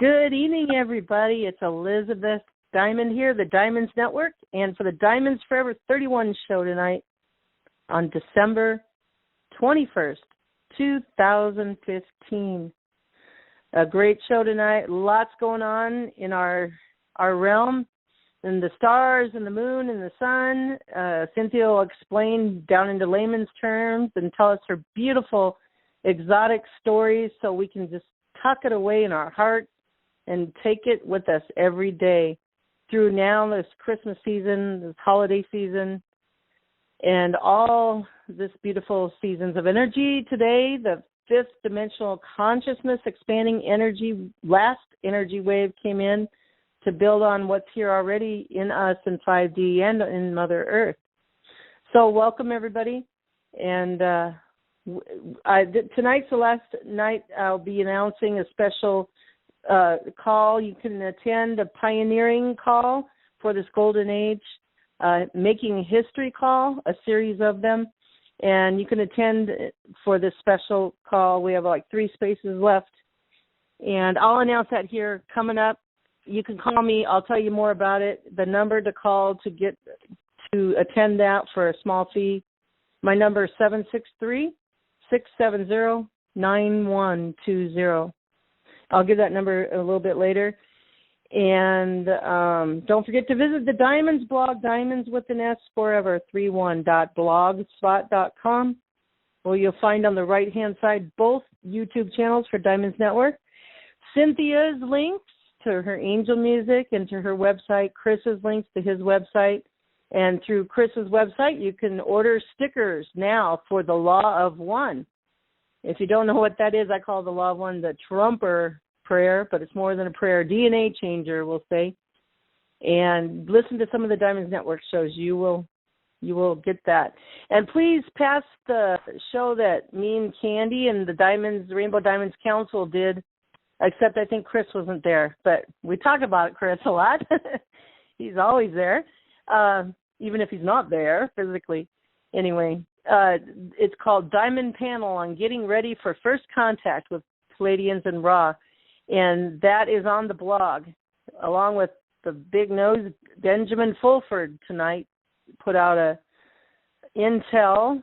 Good evening, everybody. It's Elizabeth Diamond here, the Diamonds Network, and for the Diamonds Forever 31 show tonight on December 21st, 2015. A great show tonight. Lots going on in our realm, and the stars and the moon and the sun. Cynthia will explain down into layman's terms and tell us her beautiful exotic stories so we can just tuck it away in our heart and take it with us every day through now this Christmas season, this holiday season, and all this beautiful seasons of energy. Today, the fifth dimensional consciousness expanding energy, last energy wave came in to build on what's here already in us in 5D and in Mother Earth. So welcome, everybody. And tonight's the last night I'll be announcing a special call. You can attend a pioneering call for this golden age, making history call, a series of them, and you can attend for this special call. We have like 3 spaces left, and I'll announce that here coming up. You can call me. I'll tell you more about it. The number to call to get to attend that for a small fee. My number is 763-670-9120. I'll give that number a little bit later. And don't forget to visit the Diamonds blog, Diamonds with an S Forever 31.blogspot.com, where you'll find on the right-hand side both YouTube channels for Diamonds Network, Cynthia's links to her angel music and to her website, Chris's links to his website. And through Chris's website, you can order stickers now for the Law of One. If you don't know what that is, I call the Law of One the Trumper prayer, but it's more than a prayer, DNA changer, we'll say. And listen to some of the Diamonds Network shows. You will get that. And please pass the show that me and Candy and the Rainbow Diamonds Council did, except I think Chris wasn't there. But we talk about Chris a lot. He's always there, even if he's not there physically. Anyway, it's called Diamond Panel on Getting Ready for First Contact with Pleiadians and Ra. And that is on the blog, along with the big nose Benjamin Fulford tonight put out a intel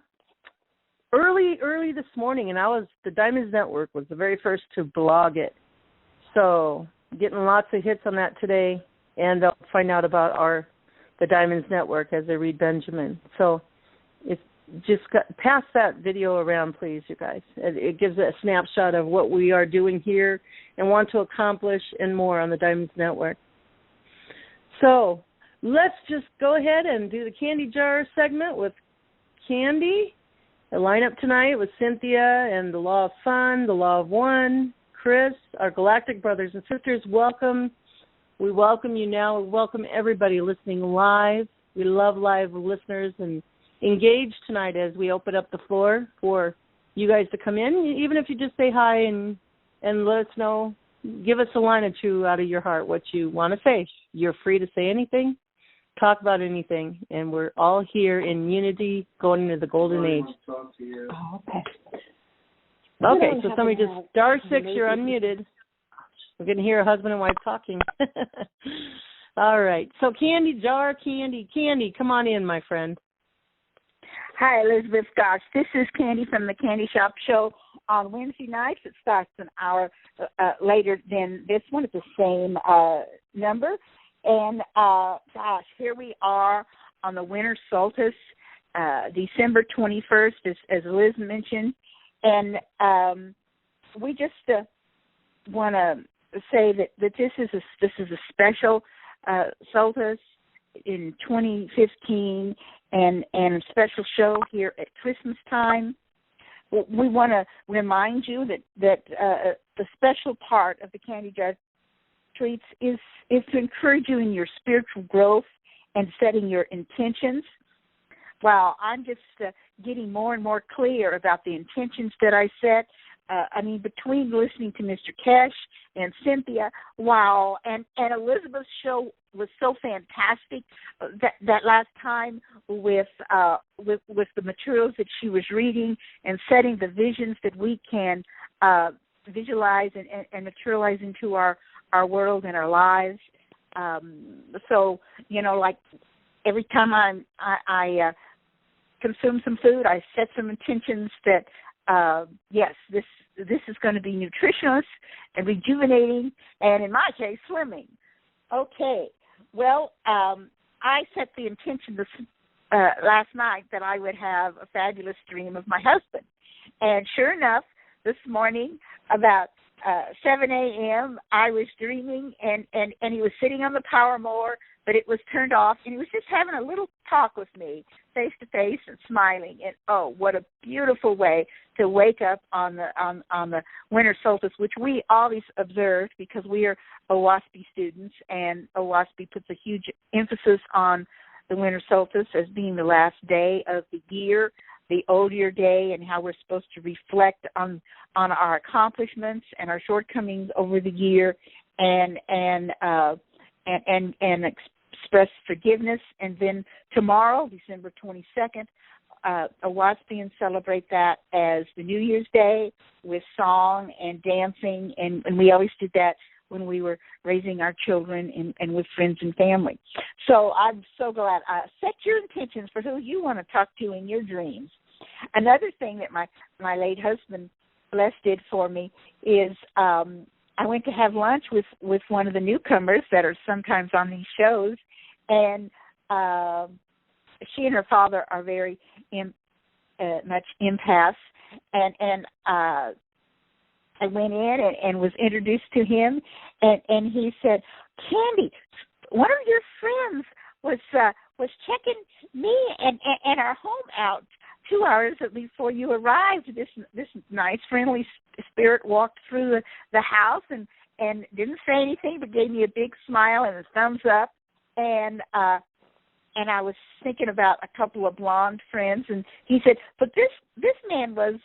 early this morning, and the Diamonds Network was the very first to blog it. So getting lots of hits on that today, and they'll find out about the Diamonds Network as they read Benjamin. So it's pass that video around, please, you guys. It gives a snapshot of what we are doing here and want to accomplish and more on the Diamonds Network. So let's just go ahead and do the Candy Jar segment with Candy. The lineup tonight with Cynthia and the Law of Fun, the Law of One, Chris, our Galactic brothers and sisters. Welcome. We welcome you now. We welcome everybody listening live. We love live listeners and engage tonight as we open up the floor for you guys to come in. Even if you just say hi and let us know, give us a line or two out of your heart what you want to say. You're free to say anything, talk about anything, and we're all here in unity going into the golden age. Oh, okay. Okay, so somebody just star 6, you're unmuted. We're going to hear a husband and wife talking. All right, so Candy Jar, Candy, come on in, my friend. Hi, Elizabeth. Gosh, this is Candy from the Candy Shop Show on Wednesday nights. It starts an hour later than this one at the same number. And, gosh, here we are on the winter solstice, December 21st, as Liz mentioned. And we just want to say that this is a special solstice in 2015 and a special show here at Christmas time. We want to remind you that the special part of the Candy Jar Treats is to encourage you in your spiritual growth and setting your intentions. Wow, I'm just getting more and more clear about the intentions that I set. Between listening to Mr. Kesh and Cynthia, wow, and Elizabeth's show was so fantastic that last time with the materials that she was reading and setting the visions that we can visualize and materialize into our world and our lives. So, like every time I consume some food, I set some intentions that, yes, this is going to be nutritious and rejuvenating, and in my case, swimming. Okay. Well, I set the intention last night that I would have a fabulous dream of my husband. And sure enough, this morning, about 7 a.m., I was dreaming, and he was sitting on the power mower, but it was turned off, and he was just having a little talk with me, face to face, and smiling. And oh, what a beautiful way to wake up on the winter solstice, which we always observed because we are OWASP students, and OWASP puts a huge emphasis on the winter solstice as being the last day of the year, the old year day, and how we're supposed to reflect on our accomplishments and our shortcomings over the year, and express forgiveness. And then tomorrow, December 22nd, OWASPians celebrate that as the New Year's Day with song and dancing, and we always did that when we were raising our children and with friends and family. So I'm so glad. Set your intentions for who you want to talk to in your dreams. Another thing that my late husband, Les, did for me is I went to have lunch with one of the newcomers that are sometimes on these shows, and she and her father are very much empaths, and I went in and was introduced to him, and he said, "Candy, one of your friends was checking me and our home out 2 hours before you arrived. This nice, friendly spirit walked through the house and didn't say anything, but gave me a big smile and a thumbs up, and I was thinking about a couple of blonde friends, and he said, but this man was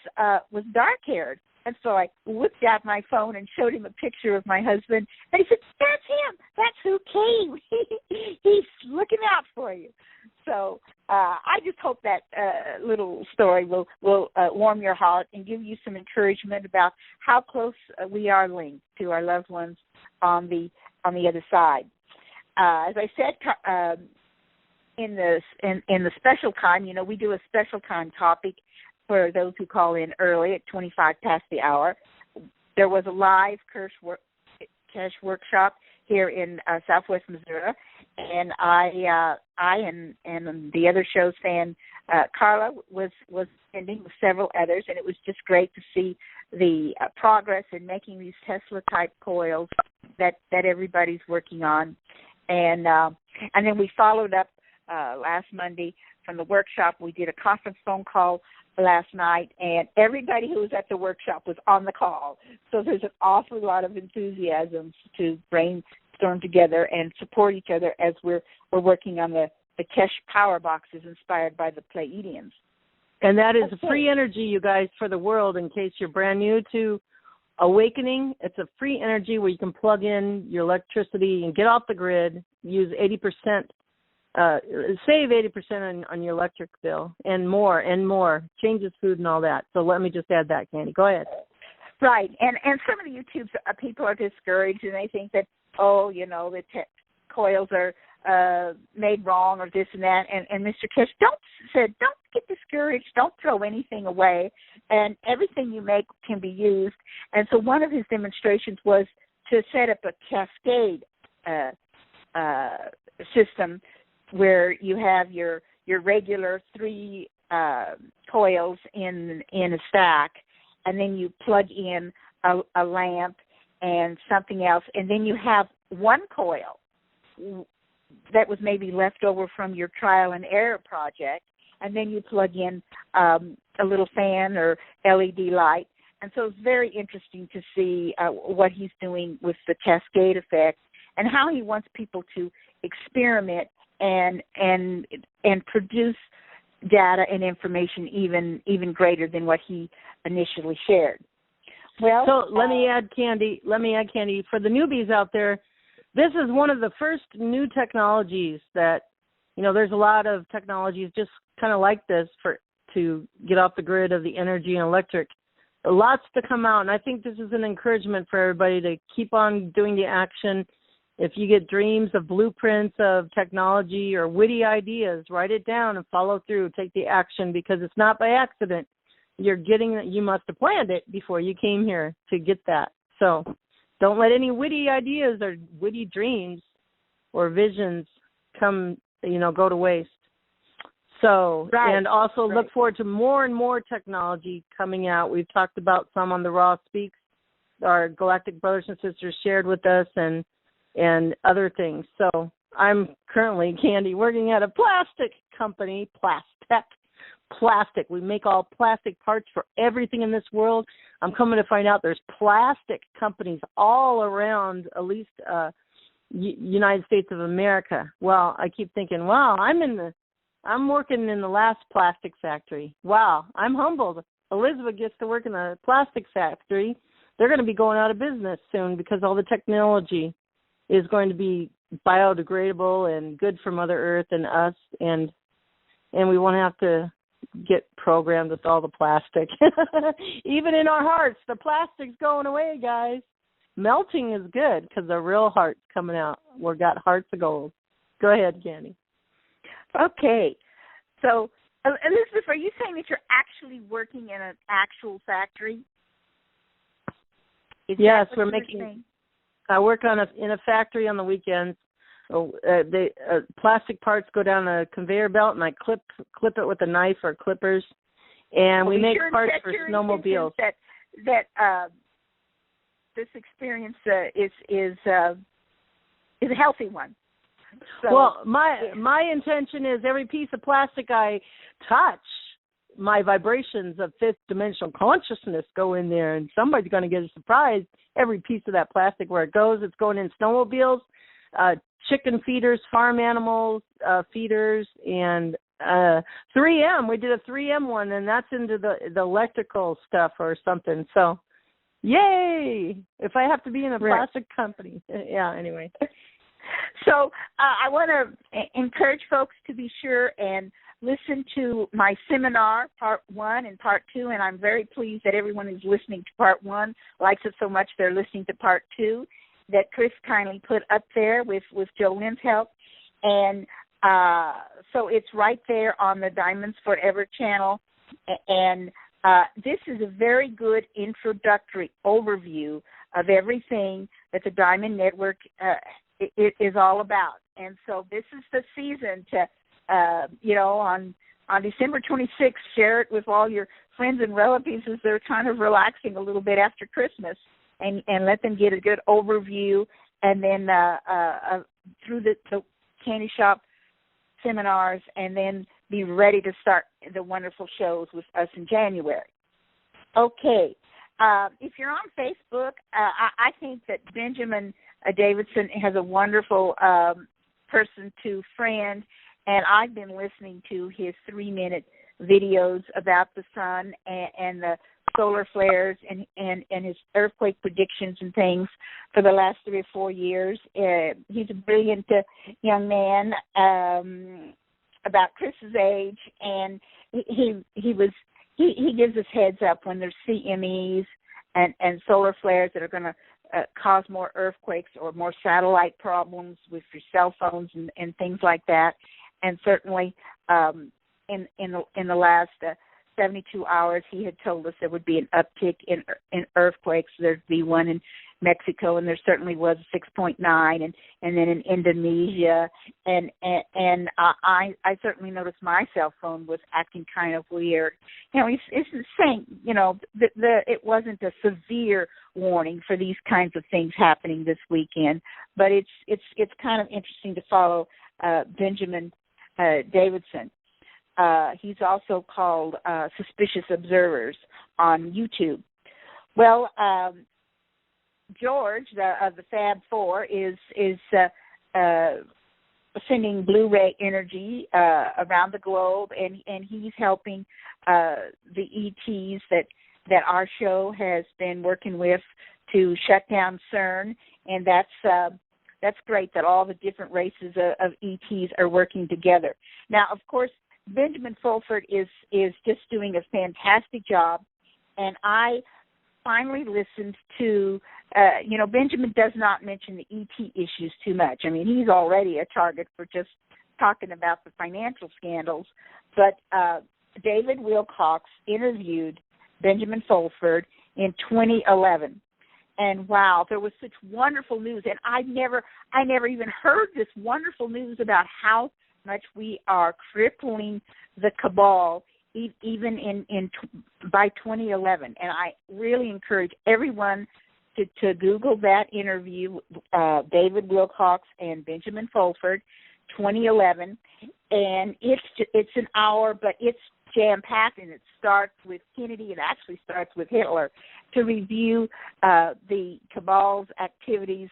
dark-haired." And so I whipped out my phone and showed him a picture of my husband, and he said, "That's him. That's who came. He's looking out for you." So I just hope that little story will warm your heart and give you some encouragement about how close we are linked to our loved ones on the other side. As I said, in the special time, we do a special time topic for those who call in early at 25 past the hour. There was a live cash workshop here in Southwest Missouri, and I and the other show's fan, Carla, was attending with several others, and it was just great to see the progress in making these Tesla-type coils that everybody's working on. And then we followed up last Monday from the workshop. We did a conference phone call last night, and everybody who was at the workshop was on the call. So there's an awful lot of enthusiasm to brainstorm together and support each other as we're working on the Kesh power boxes inspired by the Pleiadians. And that is free energy, you guys, for the world. In case you're brand new to Awakening, it's a free energy where you can plug in your electricity and get off the grid, use 80%, save 80% on your electric bill, and more, changes food and all that. So let me just add that, Candy. Go ahead. Right, and some of the YouTube people are discouraged, and they think that, the coils are made wrong or this and that. And Mr. Kesh said, don't get discouraged. Don't throw anything away. And everything you make can be used. And so one of his demonstrations was to set up a cascade system where you have your regular 3 coils in a stack, and then you plug in a lamp and something else, and then you have one coil that was maybe left over from your trial and error project, and then you plug in a little fan or LED light. And so it's very interesting to see what he's doing with the cascade effect and how he wants people to experiment and produce data and information even greater than what he initially shared. Well, so let me add, Candy, for the newbies out there, this is one of the first new technologies that, there's a lot of technologies just kind of like this to get off the grid of the energy and electric. lots to come out, and I think this is an encouragement for everybody to keep on doing the action. If you get dreams of blueprints of technology or witty ideas, write it down and follow through. Take the action, because it's not by accident. You must have planned it before you came here to get that. So don't let any witty ideas or witty dreams or visions go to waste. So, right. And also look forward to more and more technology coming out. We've talked about some on the Raw Speaks. Our Galactic brothers and sisters shared with us, and other things. So I'm currently, Candy, working at a plastic company, Plastic. We make all plastic parts for everything in this world. I'm coming to find out there's plastic companies all around, at least United States of America. Well, I keep thinking, wow, I'm working in the last plastic factory. Wow, I'm humbled. Elizabeth gets to work in a plastic factory. They're going to be going out of business soon because all the technology is going to be biodegradable and good for Mother Earth and us, and we won't have to get programmed with all the plastic. Even in our hearts, the plastic's going away, guys. Melting is good because the real heart's coming out. We've got hearts of gold. Go ahead, Candy. Okay. So, Elizabeth, are you saying that you're actually working in an actual factory? Yes, we're making. I work in a factory on the weekends. Plastic parts go down a conveyor belt, and I clip it with a knife or clippers, and we make parts for snowmobiles. That this experience is a healthy one. So, well, my intention is every piece of plastic I touch, my vibrations of fifth dimensional consciousness go in there, and somebody's going to get a surprise. Every piece of that plastic where it goes, it's going in snowmobiles, chicken feeders, farm animals, feeders, and 3M. We did a 3M one, and that's into the electrical stuff or something. So, yay! If I have to be in a plastic company. Yeah, anyway. So I want to encourage folks to be sure and listen to my seminar, Part 1 and Part 2, and I'm very pleased that everyone who's listening to Part 1 likes it so much they're listening to Part 2 that Chris kindly put up there with Jolene's help. And so it's right there on the Diamonds Forever channel. And this is a very good introductory overview of everything that the Diamond Network is all about. And so this is the season to, on December 26th, share it with all your friends and relatives as they're kind of relaxing a little bit after Christmas, and let them get a good overview, and then through the Candy Shop seminars, and then be ready to start the wonderful shows with us in January. Okay. If you're on Facebook, I think that Benjamin Davidson has a wonderful person to friend, and I've been listening to his 3-minute videos about the sun and the solar flares and his earthquake predictions and things for the last 3 or 4 years. He's a brilliant young man about Chris's age, and he gives us heads up when there's CMEs and solar flares that are going to cause more earthquakes or more satellite problems with your cell phones and things like that. And certainly in the last 72 hours, he had told us there would be an uptick in earthquakes. There'd be one in Mexico, and there certainly was 6.9, and then in Indonesia. And I certainly noticed my cell phone was acting kind of weird. It's the same. It wasn't a severe warning for these kinds of things happening this weekend, but it's kind of interesting to follow Benjamin Davidson. He's also called Suspicious Observers on YouTube. Well, George of the Fab Four is sending Blu-ray energy around the globe, and he's helping the ETs that our show has been working with to shut down CERN, and that's great that all the different races of ETs are working together. Now, of course, Benjamin Fulford is just doing a fantastic job, and I finally listened to, Benjamin does not mention the ET issues too much. I mean, he's already a target for just talking about the financial scandals. But David Wilcox interviewed Benjamin Fulford in 2011. And wow, there was such wonderful news. And I never even heard this wonderful news about how much we are crippling the cabal even by 2011. And I really encourage everyone to Google that interview, David Wilcox and Benjamin Fulford, 2011. And it's an hour, but it's jam-packed, and it starts with Kennedy. It actually starts with Hitler, to review the cabal's activities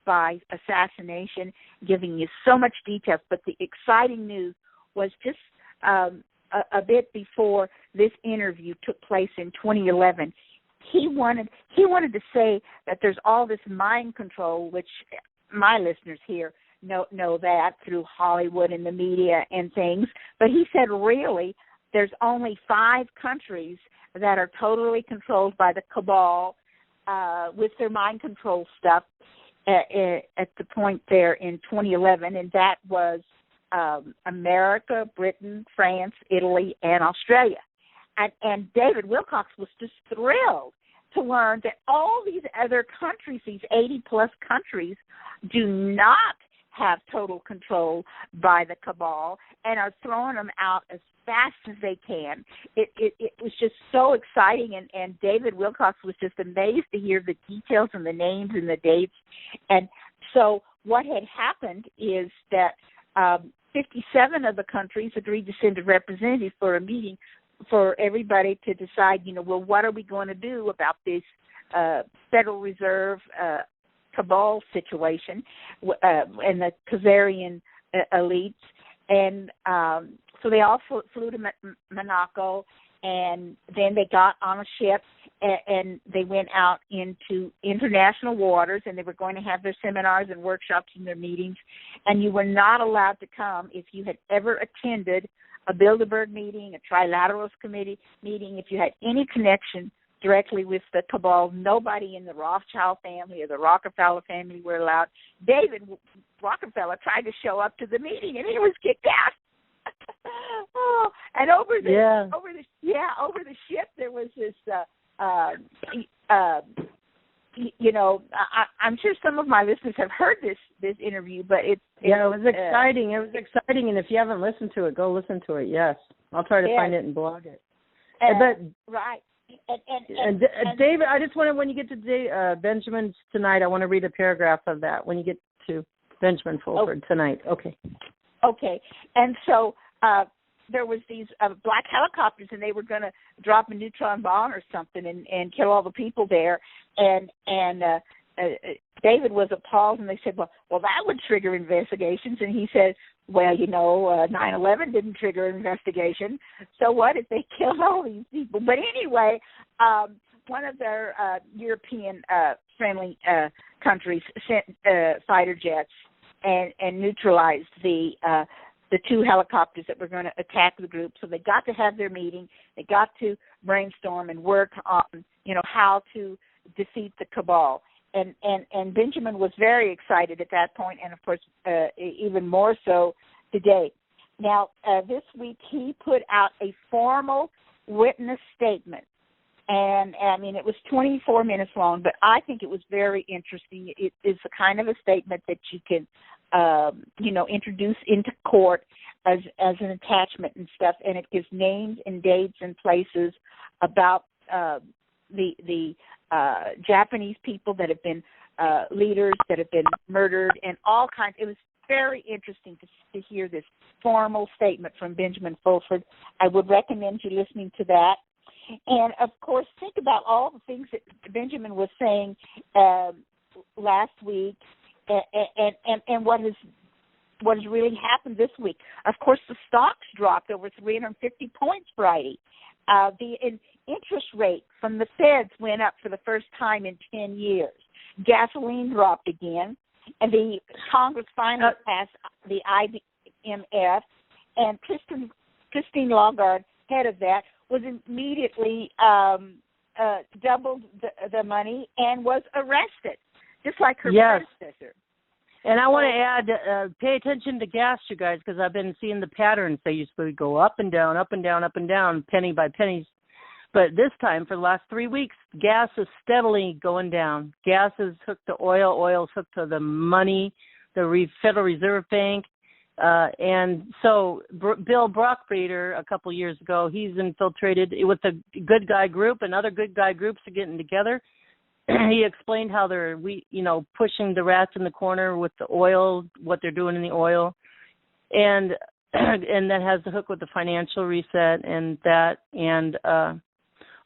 by assassination, giving you so much detail. But the exciting news was just a bit before this interview took place in 2011. He wanted to say that there's all this mind control, which my listeners here know that through Hollywood and the media and things. But he said, really, there's only 5 countries that are totally controlled by the cabal with their mind control stuff at the point there in 2011, and that was America, Britain, France, Italy, and Australia. And David Wilcox was just thrilled to learn that all these other countries, these 80-plus countries, do not have total control by the cabal and are throwing them out as fast as they can. It was just so exciting, and David Wilcox was just amazed to hear the details and the names and the dates. And so what had happened is that 57 of the countries agreed to send a representative for a meeting for everybody to decide, well, what are we going to do about this Federal Reserve cabal situation and the Khazarian elites. And so they all flew to Monaco, and then they got on a ship and they went out into international waters, and they were going to have their seminars and workshops and their meetings. And you were not allowed to come if you had ever attended a Bilderberg meeting, a Trilateralist Committee meeting, if you had any connection directly with the cabal. Nobody in the Rothschild family or the Rockefeller family were allowed. David Rockefeller tried to show up to the meeting, and he was kicked out. And over the ship there was this I'm sure some of my listeners have heard this interview, but it was exciting. It was exciting, and if you haven't listened to it, go listen to it. Yes, I'll try to find it and blog it. Right. And David, I just want to, when you get to Benjamin's tonight, I want to read a paragraph of that when you get to Benjamin Fulford tonight. Okay. Okay. And so there was these black helicopters, and they were going to drop a neutron bomb or something and kill all the people there. And David was appalled, and they said, well, that would trigger investigations. And he said, well, 9/11 didn't trigger an investigation. So what if they killed all these people? But anyway, one of their European-friendly countries sent fighter jets and neutralized the 2 helicopters that were going to attack the group. So they got to have their meeting. They got to brainstorm and work on, how to defeat the cabal. And Benjamin was very excited at that point, and of course, even more so today. Now, this week he put out a formal witness statement, and I mean it was 24 minutes long, but I think it was very interesting. It is the kind of a statement that you can, introduce into court as an attachment and stuff, and it gives names and dates and places about the Japanese people that have been leaders that have been murdered and all kinds. It was very interesting to hear this formal statement from Benjamin Fulford. I would recommend you listening to that. And, of course, think about all the things that Benjamin was saying last week and what has really happened this week. Of course, the stocks dropped over 350 points Friday. The interest rate from the Feds went up for the first time in 10 years. Gasoline dropped again, and the Congress finally passed the IMF, and Christine Lagarde, head of that, was immediately doubled the money and was arrested, just like her predecessor. And I want to add, pay attention to gas, you guys, because I've been seeing the patterns. They used to go up and down, up and down, up and down, penny by pennies. But this time, for the last 3 weeks, gas is steadily going down. Gas is hooked to oil. Oil is hooked to the money, the Federal Reserve Bank. And so Bill Brockbreeder, a couple years ago, he's infiltrated with the Good Guy Group, and other Good Guy groups are getting together. He explained how they're, pushing the rats in the corner with the oil, what they're doing in the oil, and that has the hook with the financial reset and that and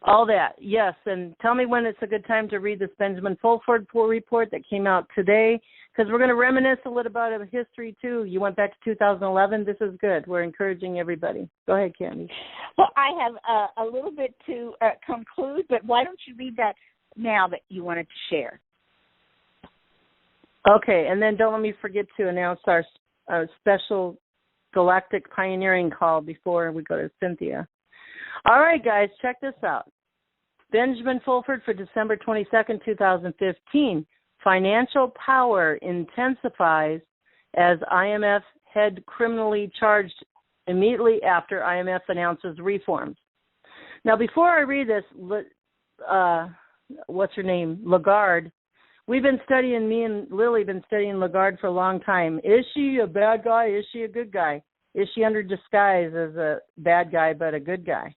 all that. Yes, and tell me when it's a good time to read this Benjamin Fulford report that came out today, because we're going to reminisce a little bit of history too. You went back to 2011. This is good. We're encouraging everybody. Go ahead, Candy. Well, I have a little bit to conclude, but why don't you read that now that you wanted to share? Okay, and then don't let me forget to announce our special Galactic Pioneering call before we go to Cynthia. All right, guys, check this out. Benjamin Fulford for December 22nd, 2015. Financial power intensifies as IMF head criminally charged immediately after IMF announces reforms. Now, before I read this, what's her name? Lagarde. Me and Lily have been studying Lagarde for a long time. Is she a bad guy? Is she a good guy? Is she under disguise as a bad guy but a good guy?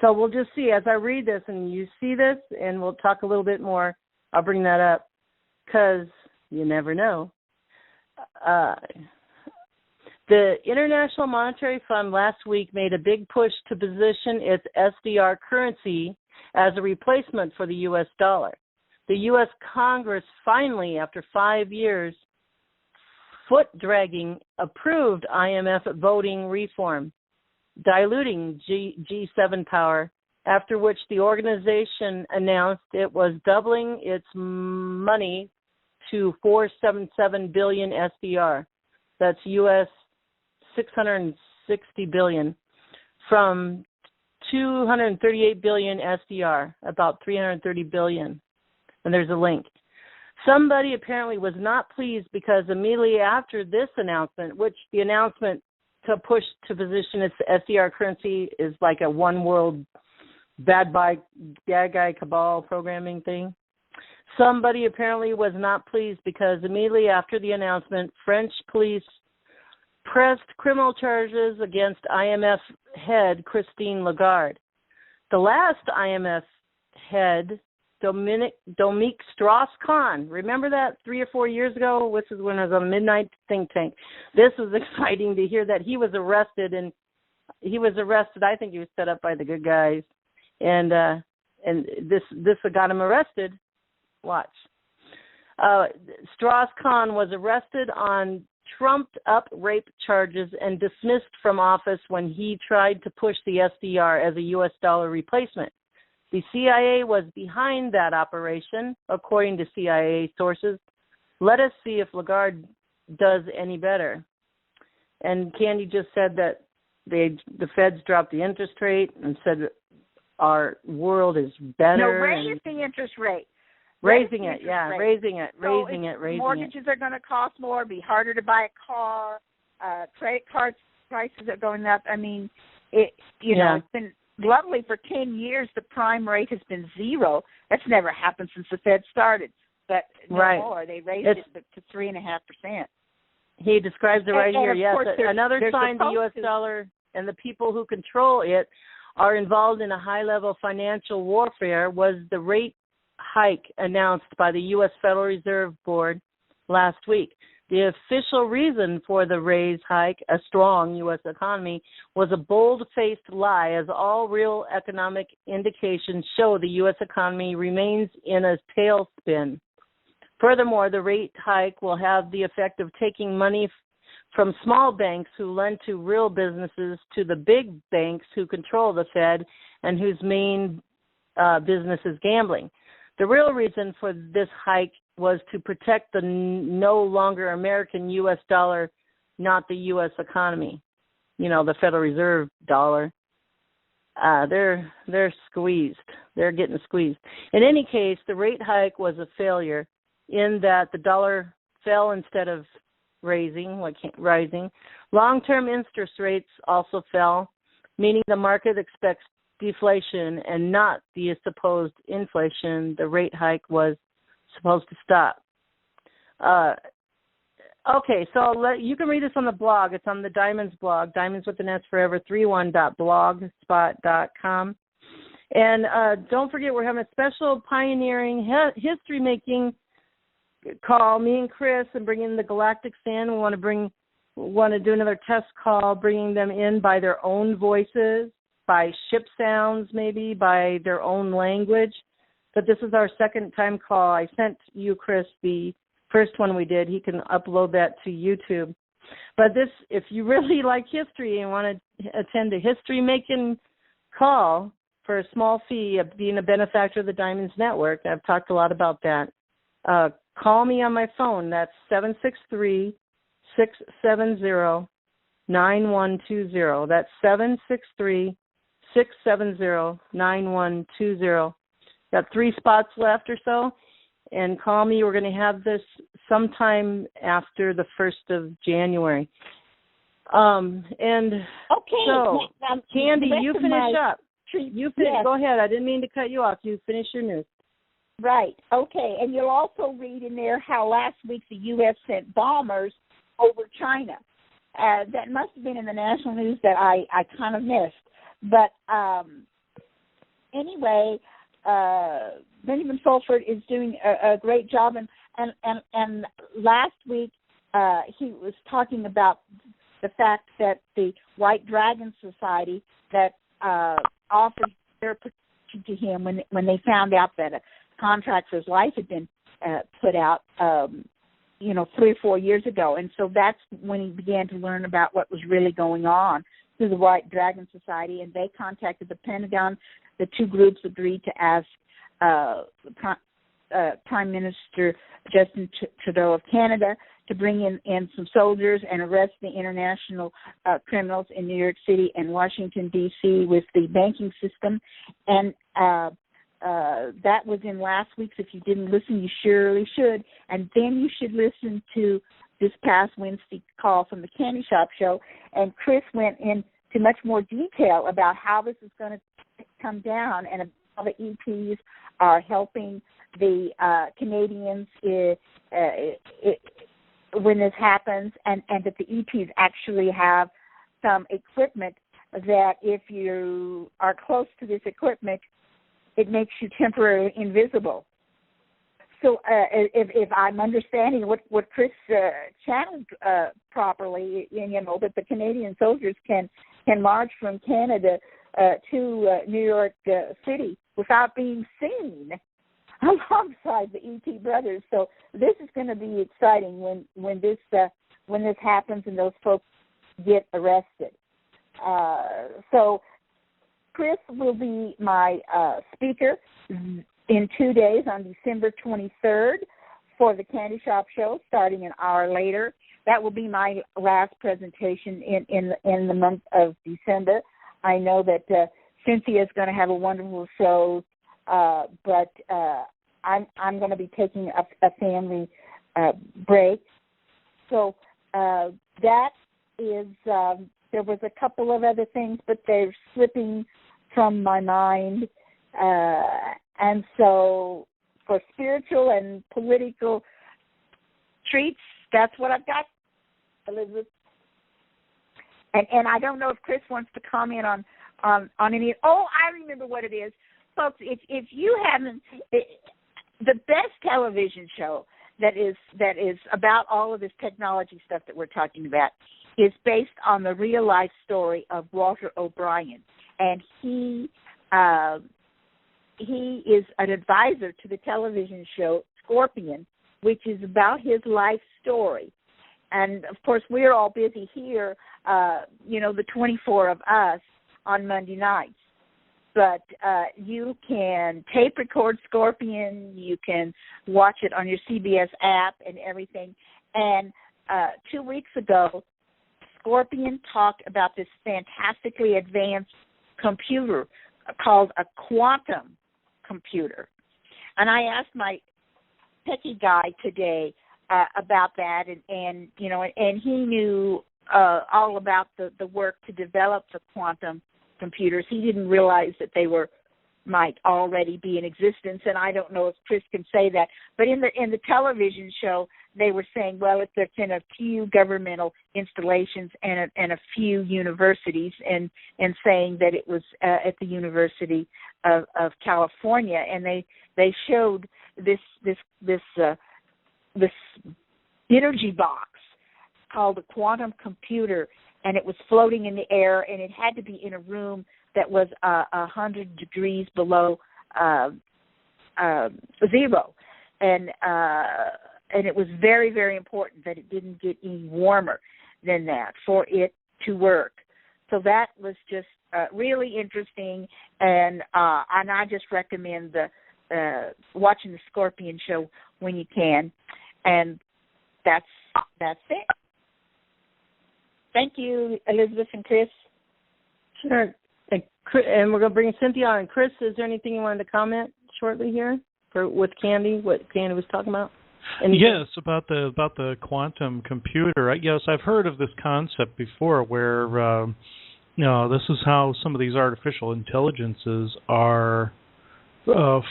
So we'll just see. As I read this and you see this, and we'll talk a little bit more, I'll bring that up because you never know. The International Monetary Fund last week made a big push to position its SDR currency as a replacement for the U.S. dollar. The U.S. Congress finally, after 5 years, foot-dragging, approved IMF voting reform, diluting G7 power, after which the organization announced it was doubling its money to $477 billion SDR. That's U.S. $660 billion from $238 billion SDR, about $330 billion. And there's a link. Somebody apparently was not pleased because immediately after this announcement, which the announcement to push to position its SDR currency is like a one world bad guy cabal programming thing. Somebody apparently was not pleased because immediately after the announcement, French police pressed criminal charges against IMF head Christine Lagarde. The last IMF head, Dominique Strauss-Kahn. Remember that 3 or 4 years ago? This is when I was on Midnight Think Tank. This was exciting to hear that he was arrested, I think he was set up by the good guys, and this got him arrested. Watch. Strauss-Kahn was arrested on trumped-up rape charges and dismissed from office when he tried to push the SDR as a U.S. dollar replacement. The CIA was behind that operation, according to CIA sources. Let us see if Lagarde does any better. And Candy just said that the Feds dropped the interest rate and said our world is better. No, raise the interest rate. Raising it. Mortgages are going to cost more, be harder to buy a car, credit card prices are going up. I mean, it's been lovely for 10 years. The prime rate has been 0. That's never happened since the Fed started. But no more. They raised it to 3.5%. He describes it right here. Yes, another sign the U.S. dollar and the people who control it are involved in a high-level financial warfare was the rate hike announced by the U.S. Federal Reserve Board last week. The official reason for the raise hike, a strong U.S. economy, was a bold-faced lie, as all real economic indications show the U.S. economy remains in a tailspin. Furthermore, the rate hike will have the effect of taking money from small banks who lend to real businesses to the big banks who control the Fed and whose main business is gambling. The real reason for this hike was to protect the no longer American U.S. dollar, not the U.S. economy, the Federal Reserve dollar. they're squeezed. They're getting squeezed. In any case, the rate hike was a failure in that the dollar fell instead of rising. Long-term interest rates also fell, meaning the market expects deflation and not the supposed inflation the rate hike was supposed to stop. Okay, so you can read this on the blog. It's on the Diamonds blog, Diamonds with an S Forever 31.blogspot.com. And don't forget, we're having a special pioneering, history-making call. Me and Chris, and bringing the Galactic in. We want to do another test call, bringing them in by their own voices, by ship sounds, maybe by their own language. But this is our second time call. I sent you, Chris, the first one we did. He can upload that to YouTube. But this, if you really like history and want to attend a history-making call for a small fee of being a benefactor of the Diamonds Network, I've talked a lot about that. Call me on my phone. That's 763-670-9120. That's 763-670-9120. Got 3 spots left or so. And call me. We're going to have this sometime after the 1st of January. And okay. So, Candy, you finish up. Yes. Go ahead. I didn't mean to cut you off. You finish your news. Right. Okay. And you'll also read in there how last week the U.S. sent bombers over China. That must have been in the national news that I kind of missed. But anyway, Benjamin Fulford is doing a great job, and last week he was talking about the fact that the White Dragon Society that offered their protection to him when they found out that a contract for his life had been put out 3 or 4 years ago, and so that's when he began to learn about what was really going on through the White Dragon Society, and they contacted the Pentagon. The 2 groups agreed to ask Prime Minister Justin Trudeau of Canada to bring in some soldiers and arrest the international criminals in New York City and Washington, D.C. with the banking system. And that was in last week's. If you didn't listen, you surely should. And then you should listen to this past Wednesday call from the Candy Shop Show. And Chris went into much more detail about how this is going to come down and how the EPs are helping the Canadians when this happens, and that the EPs actually have some equipment that if you are close to this equipment, it makes you temporarily invisible. So if I'm understanding what Chris channeled properly, that the Canadian soldiers can march from Canada to New York City without being seen alongside the E.T. brothers. So this is going to be exciting when this happens and those folks get arrested. So Chris will be my speaker in 2 days on December 23rd for the Candy Shop Show, starting an hour later. That will be my last presentation in the month of December. I know that Cynthia is going to have a wonderful show, but I'm going to be taking a family break. So that is, there was a couple of other things, but they're slipping from my mind. And so for spiritual and political treats, that's what I've got, Elizabeth. And I don't know if Chris wants to comment on any. Oh, I remember what it is, folks. If you haven't, the best television show that is about all of this technology stuff that we're talking about is based on the real life story of Walter O'Brien, and he is an advisor to the television show Scorpion, which is about his life story. And, of course, we're all busy here, the 24 of us on Monday nights. But you can tape record Scorpion. You can watch it on your CBS app and everything. And 2 weeks ago, Scorpion talked about this fantastically advanced computer called a quantum computer. And I asked my techie guy today about that, and he knew all about the work to develop the quantum computers. He didn't realize that they might already be in existence, and I don't know if Chris can say that. But in the television show, they were saying, well, it's in a few governmental installations and a few universities, and saying that it was at the University of California, and they showed this energy box called a quantum computer, and it was floating in the air, and it had to be in a room that was 100 degrees below zero, and it was very, very important that it didn't get any warmer than that for it to work. So that was just really interesting, and I just recommend watching the Scorpion show when you can, and that's it. Thank you, Elizabeth and Chris. Sure. And we're going to bring Cynthia on. Chris, is there anything you wanted to comment shortly here with Candy, what Candy was talking about? Yes, about the quantum computer. Yes, I've heard of this concept before where, this is how some of these artificial intelligences are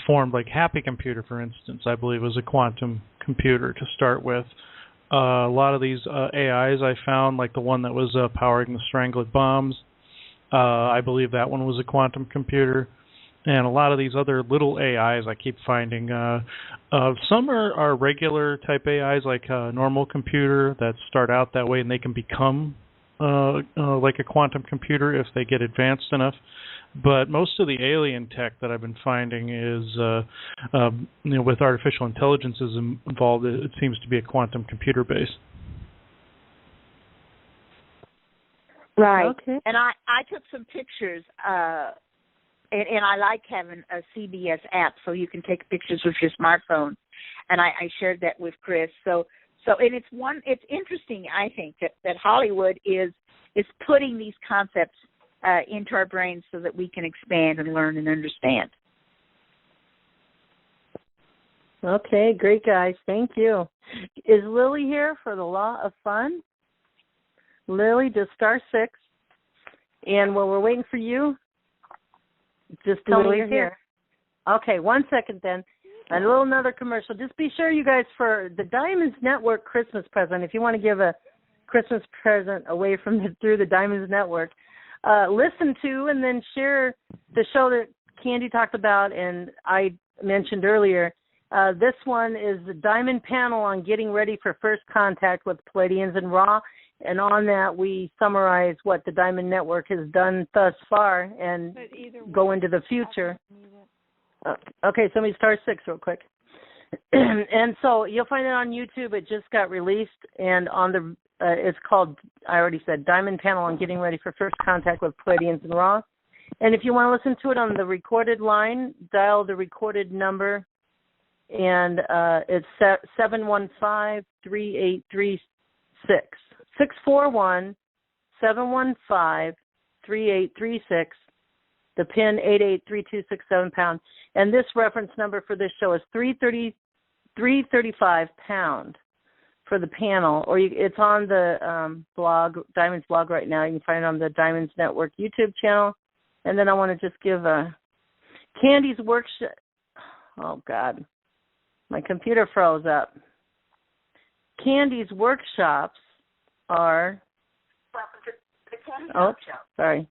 formed. Like Happy Computer, for instance, I believe was a quantum computer to start with. A lot of these AIs I found, like the one that was powering the Strangler bombs, I believe that one was a quantum computer. And a lot of these other little AIs I keep finding, some are regular type AIs, like a normal computer that start out that way, and they can become like a quantum computer if they get advanced enough. But most of the alien tech that I've been finding is, with artificial intelligences involved, it seems to be a quantum computer base. Right. Okay. And I took some pictures, and I like having a CBS app so you can take pictures with your smartphone, and I shared that with Chris. So and it's interesting, I think, that Hollywood is putting these concepts into our brains so that we can expand and learn and understand. Okay, great, guys. Thank you. Is Lily here for the Law of Fun? Lily, just *6. And while we're waiting for you, just tell me you're here. Okay, 1 second then. Another commercial. Just be sure, you guys, for the Diamonds Network Christmas present, if you want to give a Christmas present away through the Diamonds Network, listen to and then share the show that Candy talked about and I mentioned earlier. This one is the Diamond Panel on getting ready for first contact with Pleiadians and Ra. And on that, we summarize what the Diamond Network has done thus far and go into the future. Okay, so let me *6 real quick. And so you'll find it on YouTube. It just got released. And on the it's called, I already said, Diamond Panel on getting ready for first contact with Pleiadians and Ra. And if you want to listen to it on the recorded line, dial the recorded number. And it's 715-3836. 641-715-3836. The pin 883267#. And this reference number for this show is 335 pound for the panel. Or it's on the blog, Diamonds blog right now. You can find it on the Diamonds Network YouTube channel. And then I want to just give Candy's workshop. Oh, God. My computer froze up. Candy's workshops are sorry.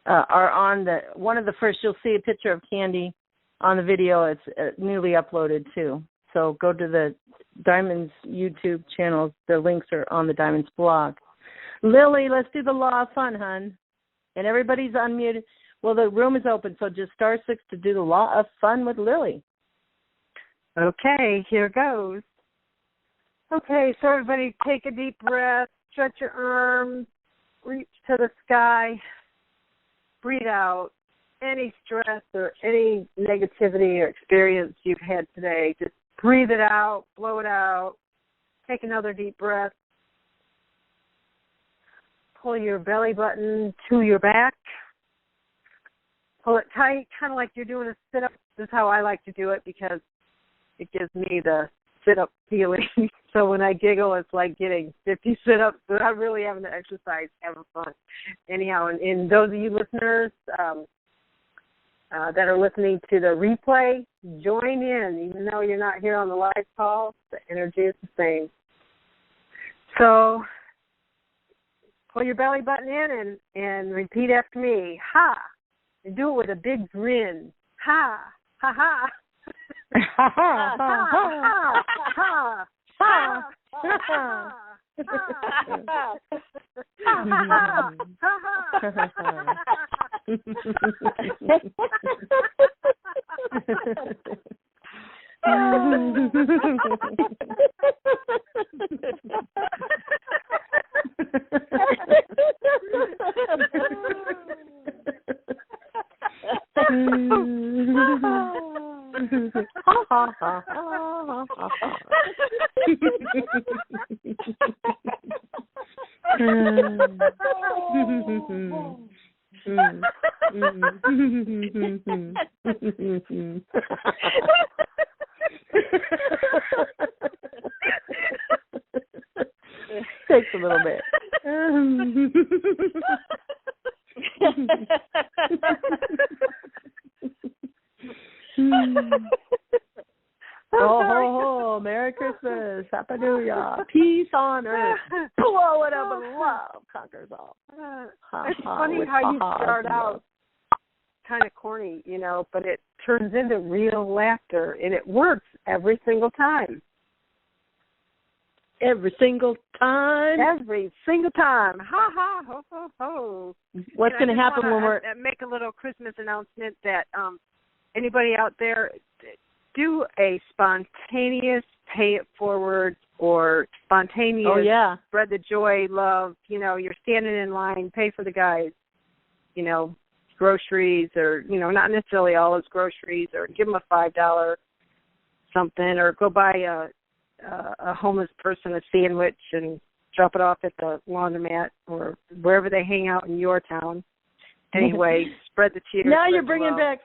Are on one of the first. You'll see a picture of Candy on the video. It's newly uploaded too. So go to the Diamonds YouTube channel. The links are on the Diamonds blog. Lily, let's do the Law of Fun, hon. And everybody's unmuted. Well, the room is open, so just *6 to do the Law of Fun with Lily. Okay, here goes. Okay, so everybody take a deep breath, stretch your arms, reach to the sky, breathe out any stress or any negativity or experience you've had today. Just breathe it out, blow it out, take another deep breath. Pull your belly button to your back. pull it tight, kind of like you're doing a sit-up. This is how I like to do it because it gives me the sit-up feeling. So when I giggle, it's like getting 50 sit-ups, but I'm really having to exercise, having fun. Anyhow, and those of you listeners that are listening to the replay, join in. Even though you're not here on the live call, the energy is the same. So pull your belly button in and repeat after me. Ha! And do it with a big grin. Ha! Ha ha! Ha ha! Ha ha! Ha! Ha! Takes a little bit. Oh, Merry Christmas, Happy New Year, peace on earth, blow it up and love conquers all. It's funny how you start out kind of corny, you know, but it turns into real laughter, and it works every single time. Every single time. Every single time. Ha ha ho ho ho. What's going to happen when we're make a little Christmas announcement that anybody out there do a spontaneous pay it forward or spontaneous spread the joy, love. You know, you're standing in line, pay for the guys, you know, groceries or, you know, not necessarily all his groceries, or give them a $5 something, or go buy a homeless person a sandwich and drop it off at the laundromat or wherever they hang out in your town. Anyway, spread the cheer. Now you're bringing back,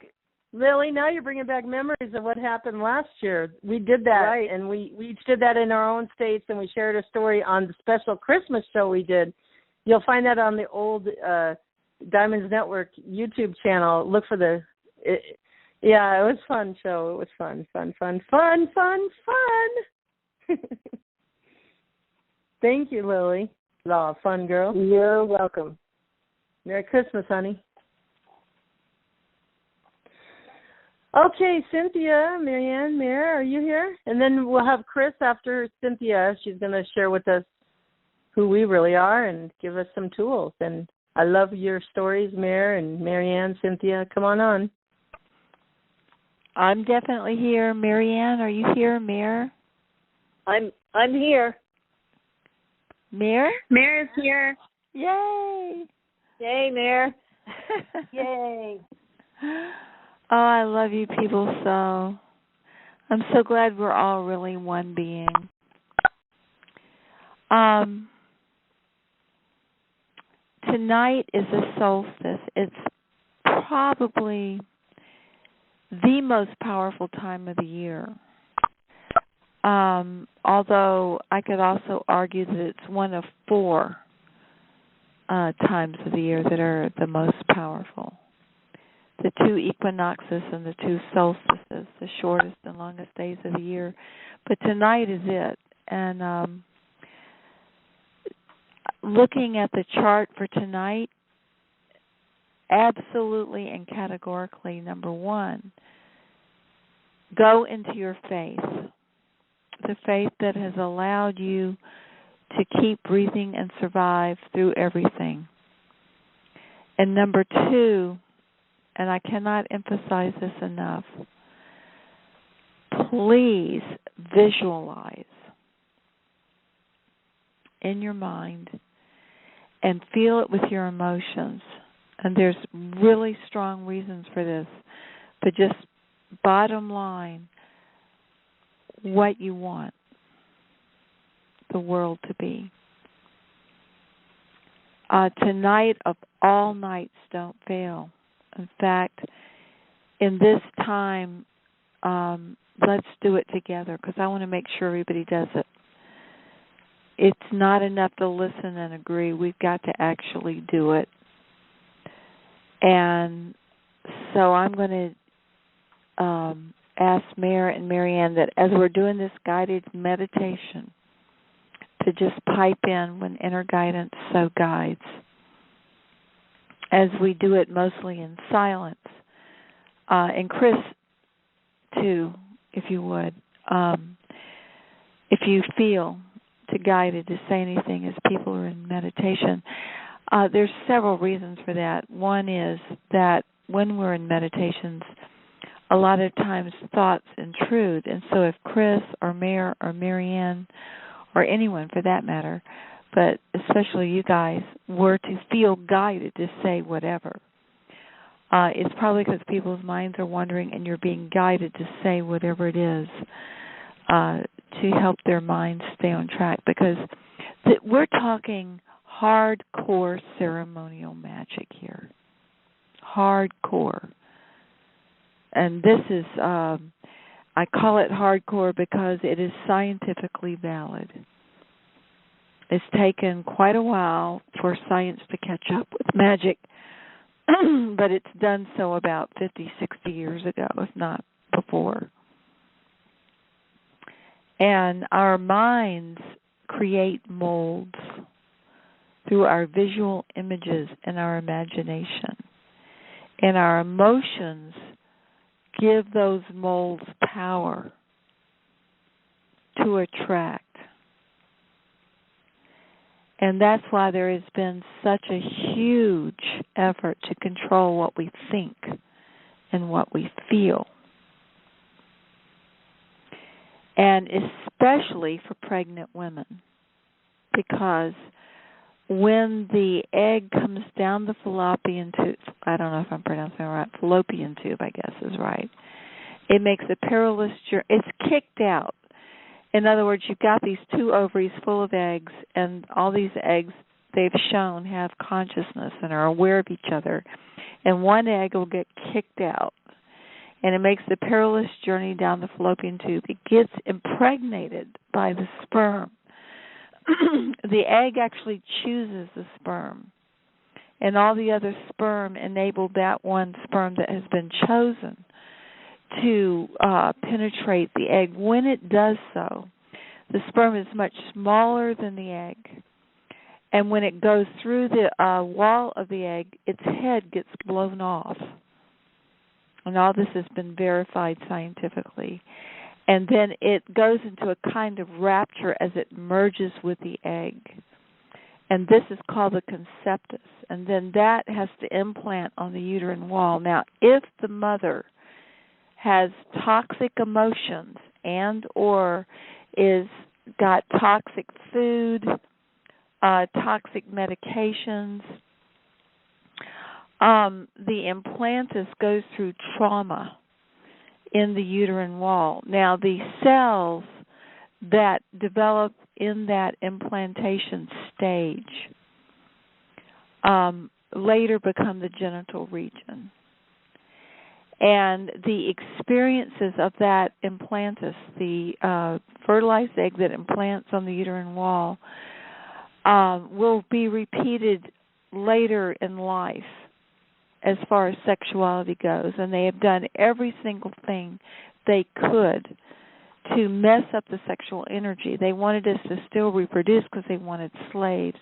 Lily, now you're bringing back memories of what happened last year. We did that, right. And we each did that in our own states, and we shared a story on the special Christmas show we did. You'll find that on the old Diamonds Network YouTube channel. Look for it was a fun show. It was fun. Thank you, Lily. Oh, fun girl. You're welcome. Merry Christmas, honey. Okay, Cynthia, Marianne, Mare, are you here? And then we'll have Chris after Cynthia. She's going to share with us who we really are and give us some tools. And I love your stories, Mare and Marianne, Cynthia. Come on. I'm definitely here. Marianne, are you here, Mare? I'm here. Mare? Mare is here. Yay! Yay, Mare. Yay. Oh, I love you people so. I'm so glad we're all really one being. Tonight is a solstice. It's probably the most powerful time of the year. Although I could also argue that it's one of 4 times of the year that are the most powerful. The 2 equinoxes and the 2 solstices, the shortest and longest days of the year. But tonight is it. And looking at the chart for tonight, absolutely and categorically, number 1, go into your faith. The faith that has allowed you to keep breathing and survive through everything. And number 2, and I cannot emphasize this enough, please visualize in your mind and feel it with your emotions. And there's really strong reasons for this, but just bottom line, what you want the world to be. Tonight of all nights, don't fail. In fact, in this time, let's do it together because I want to make sure everybody does it. It's not enough to listen and agree. We've got to actually do it. And so I'm going to ask Mare and Marianne that as we're doing this guided meditation, to just pipe in when inner guidance so guides. As we do it mostly in silence. And Chris, too, if you would. If you feel to guided to say anything as people are in meditation. There's several reasons for that. One is that when we're in meditations, a lot of times thoughts intrude. And so if Chris or Mare or Marianne or anyone for that matter, but especially you guys, were to feel guided to say whatever, it's probably because people's minds are wandering and you're being guided to say whatever it is to help their minds stay on track. Because we're talking hardcore ceremonial magic here. Hardcore. And this is, I call it hardcore because it is scientifically valid. It's taken quite a while for science to catch up with magic, but it's done so about 50, 60 years ago, if not before. And our minds create molds through our visual images and our imagination. And our emotions give those molds power to attract. And that's why there has been such a huge effort to control what we think and what we feel. And especially for pregnant women, because when the egg comes down the fallopian tube, I don't know if I'm pronouncing it right, fallopian tube, I guess is right, it makes a perilous journey. It's kicked out. In other words, you've got these two ovaries full of eggs, and all these eggs, they've shown, have consciousness and are aware of each other. And one egg will get kicked out, and it makes the perilous journey down the fallopian tube. It gets impregnated by the sperm. The egg actually chooses the sperm, and all the other sperm enable that one sperm that has been chosen to penetrate the egg. When it does so, the sperm is much smaller than the egg, and when it goes through the wall of the egg, its head gets blown off. And all this has been verified scientifically. And then it goes into a kind of rapture as it merges with the egg. And this is called the conceptus. And then that has to implant on the uterine wall. Now, if the mother has toxic emotions and or is got toxic food, toxic medications, the implantus goes through trauma in the uterine wall. Now, the cells that develop in that implantation stage later become the genital region. And the experiences of that implantus, the fertilized egg that implants on the uterine wall, will be repeated later in life as far as sexuality goes. And they have done every single thing they could to mess up the sexual energy. They wanted us to still reproduce because they wanted slaves.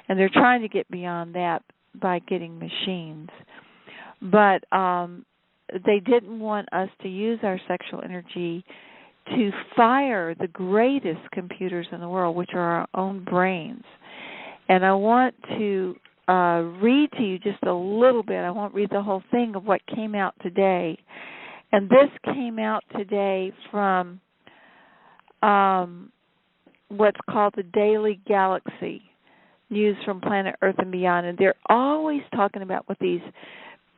And they're trying to get beyond that by getting machines. But they didn't want us to use our sexual energy to fire the greatest computers in the world, which are our own brains. And I want to read to you just a little bit. I won't read the whole thing of what came out today. And this came out today from what's called the Daily Galaxy, News from Planet Earth and Beyond. And they're always talking about what these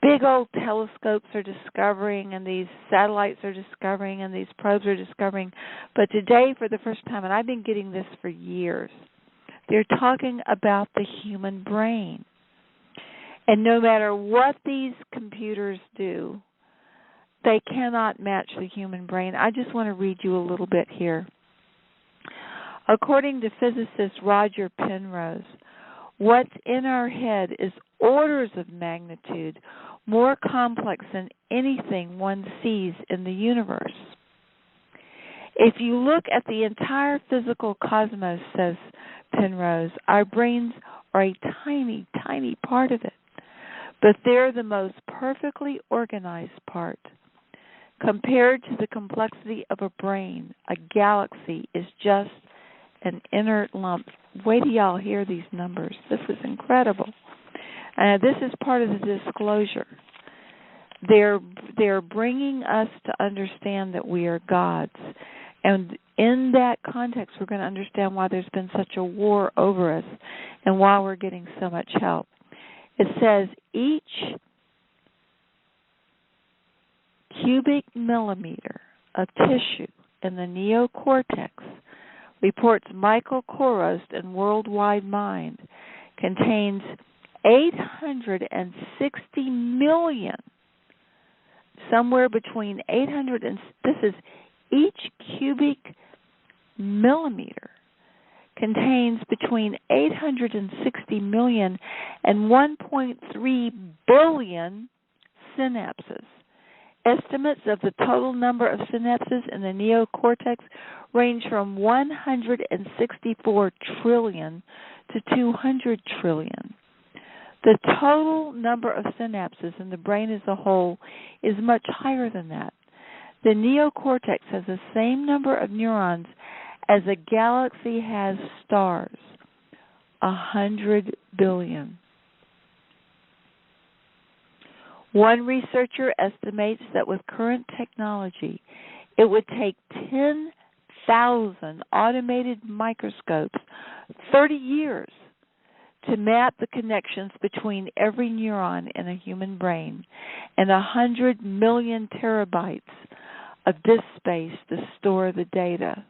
big old telescopes are discovering and these satellites are discovering and these probes are discovering. But today, for the first time, and I've been getting this for years, they're talking about the human brain. And no matter what these computers do, they cannot match the human brain. I just want to read you a little bit here. According to physicist Roger Penrose, what's in our head is orders of magnitude more complex than anything one sees in the universe. If you look at the entire physical cosmos, says Penrose, our brains are a tiny, tiny part of it, but they're the most perfectly organized part. Compared to the complexity of a brain, a galaxy is just an inert lump. Wait till y'all hear these numbers. This is incredible. This is part of the disclosure. They're bringing us to understand that we are gods. And in that context, we're going to understand why there's been such a war over us and why we're getting so much help. It says each cubic millimeter of tissue in the neocortex, reports Michael Korost in Worldwide Mind, contains 860 million, somewhere between 800 and, this is each cubic millimeter, contains between 860 million and 1.3 billion synapses. Estimates of the total number of synapses in the neocortex range from 164 trillion to 200 trillion. The total number of synapses in the brain as a whole is much higher than that. The neocortex has the same number of neurons as a galaxy has stars, 100 billion. One researcher estimates that with current technology, it would take 10,000 automated microscopes, 30 years, to map the connections between every neuron in a human brain and 100 million terabytes of disk space to store the data.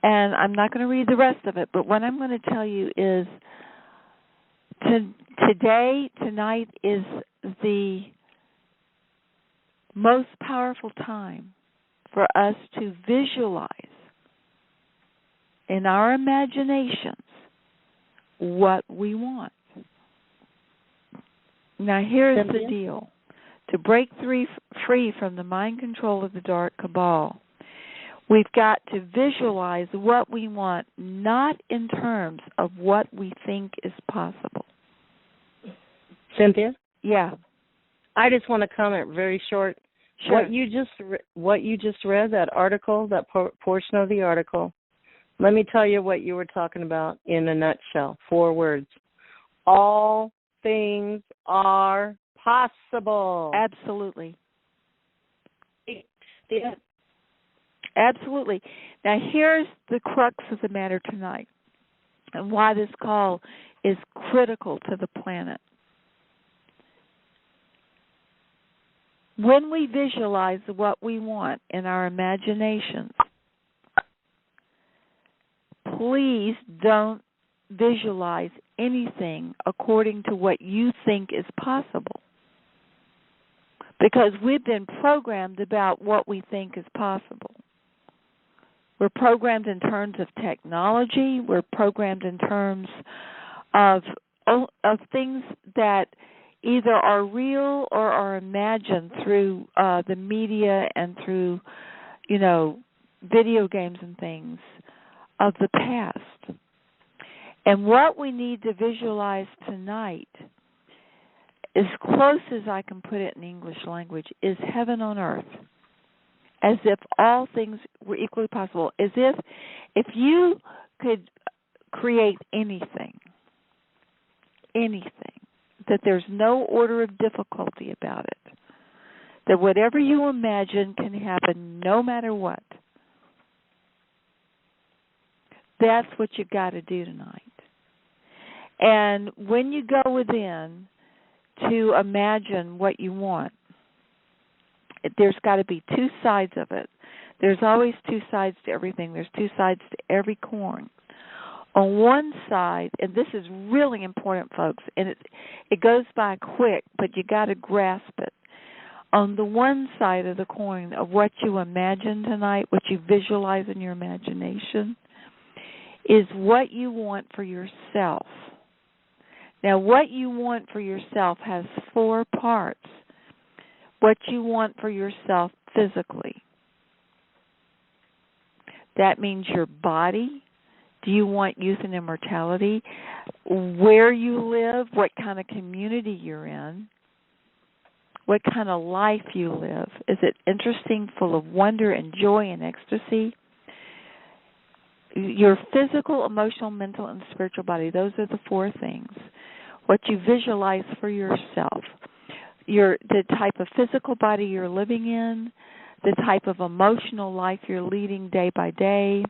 And I'm not going to read the rest of it, but what I'm going to tell you is tonight is the most powerful time for us to visualize in our imaginations what we want. Now here's the deal. To break free from the mind control of the dark cabal, we've got to visualize what we want, not in terms of what we think is possible. Cynthia? Yeah. I just want to comment very short. Sure. What you just read, that article, that portion of the article, let me tell you what you were talking about in a nutshell. 4 words. All things are possible. Absolutely. Yeah. Absolutely. Now, here's the crux of the matter tonight and why this call is critical to the planet. When we visualize what we want in our imaginations, please don't visualize anything according to what you think is possible. Because we've been programmed about what we think is possible. We're programmed in terms of technology. We're programmed in terms of things that either are real or are imagined through the media and through, video games and things of the past. And what we need to visualize tonight, as close as I can put it in English language, is heaven on earth. As if all things were equally possible. As if you could create anything, that there's no order of difficulty about it. That whatever you imagine can happen no matter what. That's what you've got to do tonight. And when you go within to imagine what you want, there's got to be 2 sides of it. There's always 2 sides to everything. There's 2 sides to every coin. On one side, and this is really important, folks, and it goes by quick, but you got to grasp it. On the one side of the coin of what you imagine tonight, what you visualize in your imagination, is what you want for yourself. Now, what you want for yourself has 4 parts. What you want for yourself physically. That means your body. Do you want youth and immortality? Where you live, what kind of community you're in, what kind of life you live. Is it interesting, full of wonder and joy and ecstasy? Your physical, emotional, mental, and spiritual body, those are the 4 things. What you visualize for yourself. The type of physical body you're living in, the type of emotional life you're leading day by day,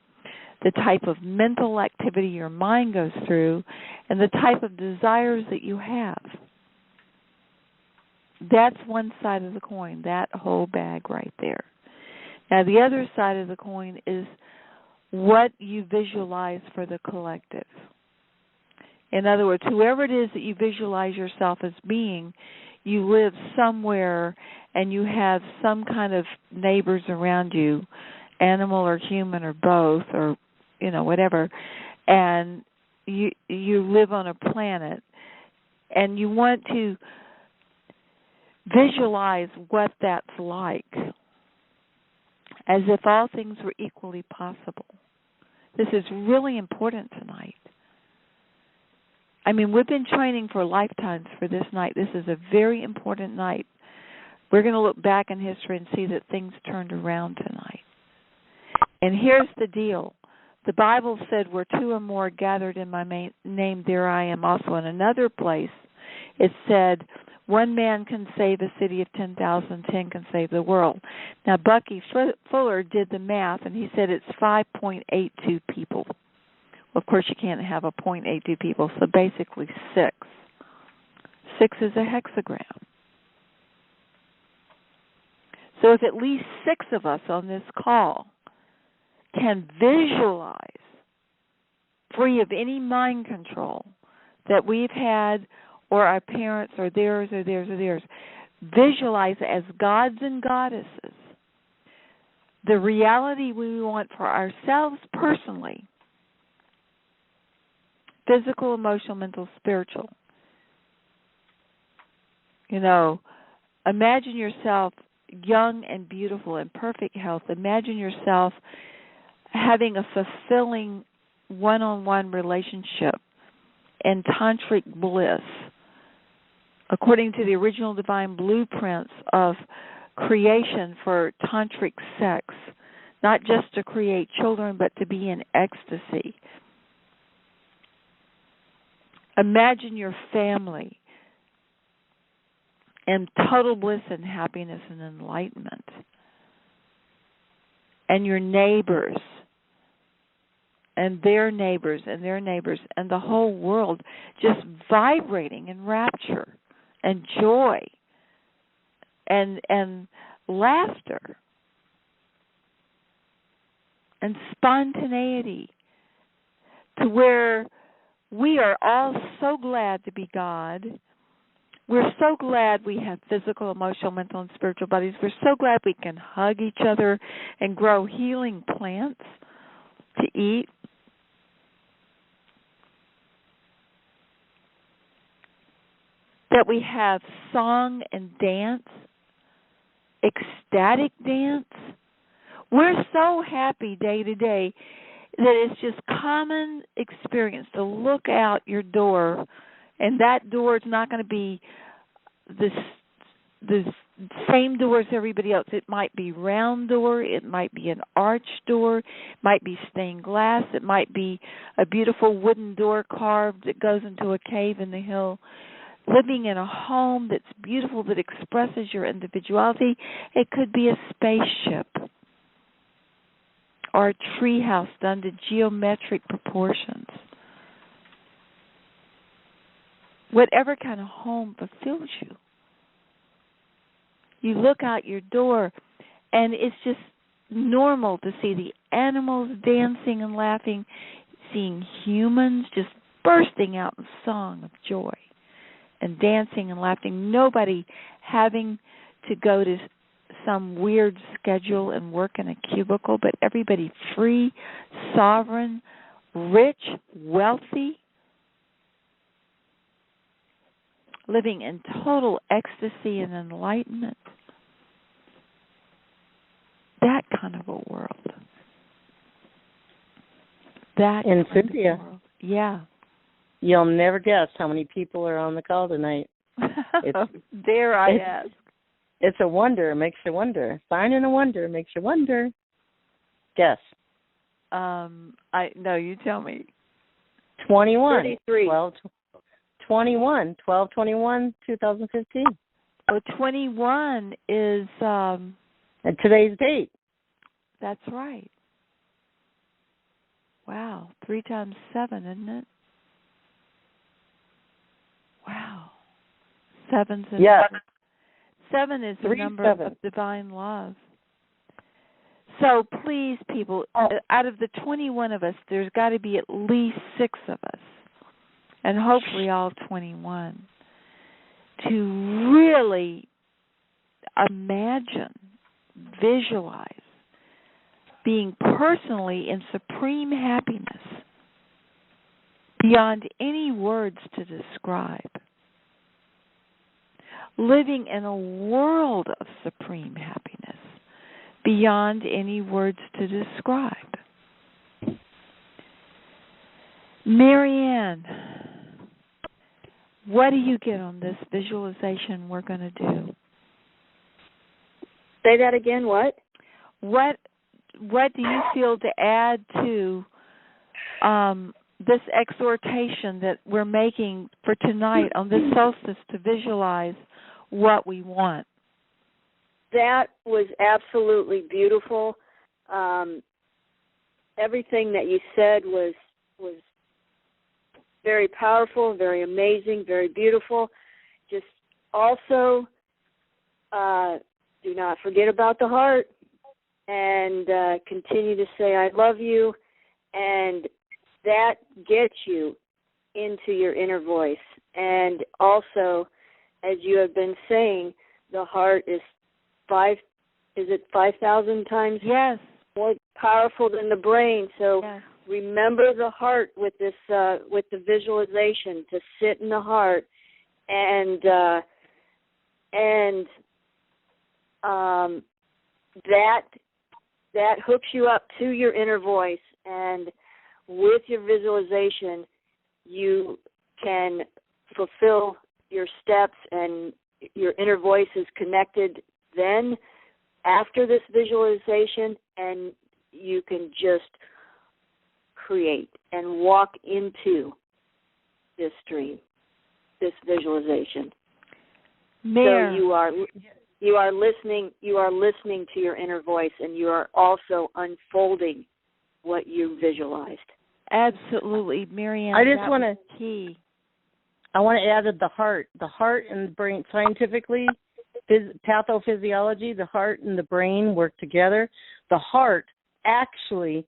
the type of mental activity your mind goes through, and the type of desires that you have. That's one side of the coin, that whole bag right there. Now, the other side of the coin is what you visualize for the collective. In other words, whoever it is that you visualize yourself as being, you live somewhere and you have some kind of neighbors around you, animal or human or both, or whatever, and you live on a planet, and you want to visualize what that's like, as if all things were equally possible. This is really important tonight. I mean, we've been training for lifetimes for this night. This is a very important night. We're going to look back in history and see that things turned around tonight. And here's the deal. The Bible said, where 2 or more gathered in my name, there I am also. In another place, it said, 1 man can save a city of 10,000, 10 can save the world. Now, Bucky Fuller did the math, and he said it's 5.82 people. Well, of course, you can't have a 0.82 people, so basically 6. 6 is a hexagram. So if at least 6 of us on this call can visualize, free of any mind control that we've had, or our parents, or theirs, or theirs, or theirs, visualize as gods and goddesses the reality we want for ourselves personally, physical, emotional, mental, spiritual. Imagine yourself young and beautiful in perfect health. Imagine yourself having a fulfilling one-on-one relationship and tantric bliss according to the original divine blueprints of creation for tantric sex, not just to create children, but to be in ecstasy. Imagine your family in total bliss and happiness and enlightenment, and your neighbors and their neighbors and their neighbors and the whole world just vibrating in rapture and joy and laughter and spontaneity, to where we are all so glad to be God. We're so glad we have physical, emotional, mental, and spiritual bodies. We're so glad we can hug each other and grow healing plants to eat. That we have song and dance, ecstatic dance. We're so happy day to day that it's just common experience to look out your door, and that door is not going to be the same door as everybody else. It might be round door, it might be an arch door, it might be stained glass, it might be a beautiful wooden door carved that goes into a cave in the hill. Living in a home that's beautiful, that expresses your individuality. It could be a spaceship or a tree house done to geometric proportions. Whatever kind of home fulfills you. You look out your door, and it's just normal to see the animals dancing and laughing, seeing humans just bursting out in song of joy and dancing and laughing. Nobody having to go to some weird schedule and work in a cubicle, but everybody free, sovereign, rich, wealthy, living in total ecstasy and enlightenment. That kind of a world. That in kind Cynthia. of a world. Yeah. You'll never guess how many people are on the call tonight. Dare I ask? It's a wonder. It makes you wonder. Finding a wonder makes you wonder. Guess. No, you tell me. 21. 33. 21. 2015. Oh, 21 is... and today's date. That's right. Wow. 3 times 7, isn't it? Wow. 7's a Yeah. 7 is the 3, number 7. of divine love. So please, people, out of the 21 of us, there's got to be at least 6 of us, and hopefully all 21, to really imagine, visualize being personally in supreme happiness beyond any words to describe. Living in a world of supreme happiness beyond any words to describe. Marianne, what do you get on this visualization we're going to do? Say that again, what? What do you feel to add to this exhortation that we're making for tonight on this solstice to visualize what we want? That was absolutely beautiful. Everything that you said was very powerful, very amazing, very beautiful. Just also do not forget about the heart, and continue to say I love you, and that gets you into your inner voice. And also, as you have been saying, the heart is 5,000 times more powerful than the brain. So remember the heart with this with the visualization, to sit in the heart, and that hooks you up to your inner voice, and with your visualization you can fulfill your steps, and your inner voice is connected then after this visualization, and you can just create and walk into this dream, this visualization. So you are listening to your inner voice, and you are also unfolding what you visualized. Absolutely, Marianne. I just want to key. I want to add the heart and the brain. Scientifically, pathophysiology, the heart and the brain work together. The heart actually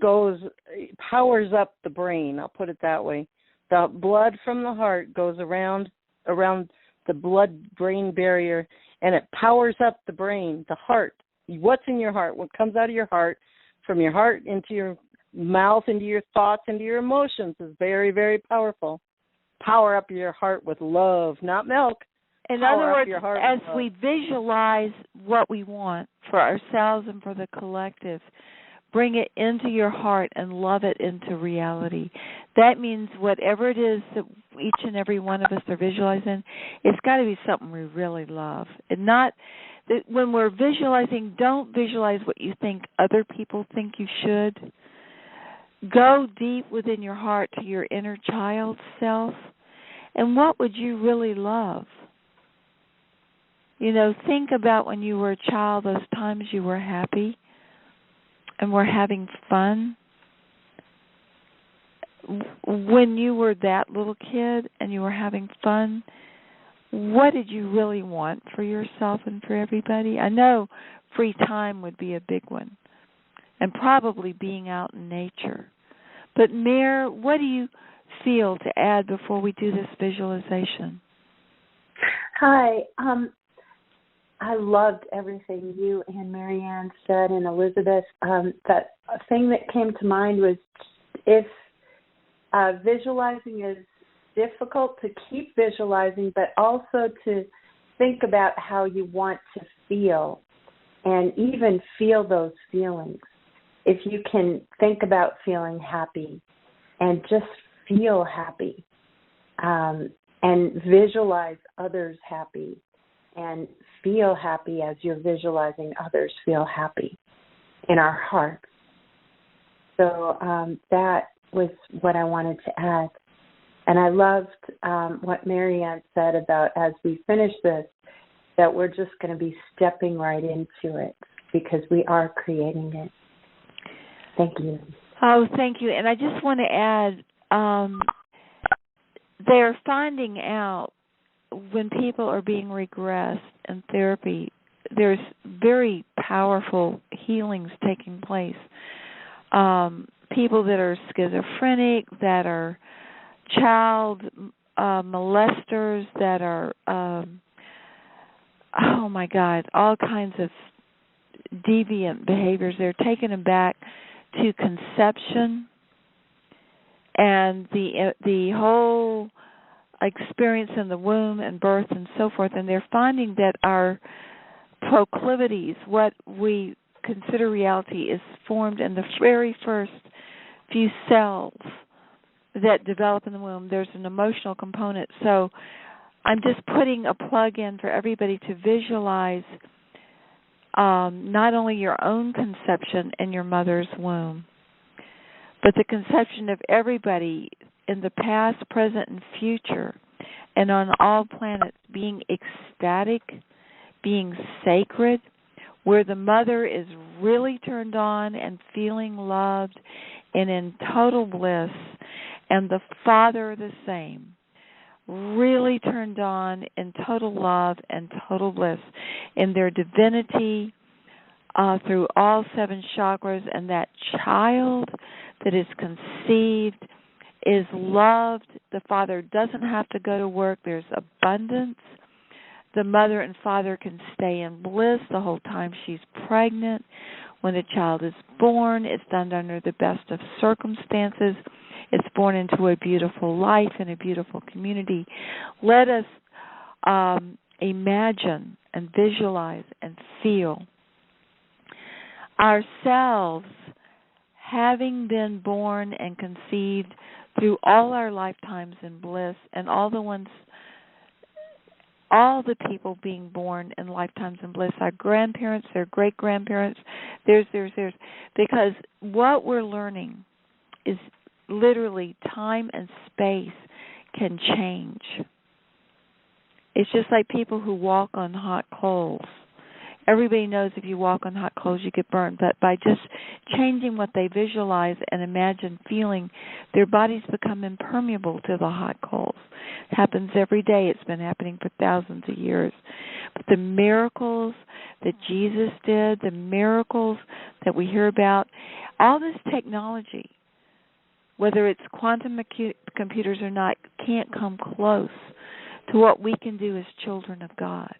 powers up the brain. I'll put it that way. The blood from the heart goes around the blood-brain barrier, and it powers up the brain, the heart. What's in your heart? What comes out of your heart, from your heart into your mouth, into your thoughts, into your emotions, is very, very powerful. Power up your heart with love, not milk. In other words, as we visualize what we want for ourselves and for the collective, bring it into your heart and love it into reality. That means whatever it is that each and every one of us are visualizing, it's got to be something we really love. And not that when we're visualizing, don't visualize what you think other people think you should. Go deep within your heart to your inner child self, and what would you really love? You know, think about when you were a child, those times you were happy and were having fun. When you were that little kid and you were having fun, what did you really want for yourself and for everybody? I know free time would be a big one, and probably being out in nature. But Mare, what do you feel to add before we do this visualization? Hi. I loved everything you and Marianne said and Elizabeth. That thing that came to mind was if visualizing is difficult, to keep visualizing, but also to think about how you want to feel and even feel those feelings. If you can think about feeling happy and just feel happy and visualize others happy and feel happy as you're visualizing others feel happy in our hearts. So that was what I wanted to add. And I loved what Marianne said about as we finish this, that we're just going to be stepping right into it because we are creating it. Thank you. Oh, thank you. And I just want to add, they're finding out when people are being regressed in therapy, there's very powerful healings taking place. People that are schizophrenic, that are child molesters, that are, oh my God, all kinds of deviant behaviors. They're taking them back to conception and the whole experience in the womb and birth and so forth, and they're finding that our proclivities, what we consider reality, is formed in the very first few cells that develop in the womb. There's an emotional component. So I'm just putting a plug in for everybody to visualize not only your own conception in your mother's womb, but the conception of everybody in the past, present, and future, and on all planets, being ecstatic, being sacred, where the mother is really turned on and feeling loved and in total bliss, and the father the same, really turned on in total love and total bliss in their divinity through all 7 chakras, and that child that is conceived is loved. The father doesn't have to go to work. There's abundance. The mother and father can stay in bliss the whole time she's pregnant. When the child is born, it's done under the best of circumstances. It's born into a beautiful life in a beautiful community. Let us imagine and visualize and feel ourselves having been born and conceived through all our lifetimes in bliss, and all the people being born in lifetimes in bliss, our grandparents, their great-grandparents, theirs, because what we're learning is literally time and space can change. It's just like people who walk on hot coals. Everybody knows if you walk on hot coals, you get burned. But by just changing what they visualize and imagine feeling, their bodies become impermeable to the hot coals. It happens every day. It's been happening for thousands of years. But the miracles that Jesus did, the miracles that we hear about, all this technology, whether it's quantum computers or not, can't come close to what we can do as children of God.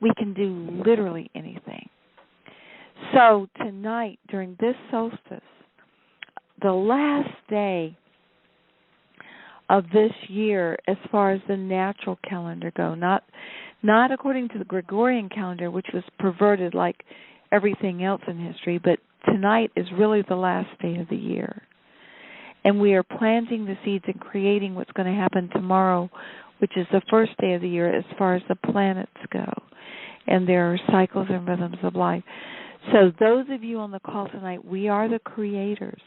We can do literally anything. So tonight, during this solstice, the last day of this year, as far as the natural calendar go, not according to the Gregorian calendar, which was perverted like everything else in history, but tonight is really the last day of the year. And we are planting the seeds and creating what's going to happen tomorrow, which is the first day of the year as far as the planets go and their cycles and rhythms of life. So those of you on the call tonight, we are the creators.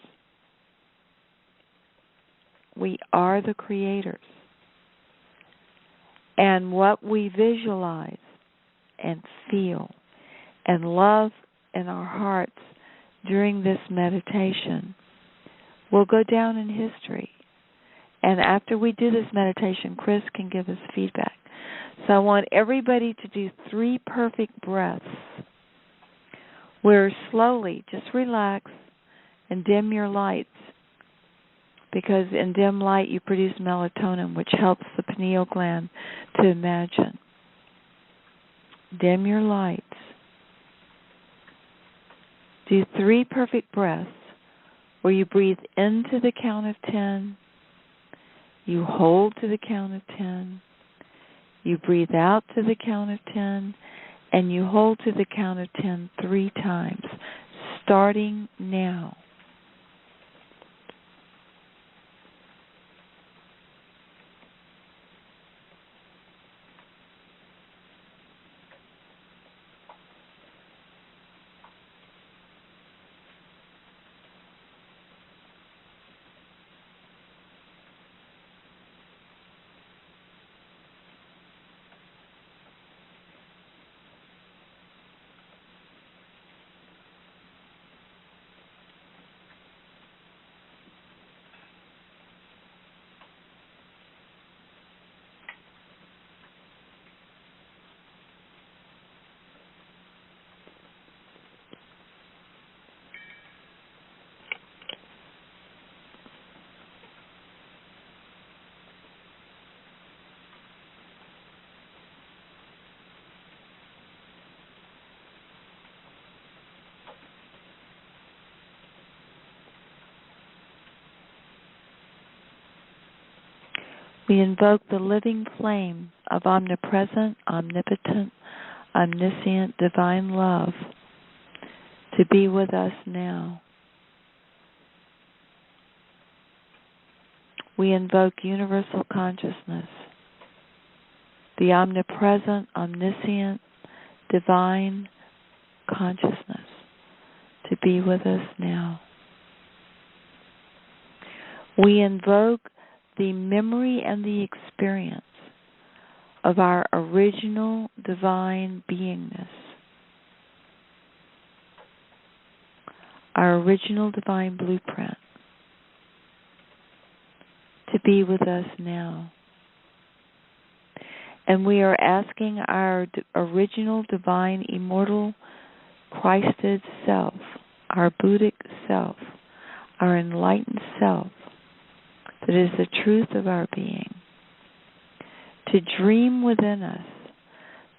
We are the creators. And what we visualize and feel and love in our hearts during this meditation will go down in history. And after we do this meditation, Chris can give us feedback. So I want everybody to do 3 perfect breaths where slowly just relax and dim your lights because in dim light you produce melatonin, which helps the pineal gland to imagine. Dim your lights. Do 3 perfect breaths where you breathe into the count of 10, you hold to the count of 10, you breathe out to the count of 10, and you hold to the count of 10 3 times, starting now. We invoke the living flame of omnipresent, omnipotent, omniscient, divine love to be with us now. We invoke universal consciousness, the omnipresent, omniscient, divine consciousness to be with us now. We invoke the memory and the experience of our original divine beingness, our original divine blueprint, to be with us now. And we are asking our original divine immortal Christed self, our Buddhic self, our enlightened self, that is the truth of our being, to dream within us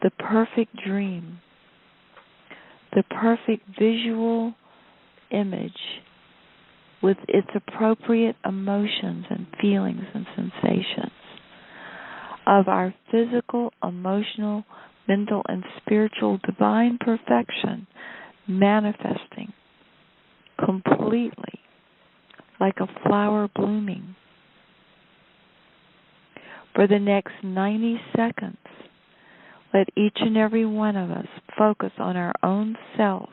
the perfect dream, the perfect visual image with its appropriate emotions and feelings and sensations of our physical, emotional, mental, and spiritual divine perfection manifesting completely like a flower blooming. For the next 90 seconds, let each and every one of us focus on our own self,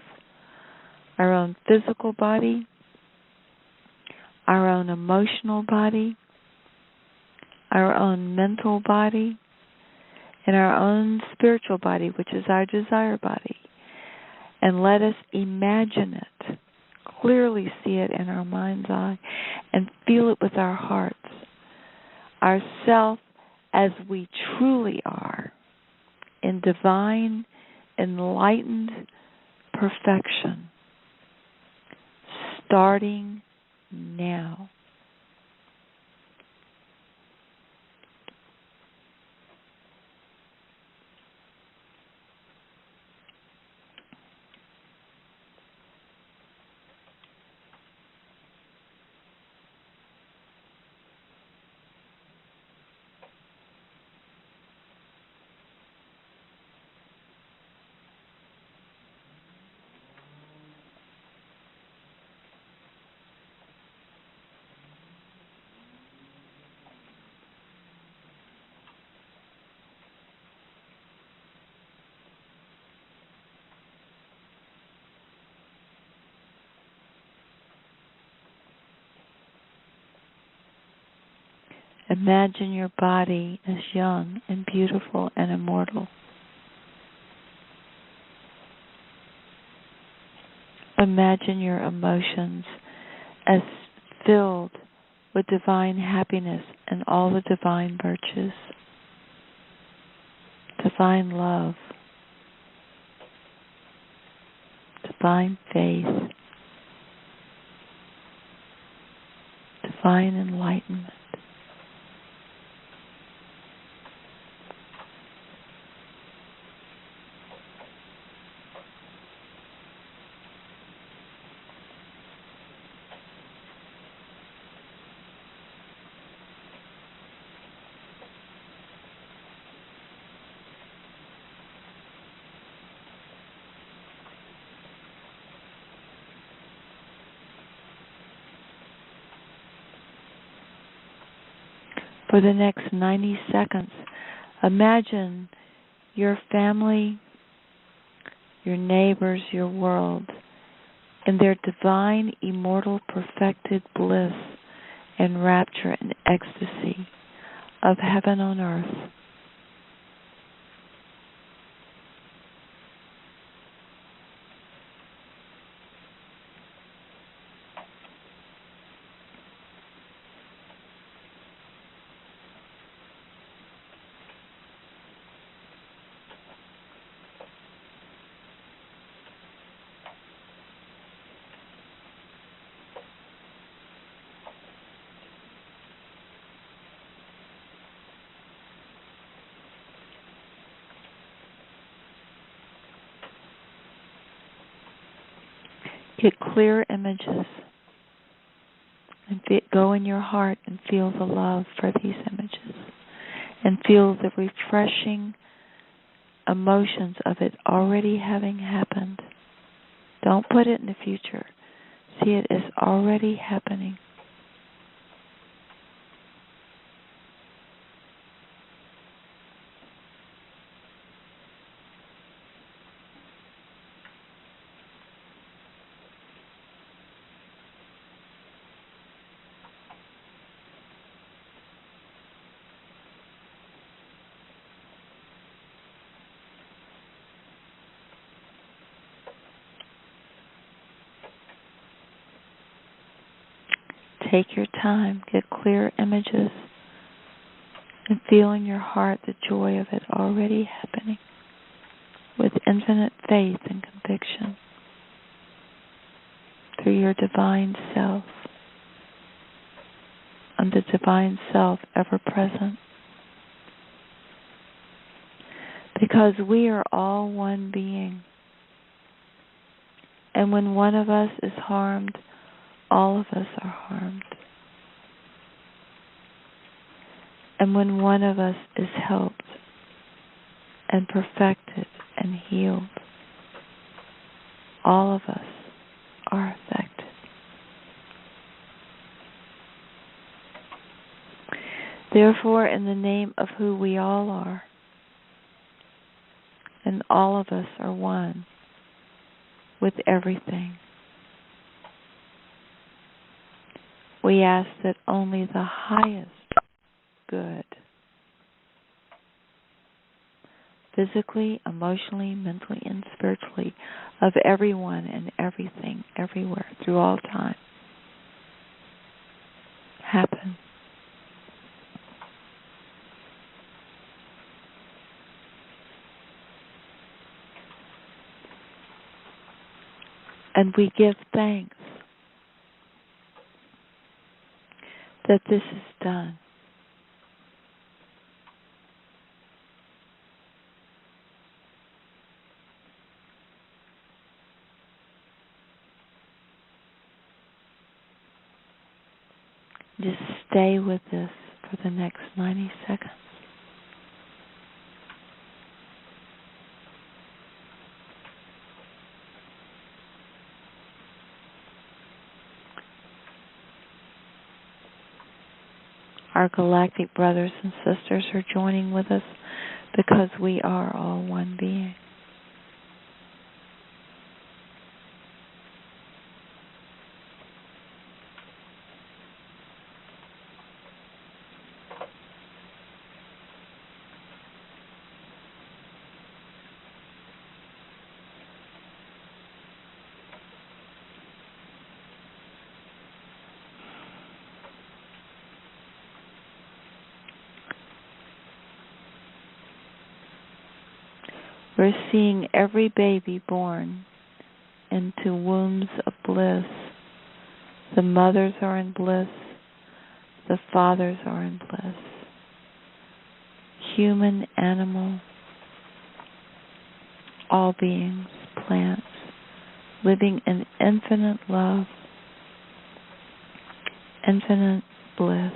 our own physical body, our own emotional body, our own mental body, and our own spiritual body, which is our desire body. And let us imagine it, clearly see it in our mind's eye, and feel it with our hearts. Ourself as we truly are, in divine, enlightened perfection, starting now. Imagine your body as young and beautiful and immortal. Imagine your emotions as filled with divine happiness and all the divine virtues, divine love, divine faith, divine enlightenment. For the next 90 seconds, imagine your family, your neighbors, your world, in their divine, immortal, perfected bliss and rapture and ecstasy of heaven on earth. Get clear images and go in your heart and feel the love for these images and feel the refreshing emotions of it already having happened. Don't put it in the future. See it as already happening. Take your time, get clear images, and feel in your heart the joy of it already happening with infinite faith and conviction through your divine self and the divine self ever present. Because we are all one being. And when one of us is harmed, all of us are harmed. And when one of us is helped and perfected and healed, all of us are affected. Therefore, in the name of who we all are, and all of us are one with everything, we ask that only the highest good, physically, emotionally, mentally, and spiritually, of everyone and everything, everywhere, through all time, happen. And we give thanks that this is done. Just stay with this for the next 90 seconds. Our galactic brothers and sisters are joining with us because we are all one being. We're seeing every baby born into wombs of bliss. The mothers are in bliss. The fathers are in bliss. Human, animal, all beings, plants, living in infinite love, infinite bliss.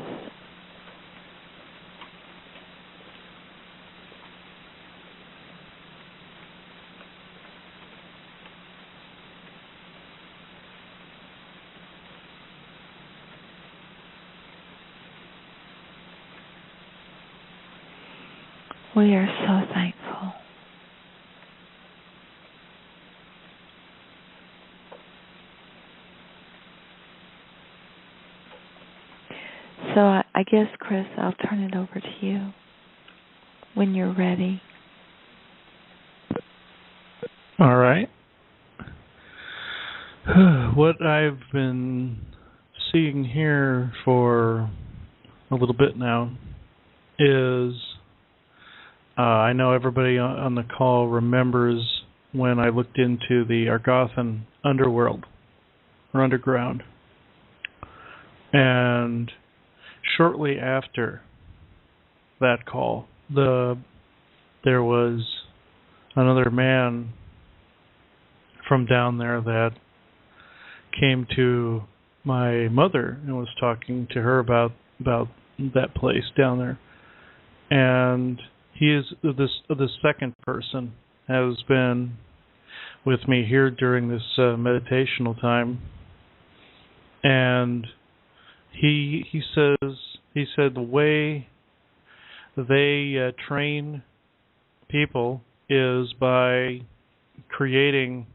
We are so thankful. So I guess, Chris, I'll turn it over to you when you're ready. All right. What I've been seeing here for a little bit now is I know everybody on the call remembers when I looked into the Agarthan underworld or underground. And shortly after that call, there was another man from down there that came to my mother and was talking to her about that place down there. And he is the second person has been with me here during this meditational time, and he said the way they train people is by creating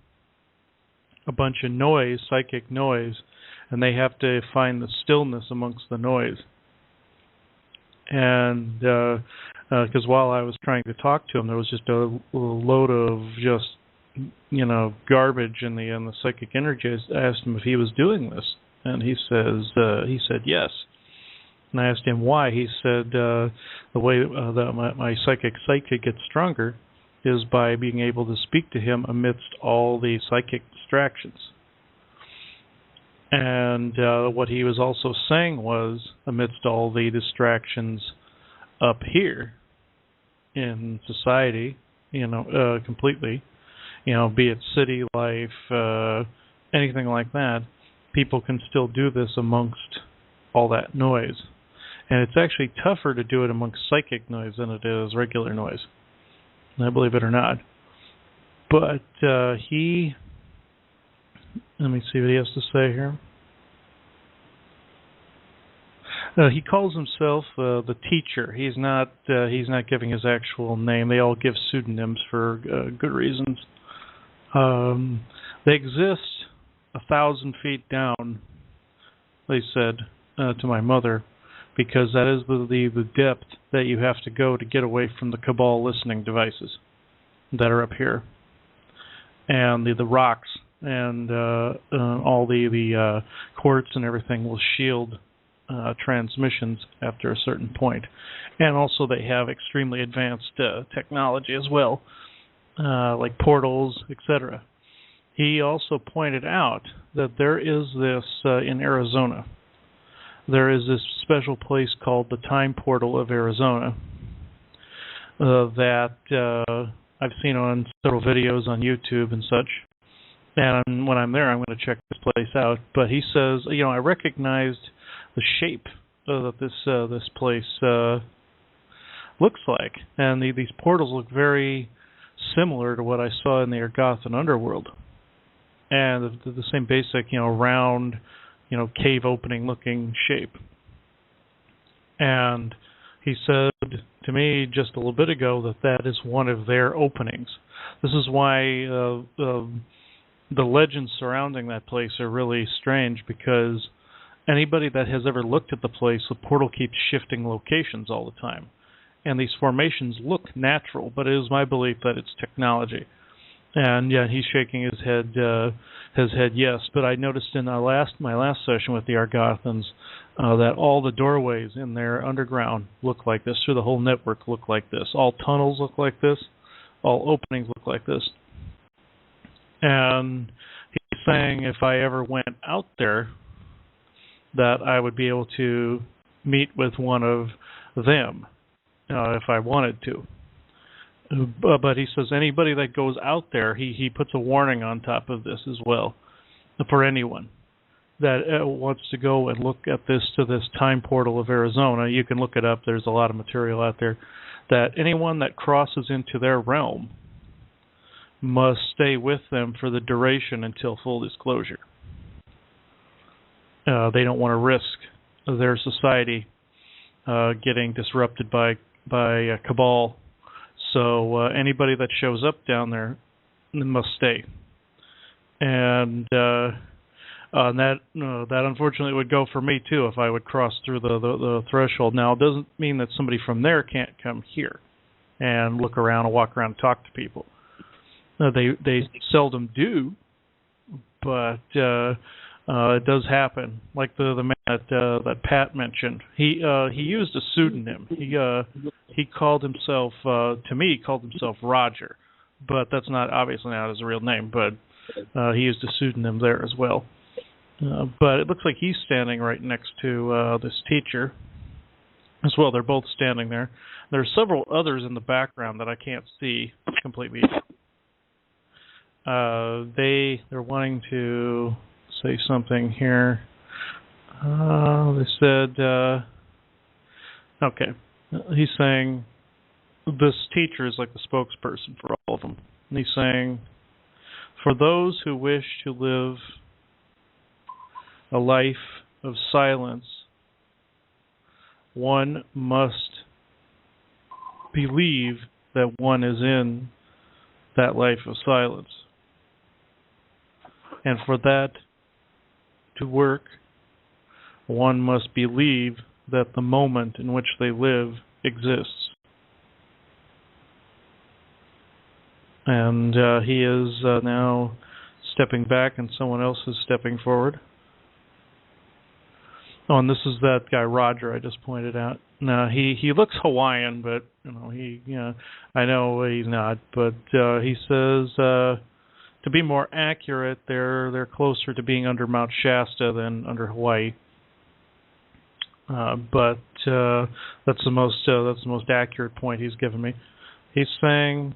a bunch of noise, psychic noise, and they have to find the stillness amongst the noise. And because while I was trying to talk to him, there was just a load of just garbage in the psychic energy. I asked him if he was doing this, and he said yes. And I asked him why. He said the way that my psychic sight could get stronger is by being able to speak to him amidst all the psychic distractions. And what he was also saying was, amidst all the distractions up here in society, completely, be it city life, anything like that, people can still do this amongst all that noise. And it's actually tougher to do it amongst psychic noise than it is regular noise. I believe it or not. But let me see what he has to say here. He calls himself the teacher. He's not giving his actual name. They all give pseudonyms for good reasons. They exist 1,000 feet down, they said to my mother, because that is the depth that you have to go to get away from the cabal listening devices that are up here, and the rocks and all the quartz and everything will shield transmissions after a certain point. And also they have extremely advanced technology as well, like portals, etc. He also pointed out that there is this in Arizona. There is this special place called the Time Portal of Arizona that I've seen on several videos on YouTube and such. And when I'm there, I'm going to check this place out. But he says, I recognized the shape that this place looks like, and these portals look very similar to what I saw in the Agarthan underworld, and the same basic, round, cave opening looking shape. And he said to me just a little bit ago that is one of their openings. This is why the legends surrounding that place are really strange, because anybody that has ever looked at the place, the portal keeps shifting locations all the time. And these formations look natural, but it is my belief that it's technology. And yeah, he's shaking his head yes. But I noticed in my last session with the Agarthans that all the doorways in their underground look like this, through the whole network look like this. All tunnels look like this. All openings look like this. And he's saying if I ever went out there, that I would be able to meet with one of them if I wanted to. But he says anybody that goes out there, he puts a warning on top of this as well for anyone that wants to go and look at this time portal of Arizona. You can look it up. There's a lot of material out there. That anyone that crosses into their realm must stay with them for the duration until full disclosure. They don't want to risk their society getting disrupted by a cabal. So anybody that shows up down there must stay. And that unfortunately would go for me too if I would cross through the threshold. Now, it doesn't mean that somebody from there can't come here and look around and walk around and talk to people. They seldom do, but it does happen. Like the man that Pat mentioned, he used a pseudonym. He called himself, to me, he called himself Roger, but that's obviously not his real name. But he used a pseudonym there as well. But it looks like he's standing right next to this teacher as well. They're both standing there. There are several others in the background that I can't see completely. They're wanting to say something here. They said, okay, he's saying this teacher is like the spokesperson for all of them. And he's saying, for those who wish to live a life of silence, one must believe that one is in that life of silence. And for that to work, one must believe that the moment in which they live exists. And he is now stepping back and someone else is stepping forward. Oh, and this is that guy Roger I just pointed out. Now he looks Hawaiian, but I know he's not. But he says to be more accurate, they're closer to being under Mount Shasta than under Hawaii. But that's the most accurate point he's given me. He's saying,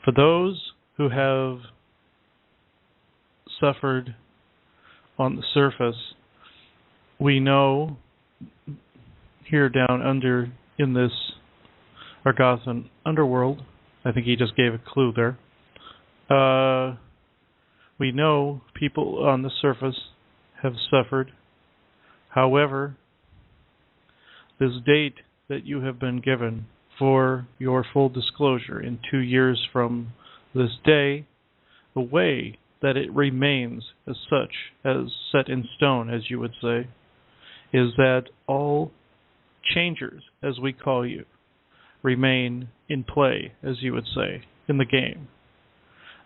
for those who have suffered on the surface, we know here down under in this Agarthan underworld, I think he just gave a clue there, we know people on the surface have suffered. However, this date that you have been given for your full disclosure in 2 years from this day, the way that it remains as such, as set in stone, as you would say, is that all changers, as we call you, remain in play, as you would say, in the game.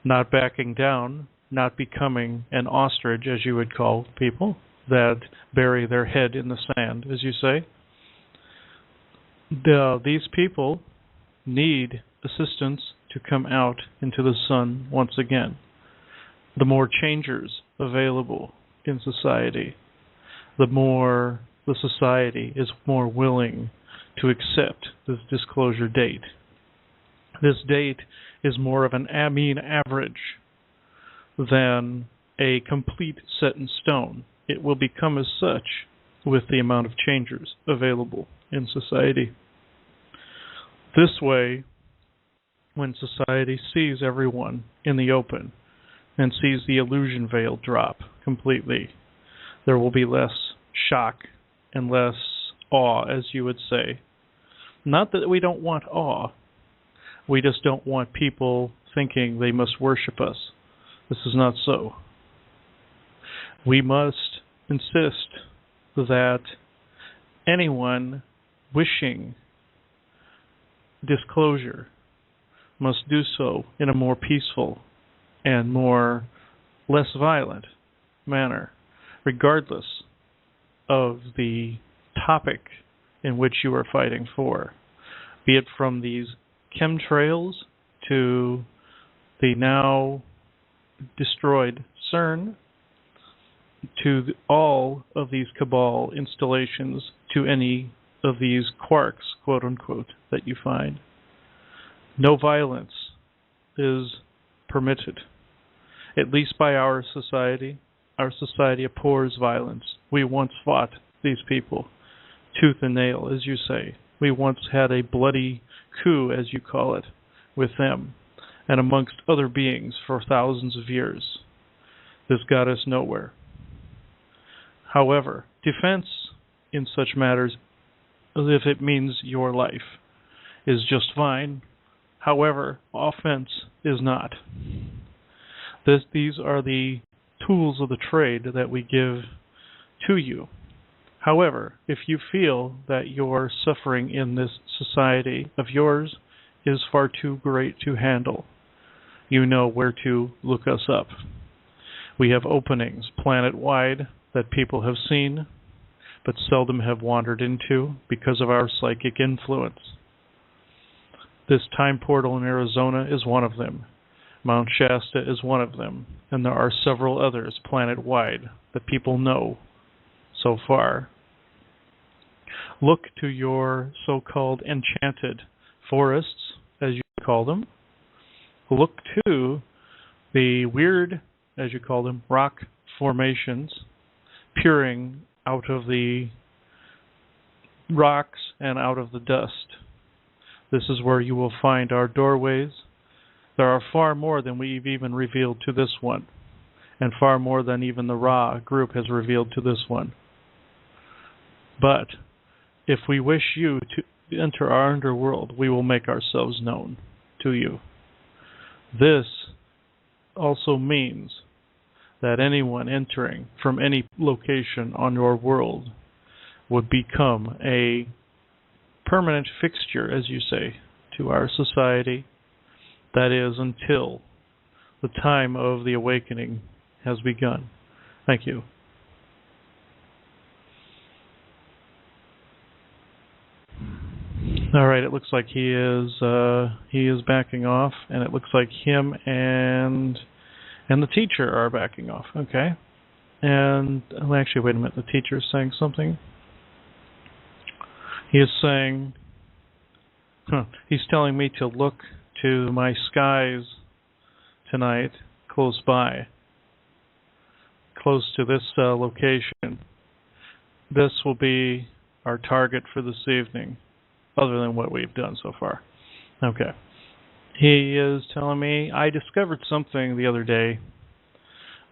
Not backing down, not becoming an ostrich, as you would call people that bury their head in the sand, as you say. These people need assistance to come out into the sun once again. The more changers available in society, the more the society is more willing to accept this disclosure date. This date is more of an mean average than a complete set in stone. It will become as such with the amount of changers available in society. This way, when society sees everyone in the open and sees the illusion veil drop completely, there will be less shock and less awe, as you would say. Not that we don't want awe. We just don't want people thinking they must worship us. This is not so. We must insist that anyone wishing disclosure must do so in a more peaceful and less violent manner, regardless of the topic in which you are fighting for, be it from these chemtrails to the now destroyed CERN, all of these cabal installations, to any of these quarks, quote unquote, that you find. No violence is permitted, at least by our society. Our society abhors violence. We once fought these people, tooth and nail, as you say. We once had a bloody coup, as you call it, with them, and amongst other beings for thousands of years. This got us nowhere. However, defense in such matters, if it means your life, is just fine. However, offense is not. These are the tools of the trade that we give to you. However, if you feel that your suffering in this society of yours is far too great to handle, you know where to look us up. We have openings planet-wide that people have seen, but seldom have wandered into because of our psychic influence. This time portal in Arizona is one of them. Mount Shasta is one of them, and there are several others planet-wide that people know so far. Look to your so-called enchanted forests, as you call them. Look to the weird, as you call them, rock formations peering out of the rocks and out of the dust. This is where you will find our doorways. There are far more than we've even revealed to this one, and far more than even the Ra group has revealed to this one. But if we wish you to enter our underworld, we will make ourselves known to you. This also means that anyone entering from any location on your world would become a permanent fixture, as you say, to our society. That is, until the time of the awakening has begun. Thank you. All right, it looks like he is backing off, and it looks like him and the teacher are backing off. Okay. And actually, wait a minute. The teacher is saying something. He is saying, he's telling me to look to my skies tonight, close by, close to this location. This will be our target for this evening, other than what we've done so far. Okay. He is telling me, I discovered something the other day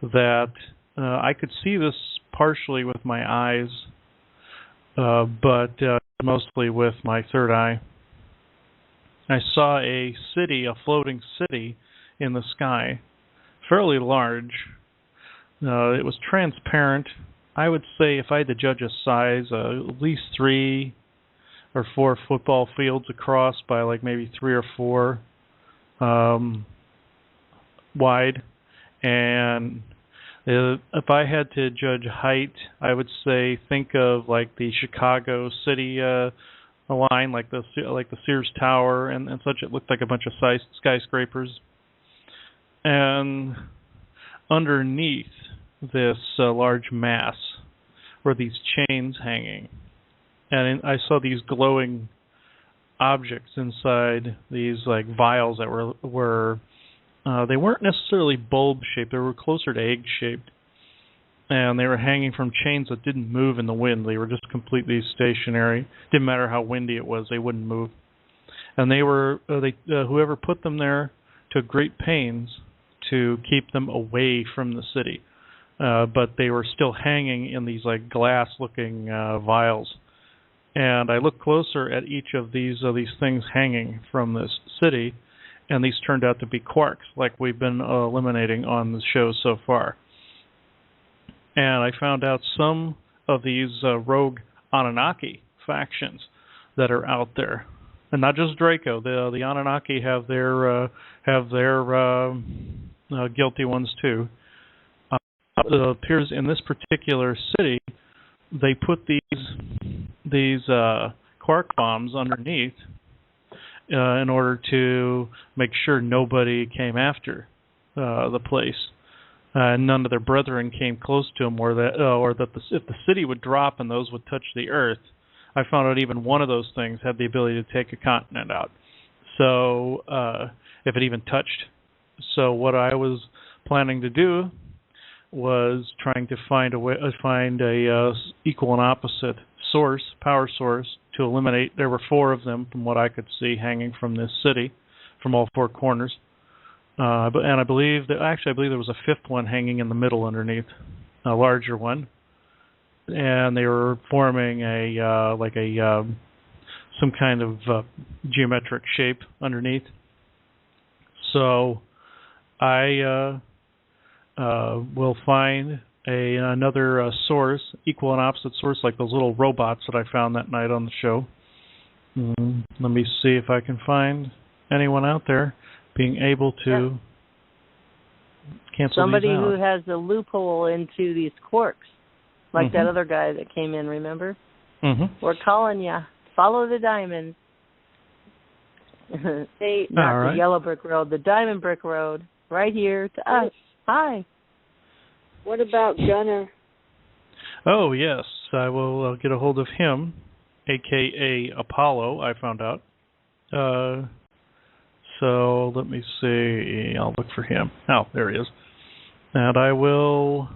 that I could see this partially with my eyes, but mostly with my third eye. I saw a city, a floating city in the sky, fairly large. It was transparent. I would say, if I had to judge a size, at least 3 or 4 football fields across by like maybe 3 or 4 wide. And if I had to judge height, I would say think of like the Chicago city line, like the Sears Tower and such. It looked like a bunch of skyscrapers. And underneath this large mass were these chains hanging. And I saw these glowing objects inside these like vials that were they weren't necessarily bulb-shaped. They were closer to egg-shaped. And they were hanging from chains that didn't move in the wind. They were just completely stationary. Didn't matter how windy it was, they wouldn't move. And they were whoever put them there took great pains to keep them away from the city. But they were still hanging in these like glass-looking vials. And I looked closer at each of these things hanging from this city, and these turned out to be quarks, like we've been eliminating on the show so far. And I found out some of these rogue Anunnaki factions that are out there, and not just Draco. The Anunnaki have their guilty ones too. It appears in this particular city, they put these quark bombs underneath in order to make sure nobody came after the place. none of their brethren came close to them, or that if the city would drop and those would touch the earth. I found out even one of those things had the ability to take a continent out. So if it even touched. So what I was planning to do was trying to find a equal and opposite power source, to eliminate. There were 4 of them from what I could see hanging from this city, from all 4 corners. And I believe there was a 5th one hanging in the middle underneath, a larger one, and they were forming some kind of geometric shape underneath. So I will find another source, equal and opposite source, like those little robots that I found that night on the show. Let me see if I can find anyone out there being able to cancel somebody these out. Who has a loophole into these quarks, like that other guy that came in, remember? We're calling ya. Follow the diamond. Not the yellow brick road, the diamond brick road, right here to us. Hi. What about Gunner? Oh, yes. I'll get a hold of him, a.k.a. Apollo, I found out. So let me see. I'll look for him. Oh, there he is. And I will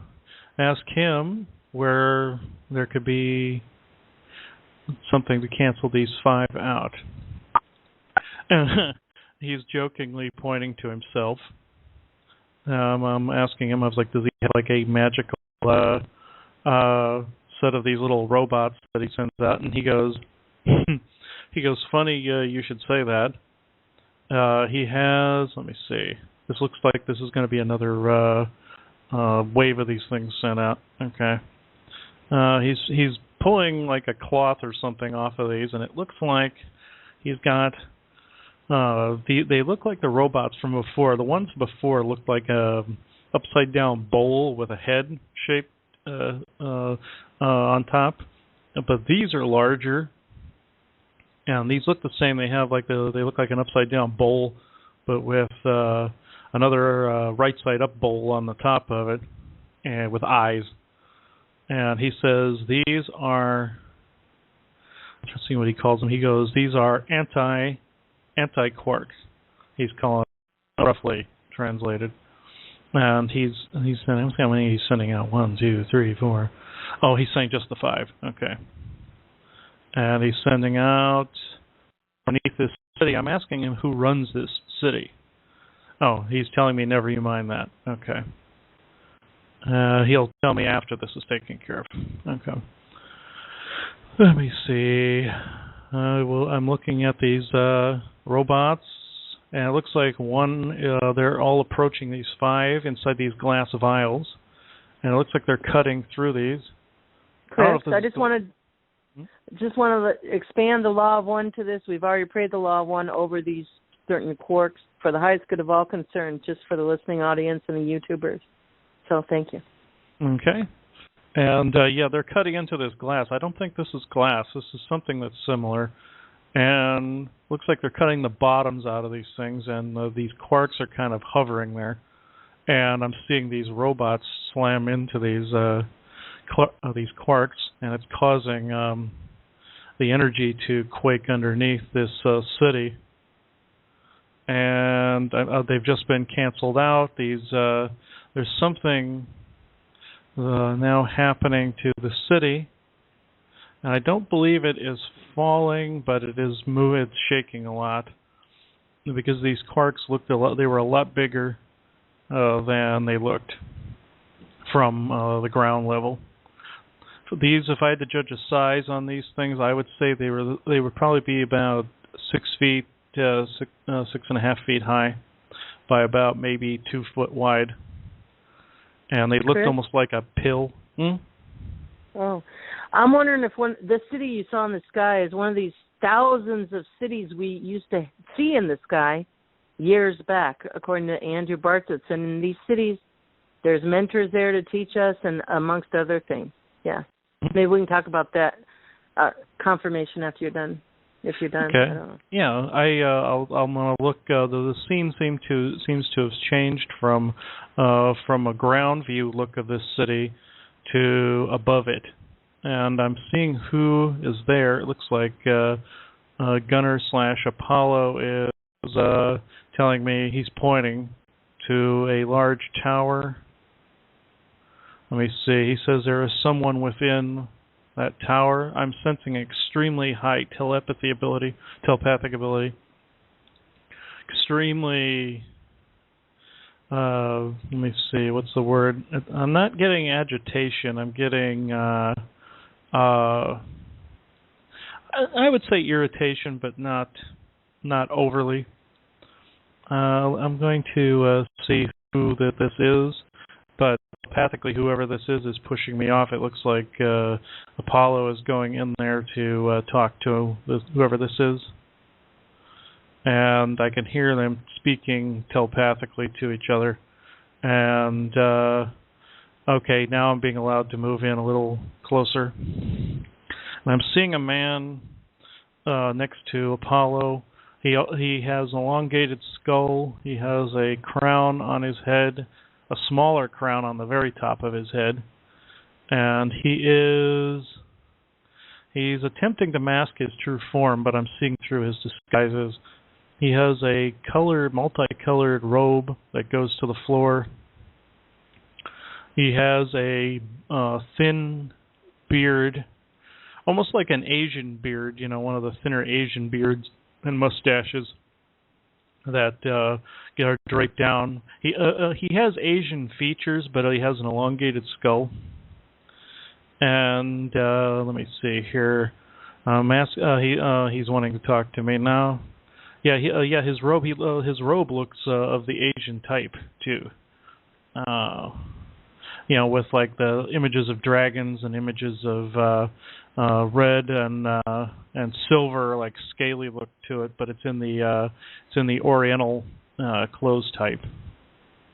ask him where there could be something to cancel these 5 out. He's jokingly pointing to himself. I'm asking him, I was like, does he have like a magical set of these little robots that he sends out? And he goes, funny you should say that. He has, let me see, this looks like this is going to be another wave of these things sent out. Okay. He's pulling like a cloth or something off of these, and it looks like he's got, they look like the robots from before. The ones before looked like a upside down bowl with a head shaped on top, but these are larger. And these look the same. They have they look like an upside down bowl, but with another right side up bowl on the top of it, and with eyes. And he says these are, let's see what he calls them. He goes, these are anti-quarks. He's calling it, roughly translated. And he's sending, how many he's sending out? 1, 2, 3, 4. Oh, he's saying just the 5. Okay. And he's sending out beneath this city. I'm asking him who runs this city. Oh, he's telling me never you mind that. Okay. He'll tell me after this is taken care of. Okay. Let me see. I'm looking at these robots, and it looks like they're all approaching these 5 inside these glass vials, and it looks like they're cutting through these. Chris, I just want to expand the law of 1 to this. We've already prayed the law of 1 over these certain quarks for the highest good of all concerned, just for the listening audience and the YouTubers. So thank you. Okay. And, they're cutting into this glass. I don't think this is glass. This is something that's similar. And looks like they're cutting the bottoms out of these things, and these quarks are kind of hovering there. And I'm seeing these robots slam into these quarks, and it's causing the energy to quake underneath this city. And they've just been canceled out. There's something now happening to the city, and I don't believe it is falling, but it is moving. It's shaking a lot because these quarks they were a lot bigger than they looked from the ground level. So these, if I had to judge a size on these things, I would say they would probably be about 6 feet, 6.5 feet high, by about maybe 2 foot wide, and they looked almost like a pill. Oh, I'm wondering if the city you saw in the sky is one of these thousands of cities we used to see in the sky years back, according to Andrew Bartlett. And in these cities, there's mentors there to teach us, and amongst other things. Yeah. Maybe we can talk about that confirmation after you're done if you're done. Okay. I don't know. Yeah, I'm gonna look. The scene seems to have changed from a ground view look of this city to above it, and I'm seeing who is there. It looks like Gunner / Apollo is telling me he's pointing to a large tower. Let me see. He says there is someone within that tower. I'm sensing extremely high telepathic ability. Extremely. Let me see. What's the word? I'm not getting agitation. I'm getting. I would say irritation, but not overly. I'm going to see who this is, but telepathically, whoever this is pushing me off. It looks like Apollo is going in there to talk to whoever this is, and I can hear them speaking telepathically to each other. And okay, now I'm being allowed to move in a little closer, and I'm seeing a man next to Apollo. He has an elongated skull. He has a crown on his head, a smaller crown on the very top of his head, and he's attempting to mask his true form, but I'm seeing through his disguises. He has a multicolored robe that goes to the floor. He has a thin beard, almost like an Asian beard, one of the thinner Asian beards and mustaches that are draped down. He has Asian features, but he has an elongated skull. And let me see here. He's wanting to talk to me now. Yeah, his robe looks of the Asian type too. With like the images of dragons and images of red and silver, like scaly look to it, but it's in the Oriental clothes type,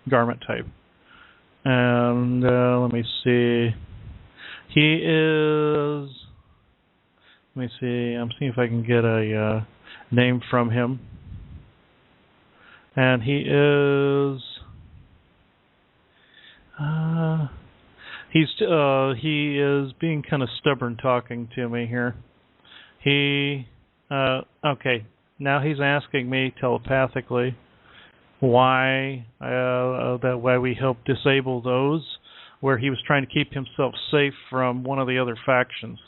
garment type. And let me see. Let me see. I'm seeing if I can get a name from him. And he is. He is being kind of stubborn talking to me here. Okay, now he's asking me telepathically why we help disable those, where he was trying to keep himself safe from one of the other factions.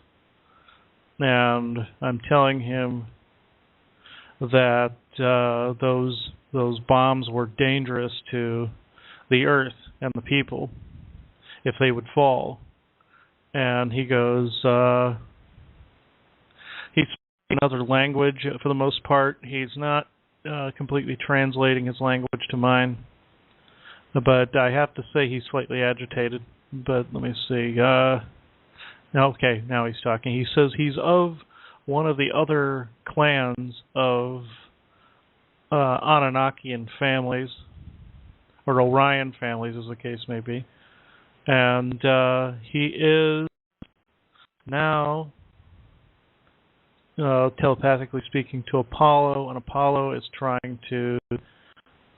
And I'm telling him that those bombs were dangerous to the Earth and the people if they would fall. And he goes, he's speaking another language for the most part. He's not completely translating his language to mine. But I have to say he's slightly agitated. But let me see. Okay, now he's talking. He says he's of one of the other clans of Anunnakian families, or Orion families as the case may be. And he is now telepathically speaking to Apollo, and Apollo is trying to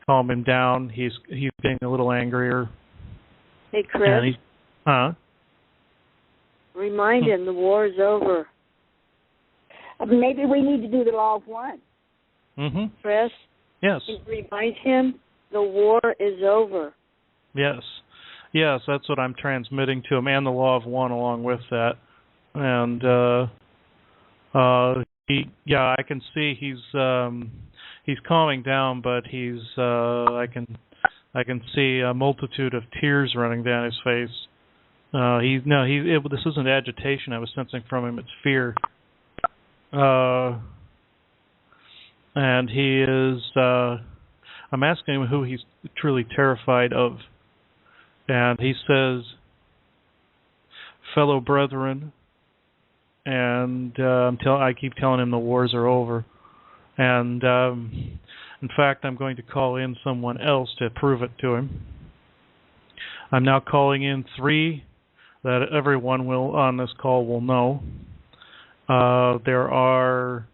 calm him down. He's getting a little angrier. Hey, Chris. Remind him the war is over. Maybe we need to do the law of one. Mm-hmm. Chris? Yes. Remind him the war is over. Yes. Yes, that's what I'm transmitting to him, and the law of one along with that. And I can see he's calming down, but I can see a multitude of tears running down his face. This isn't agitation I was sensing from him, it's fear. And he is I'm asking him who he's truly terrified of. And he says, fellow brethren, and I keep telling him the wars are over. And in fact, I'm going to call in someone else to prove it to him. I'm now calling in 3 that everyone on this call will know. There are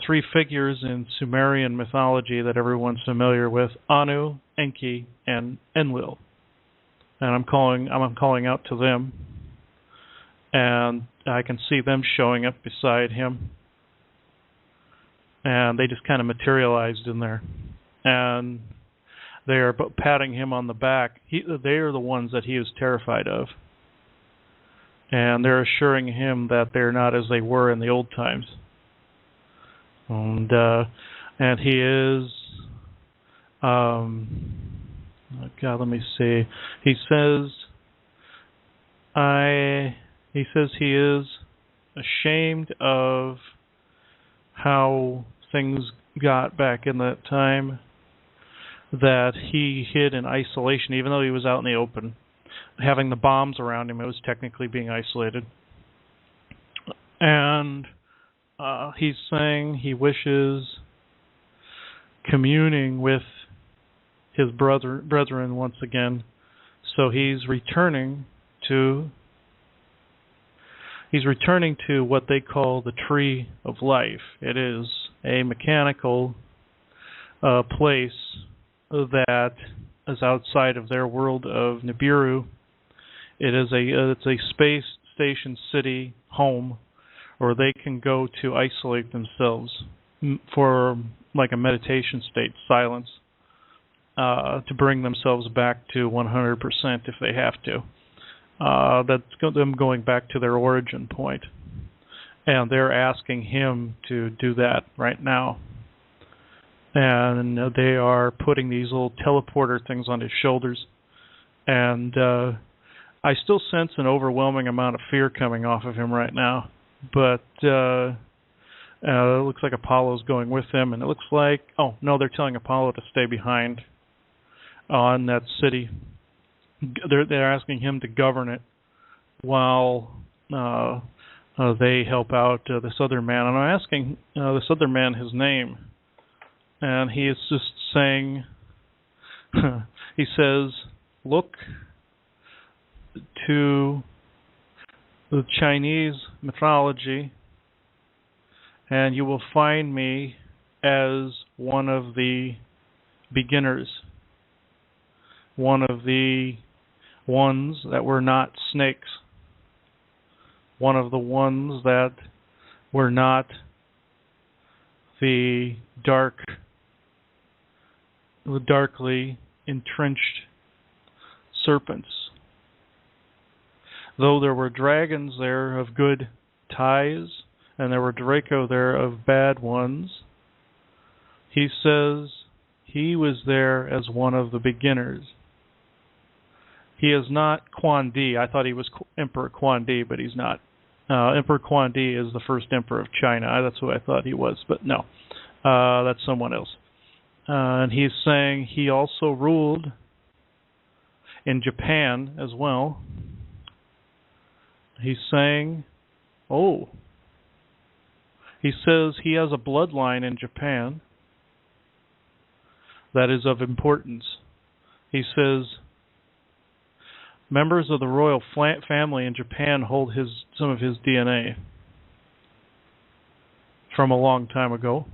three figures in Sumerian mythology that everyone's familiar with: Anu, Enki, and Enlil. And I'm calling out to them, and I can see them showing up beside him, and they just kind of materialized in there, and they are patting him on the back. They are the ones that he is terrified of, and they're assuring him that they're not as they were in the old times. And he is, God, let me see. He says he is ashamed of how things got back in that time, that he hid in isolation, even though he was out in the open. Having the bombs around him, it was technically being isolated. And he's saying he wishes communing with his brethren once again. So he's returning to what they call the Tree of Life. It is a mechanical place that is outside of their world of Nibiru. It's a space station city home where they can go to isolate themselves for like a meditation state, silence, to bring themselves back to 100% if they have to. That's them going back to their origin point. And they're asking him to do that right now. And they are putting these little teleporter things on his shoulders. And I still sense an overwhelming amount of fear coming off of him right now. But it looks like Apollo's going with him. And it looks like, oh, no, they're telling Apollo to stay behind on that city. They're asking him to govern it while they help out this other man. And I'm asking this other man his name. And he is just saying, he says, look to the Chinese mythology and you will find me as one of the beginners, one of the ones that were not snakes, one of the ones that were not the darkly entrenched serpents. Though there were dragons there of good ties, and there were Draco there of bad ones, he says he was there as one of the beginners. He is not Quan Di. I thought he was Emperor Quan Di, but he's not. Emperor Quan Di is the first emperor of China. That's who I thought he was, but no. That's someone else. And he's saying he also ruled in Japan as well. He's saying, he says he has a bloodline in Japan that is of importance. He says members of the royal family in Japan hold some of his DNA from a long time ago.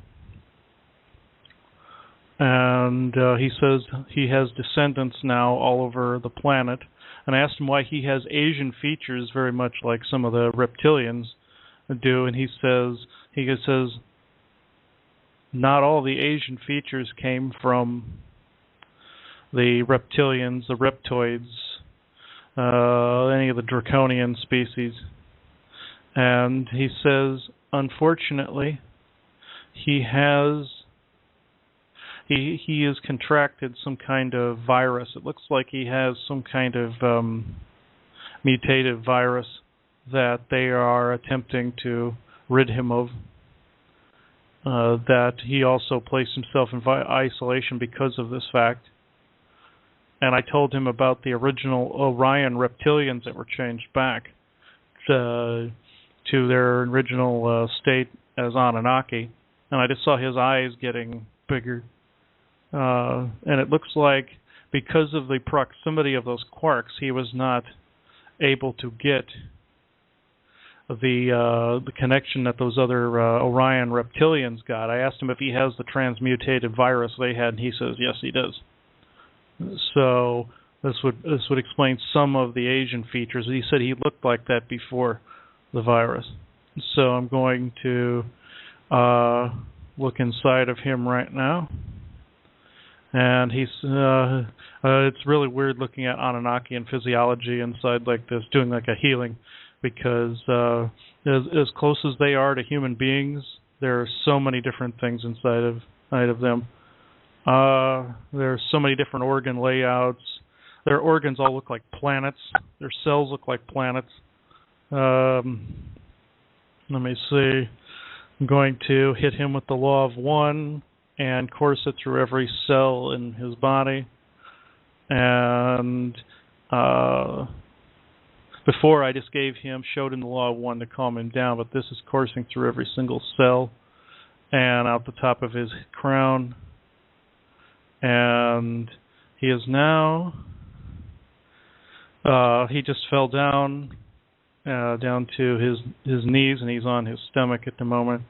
And he says he has descendants now all over the planet. And I asked him why he has Asian features very much like some of the reptilians do. And he says not all the Asian features came from the reptilians, the reptoids, any of the draconian species. And he says, unfortunately, he has contracted some kind of virus. It looks like he has some kind of mutative virus that they are attempting to rid him of. That he also placed himself in isolation because of this fact. And I told him about the original Orion reptilians that were changed back to their original state as Anunnaki. And I just saw his eyes getting bigger. And it looks like because of the proximity of those quarks, he was not able to get the connection that those other Orion reptilians got. I asked him if he has the transmutated virus they had, and he says yes, he does. So this would explain some of the Asian features. He said he looked like that before the virus. So I'm going to look inside of him right now. And he's it's really weird looking at Anunnaki and physiology inside like this, doing like a healing, because as close as they are to human beings, there are so many different things inside of them. There are so many different organ layouts. Their organs all look like planets. Their cells look like planets. Let me see. I'm going to hit him with the law of one and course it through every cell in his body. And before I just showed him the law of one to calm him down, but this is coursing through every single cell and out the top of his crown. And he is now, he just fell down to his knees, and he's on his stomach at the moment.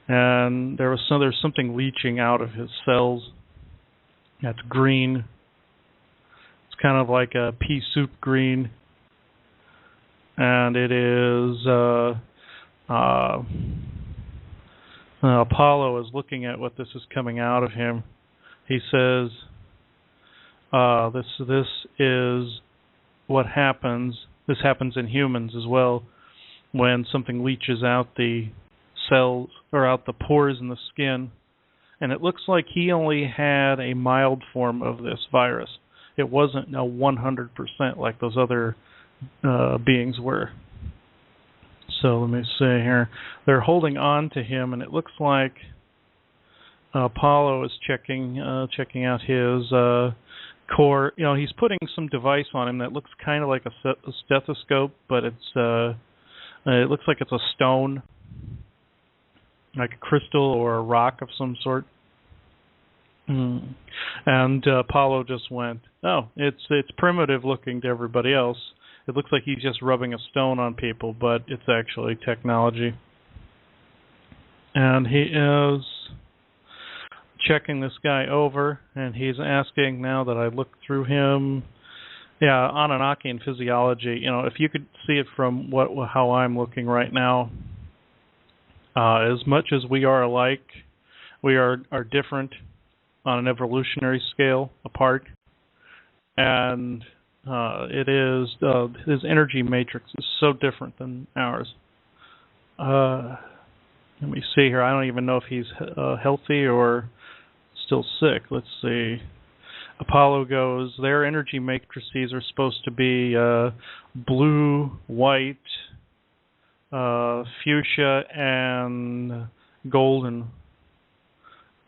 And there's something leaching out of his cells. That's green. It's kind of like a pea soup green. And it is Apollo is looking at what this is coming out of him. He says, this is what happens. This happens in humans as well, when something leaches out the cells or out the pores in the skin. And it looks like he only had a mild form of this virus. It wasn't a 100% like those other beings were. So let me see here. They're holding on to him, and it looks like Apollo is checking out his core. You know, he's putting some device on him that looks kind of like a stethoscope, but it looks like it's a stone, like a crystal or a rock of some sort. And Apollo just went, oh, it's primitive looking to everybody else. It looks like he's just rubbing a stone on people, but it's actually technology. And he is checking this guy over, and he's asking, now that I look through him, Anunnaki and physiology. You know, if you could see it from how I'm looking right now, as much as we are alike, we are different on an evolutionary scale apart, and it is his energy matrix is so different than ours. Let me see here. I don't even know if he's healthy or still sick. Let's see. Apollo goes, their energy matrices are supposed to be blue, white, fuchsia, and golden.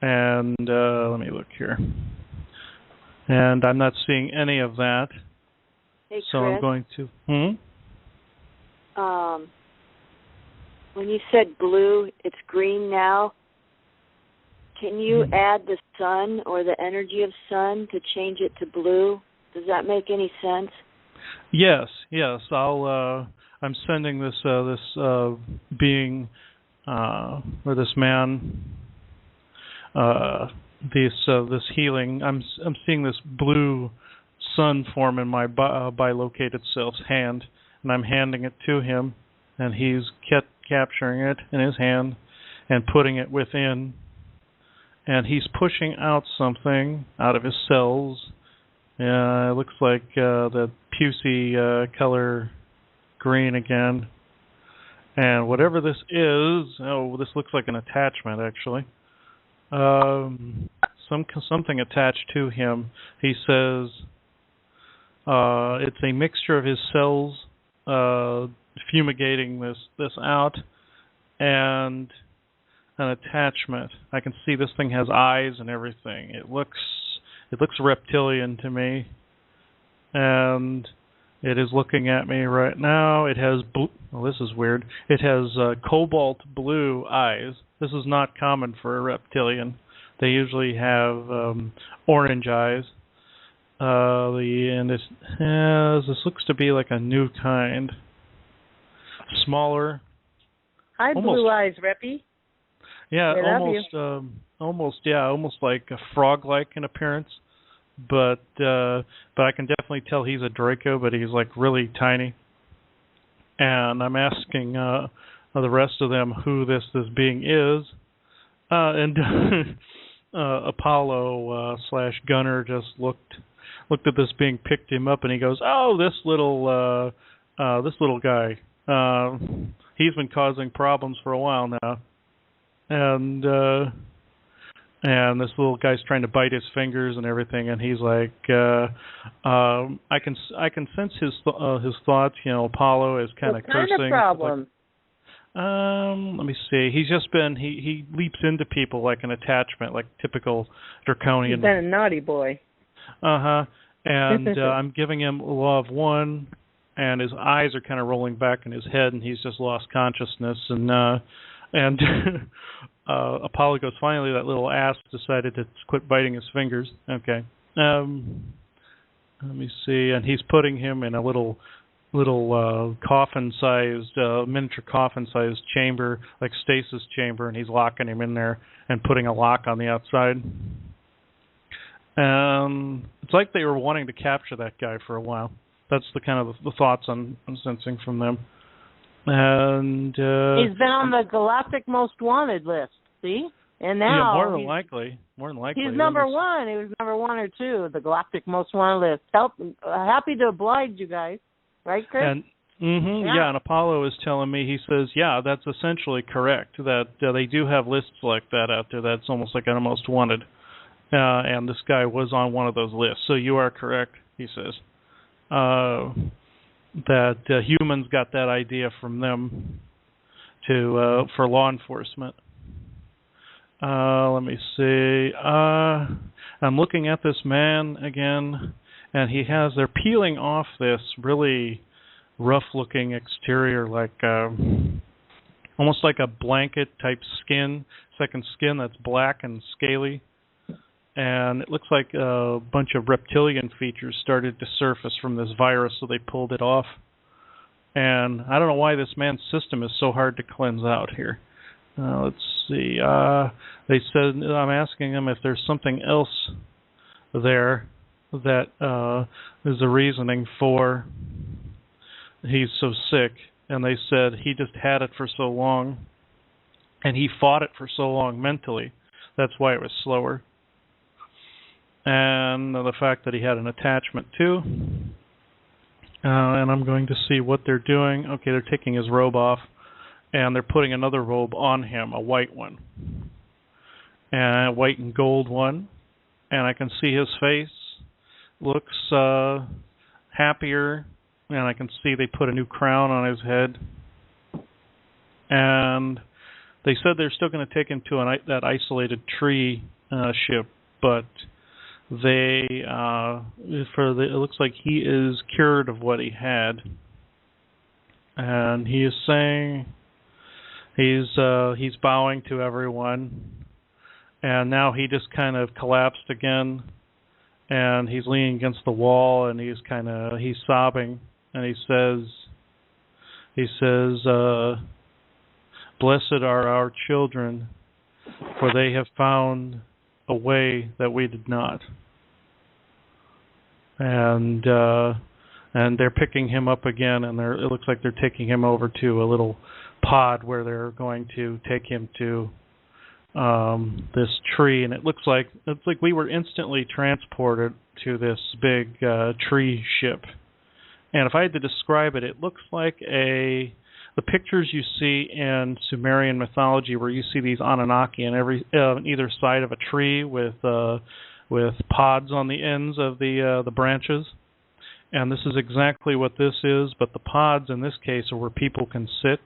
And let me look here. And I'm not seeing any of that. Hey, so Chris, I'm going to... when you said blue, it's green now. Can you add the sun or the energy of sun to change it to blue? Does that make any sense? Yes. I'm sending this being or this man this healing. I'm seeing this blue sun form in my bilocated self's hand, and I'm handing it to him, and he's capturing it in his hand and putting it within. And he's pushing out something out of his cells. It looks like the pucy color green again. And whatever this is, this looks like an attachment actually. Something attached to him. He says it's a mixture of his cells fumigating this out, and an attachment. I can see this thing has eyes and everything. It looks reptilian to me, and it is looking at me right now. It has this is weird. It has cobalt blue eyes. This is not common for a reptilian. They usually have orange eyes. This looks to be like a new kind. smaller. Hi, Blue Eyes, Reppy. Yeah, almost like a frog-like in appearance. But I can definitely tell he's a Draco, but he's like really tiny. And I'm asking the rest of them who this being is, and Apollo / Gunner just looked at this being, picked him up, and he goes, "Oh, this little guy. He's been causing problems for a while now." And this little guy's trying to bite his fingers and everything, and he's like, I can sense his thoughts. You know, Apollo is kind of cursing. What kind of problem? Let me see. He's just been he leaps into people like an attachment, like typical Draconian. He's been a naughty boy. And I'm giving him a law of one, and his eyes are kind of rolling back in his head, and he's just lost consciousness. And Apollo goes, "Finally, that little ass decided to quit biting his fingers." Okay. Let me see. And he's putting him in a little coffin-sized, miniature coffin-sized chamber, like stasis chamber, and he's locking him in there and putting a lock on the outside. It's like they were wanting to capture that guy for a while. That's the kind of the thoughts I'm sensing from them. And he's been on the Galactic Most Wanted list, see? And now more than likely. He's number one. He was number 1 or 2 of the Galactic Most Wanted list. Happy to oblige you guys, right, Chris? And and Apollo is telling me, he says, yeah, that's essentially correct. That they do have lists like that out there. That's almost like a Most Wanted, and this guy was on one of those lists. So you are correct, he says. That humans got that idea from them for law enforcement. Let me see. I'm looking at this man again, and they're peeling off this really rough-looking exterior, like almost like a blanket-type skin, second skin that's black and scaly. And it looks like a bunch of reptilian features started to surface from this virus, so they pulled it off. And I don't know why this man's system is so hard to cleanse out here. Let's see. They said, I'm asking them if there's something else there that is the reasoning for he's so sick. And they said he just had it for so long, and he fought it for so long mentally. That's why it was slower. And the fact that he had an attachment too. And I'm going to see what they're doing. Okay, they're taking his robe off, and they're putting another robe on him, a white one, and a white and gold one. And I can see his face looks happier, and I can see they put a new crown on his head. And they said they're still going to take him to that isolated tree ship, but it looks like he is cured of what he had, and he is saying he's bowing to everyone, and now he just kind of collapsed again, and he's leaning against the wall, and he's sobbing, and he says, "Blessed are our children, for they have found a way that we did not." And they're picking him up again, and it looks like they're taking him over to a little pod where they're going to take him to this tree. And it looks like we were instantly transported to this big tree ship. And if I had to describe it, it looks like the pictures you see in Sumerian mythology, where you see these Anunnaki on either side of a tree with pods on the ends of the branches. And this is exactly what this is, but the pods in this case are where people can sit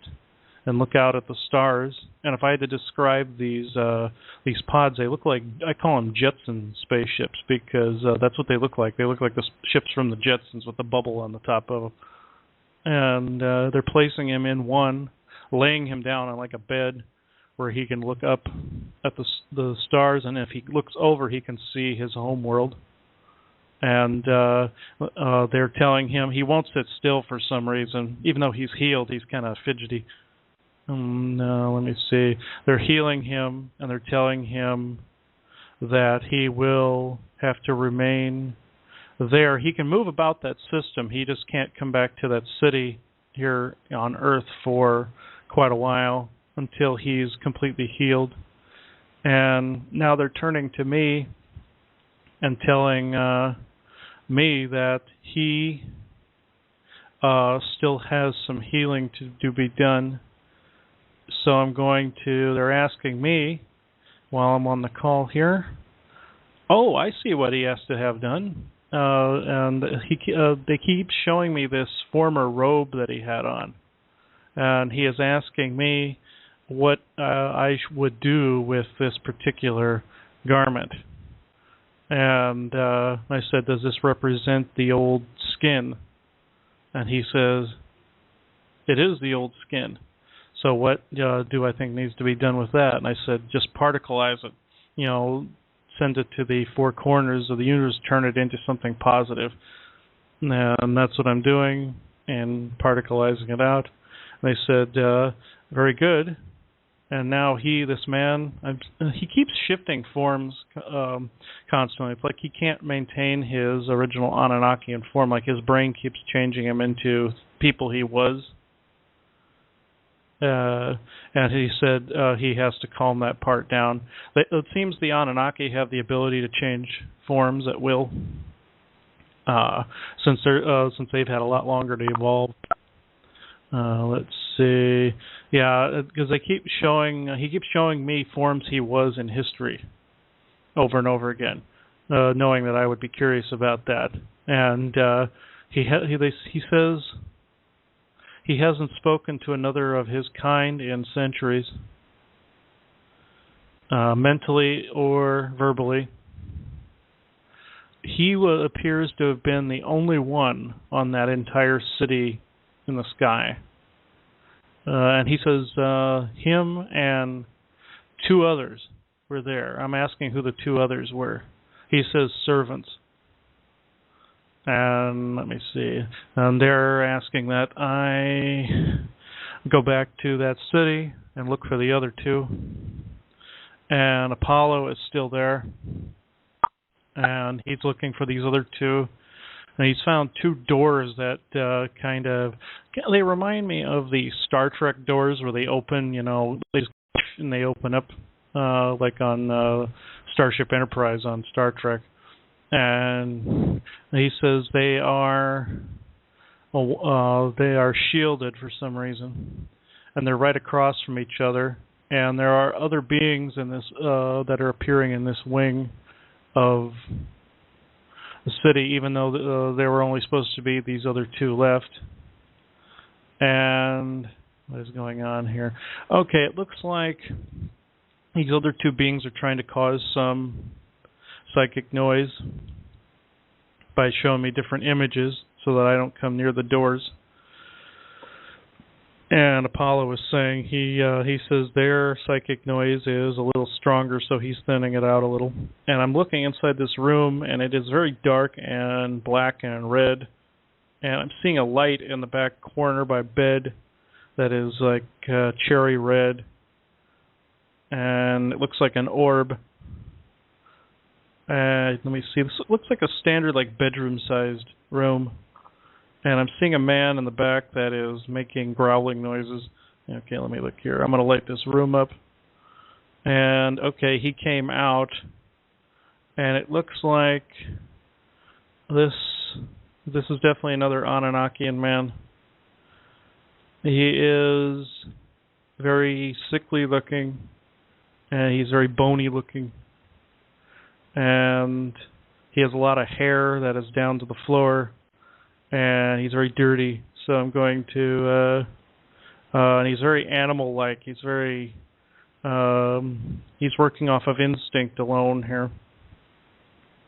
and look out at the stars. And if I had to describe these pods, they look like, I call them Jetson spaceships, because that's what they look like. They look like the ships from the Jetsons with the bubble on the top of them. And they're placing him in one, laying him down on like a bed where he can look up at the stars, and if he looks over, he can see his home world. And they're telling him he won't sit still for some reason. Even though he's healed, he's kind of fidgety. No, let me see. They're healing him, and they're telling him that he will have to remain there. He can move about that system. He just can't come back to that city here on Earth for quite a while until he's completely healed. And now they're turning to me and telling me that he still has some healing to be done. So they're asking me while I'm on the call here, oh, I see what he has to have done. And they keep showing me this former robe that he had on. And he is asking me what I would do with this particular garment. And I said, does this represent the old skin? And he says, it is the old skin. So what do I think needs to be done with that? And I said, just particleize it. Send it to the four corners of the universe, turn it into something positive. And that's what I'm doing, and particleizing it out. And they said, very good. And now this man, he keeps shifting forms constantly. It's like he can't maintain his original Anunnakian form. Like his brain keeps changing him into people he was. And he said he has to calm that part down. It seems the Anunnaki have the ability to change forms at will, since they've had a lot longer to evolve. Let's see. Yeah, because he keeps showing me forms he was in history over and over again, knowing that I would be curious about that. And he says he hasn't spoken to another of his kind in centuries, mentally or verbally. He appears to have been the only one on that entire city in the sky. And he says him and two others were there. I'm asking who the two others were. He says servants. And let me see. And they're asking that I go back to that city and look for the other two. And Apollo is still there. And he's looking for these other two. And he's found two doors that they remind me of the Star Trek doors where they open, they open up like on Starship Enterprise on Star Trek. And he says they are shielded for some reason, and they're right across from each other. And there are other beings in this that are appearing in this wing of the city, even though there were only supposed to be these other two left. And what is going on here? Okay, it looks like these other two beings are trying to cause some psychic noise by showing me different images so that I don't come near the doors. And Apollo was saying he says their psychic noise is a little stronger, so he's thinning it out a little. And I'm looking inside this room, and it is very dark and black and red. And I'm seeing a light in the back corner by bed that is like cherry red. And it looks like an orb. Let me see. This looks like a standard bedroom-sized room. And I'm seeing a man in the back that is making growling noises. Okay, let me look here. I'm going to light this room up. And, okay, he came out. And it looks like this is definitely another Anunnakian man. He is very sickly looking. And he's very bony looking. And he has a lot of hair that is down to the floor. And he's very dirty, so I'm going to, and he's very animal-like. He's very, he's working off of instinct alone here.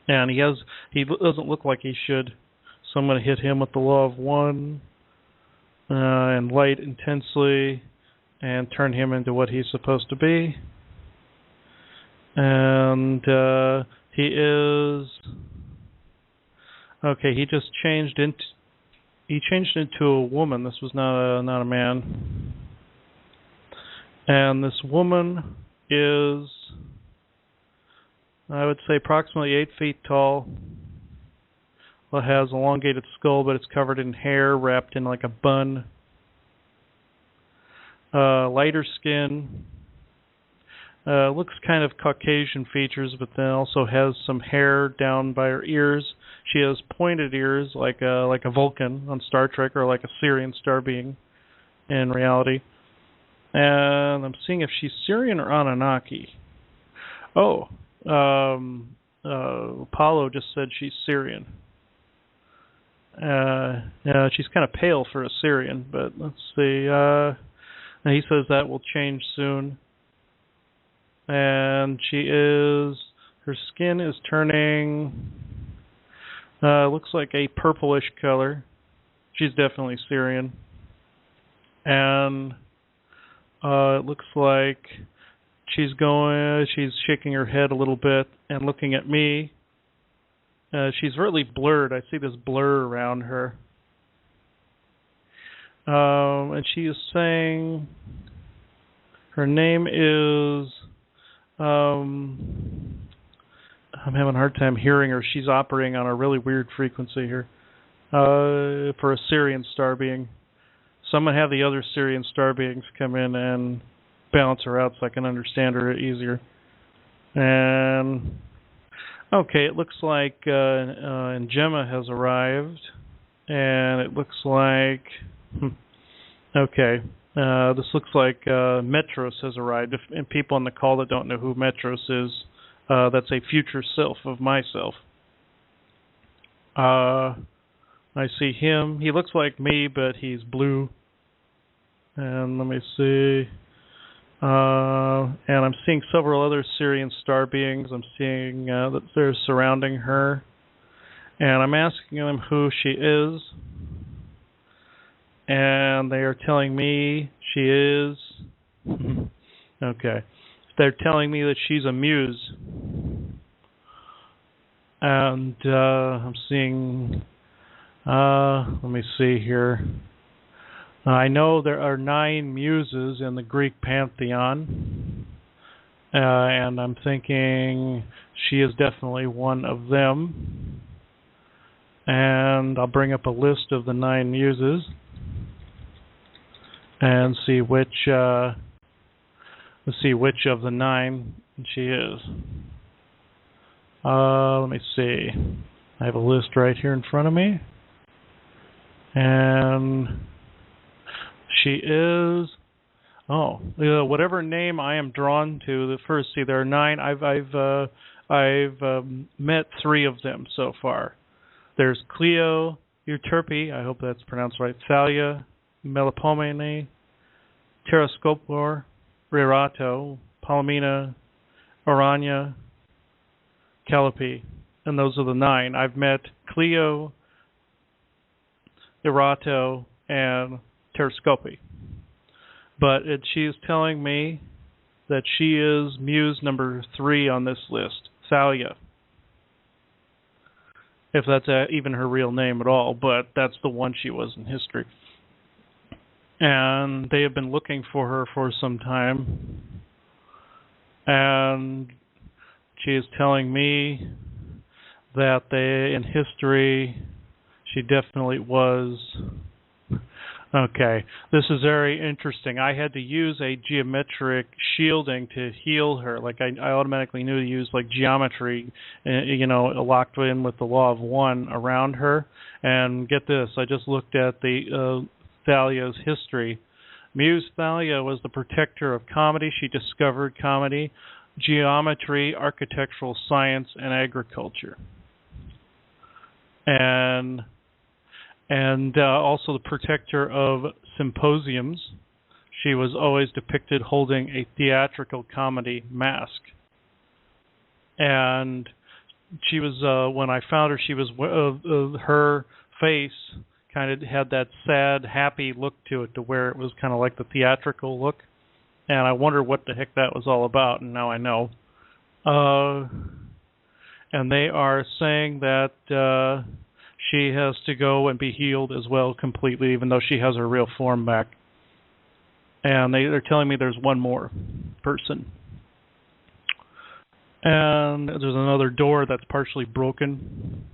And he doesn't look like he should, so I'm going to hit him with the law of one, and light intensely, and turn him into what he's supposed to be. And he is Okay, he changed into a woman. This was not a man. And this woman is, I would say, approximately 8 feet tall. Well, it has an elongated skull, but it's covered in hair wrapped in like a bun. Lighter skin. Looks kind of Caucasian features, but then also has some hair down by her ears. She has pointed ears, like a Vulcan on Star Trek, or like a Syrian star being in reality. And I'm seeing if she's Syrian or Anunnaki. Oh, Apollo just said she's Syrian. She's kind of pale for a Syrian, but let's see. He says that will change soon. And her skin is turning, looks like a purplish color. She's definitely Syrian. And it looks like she's shaking her head a little bit and looking at me. She's really blurred. I see this blur around her. And she is saying her name is, I'm having a hard time hearing her. She's operating on a really weird frequency here for a Syrian star being. So I'm going to have the other Syrian star beings come in and balance her out so I can understand her easier. And okay, it looks like Gemma has arrived, and it looks like this looks like Metros has arrived. And people on the call that don't know who Metros is, that's a future self of myself. I see him. He looks like me, but he's blue. And let me see. And I'm seeing several other Syrian star beings. I'm seeing that they're surrounding her. And I'm asking them who she is. And they are telling me she is... okay. They're telling me that she's a muse. And I'm seeing... let me see here. I know there are 9 muses in the Greek pantheon, and I'm thinking she is definitely one of them. And I'll bring up a list of the 9 muses and see which of the 9 she is. Let me see. I have a list right here in front of me, and she is, whatever name I am drawn to. The first, see, there are 9. I've met 3 of them so far. There's Cleo, Euterpe, I hope that's pronounced right, Thalia, Melpomene, Terrascopor, Rerato, Palomina, Orania, Calliope, and those are the 9. I've met Cleo, Erato, and Terrascope. But she is telling me that she is muse number 3 on this list, Thalia. If that's even her real name at all, but that's the one she was in history. And they have been looking for her for some time. And she is telling me that in history, she definitely was... Okay, this is very interesting. I had to use a geometric shielding to heal her. Like I automatically knew to use like geometry, locked in with the law of 1 around her. And get this, I just looked at the Thalia's history. Muse Thalia was the protector of comedy. She discovered comedy, geometry, architectural science, and agriculture. And also the protector of symposiums. She was always depicted holding a theatrical comedy mask. And she was, when I found her, she was, her face kind of had that sad, happy look to it, to where it was kind of like the theatrical look. And I wonder what the heck that was all about, and now I know. And they are saying that she has to go and be healed as well completely, even though she has her real form back. And they're telling me there's one more person. And there's another door that's partially broken.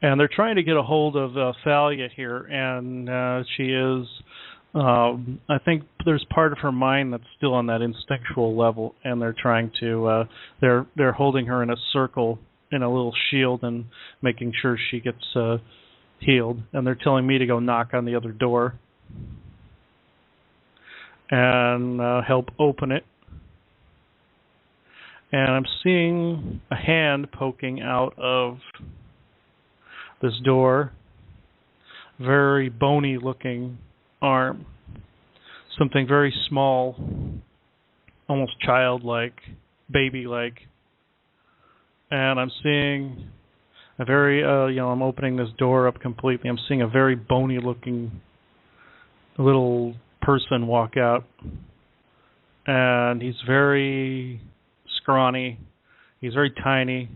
And they're trying to get a hold of Thalia here, and she is, I think there's part of her mind that's still on that instinctual level, and they're trying to, they're holding her in a circle in a little shield and making sure she gets healed. And they're telling me to go knock on the other door and help open it. And I'm seeing a hand poking out of this door, very bony looking arm, something very small, almost childlike, baby-like. And I'm seeing a very, I'm opening this door up completely. I'm seeing a very bony looking little person walk out. And he's very scrawny. He's very tiny.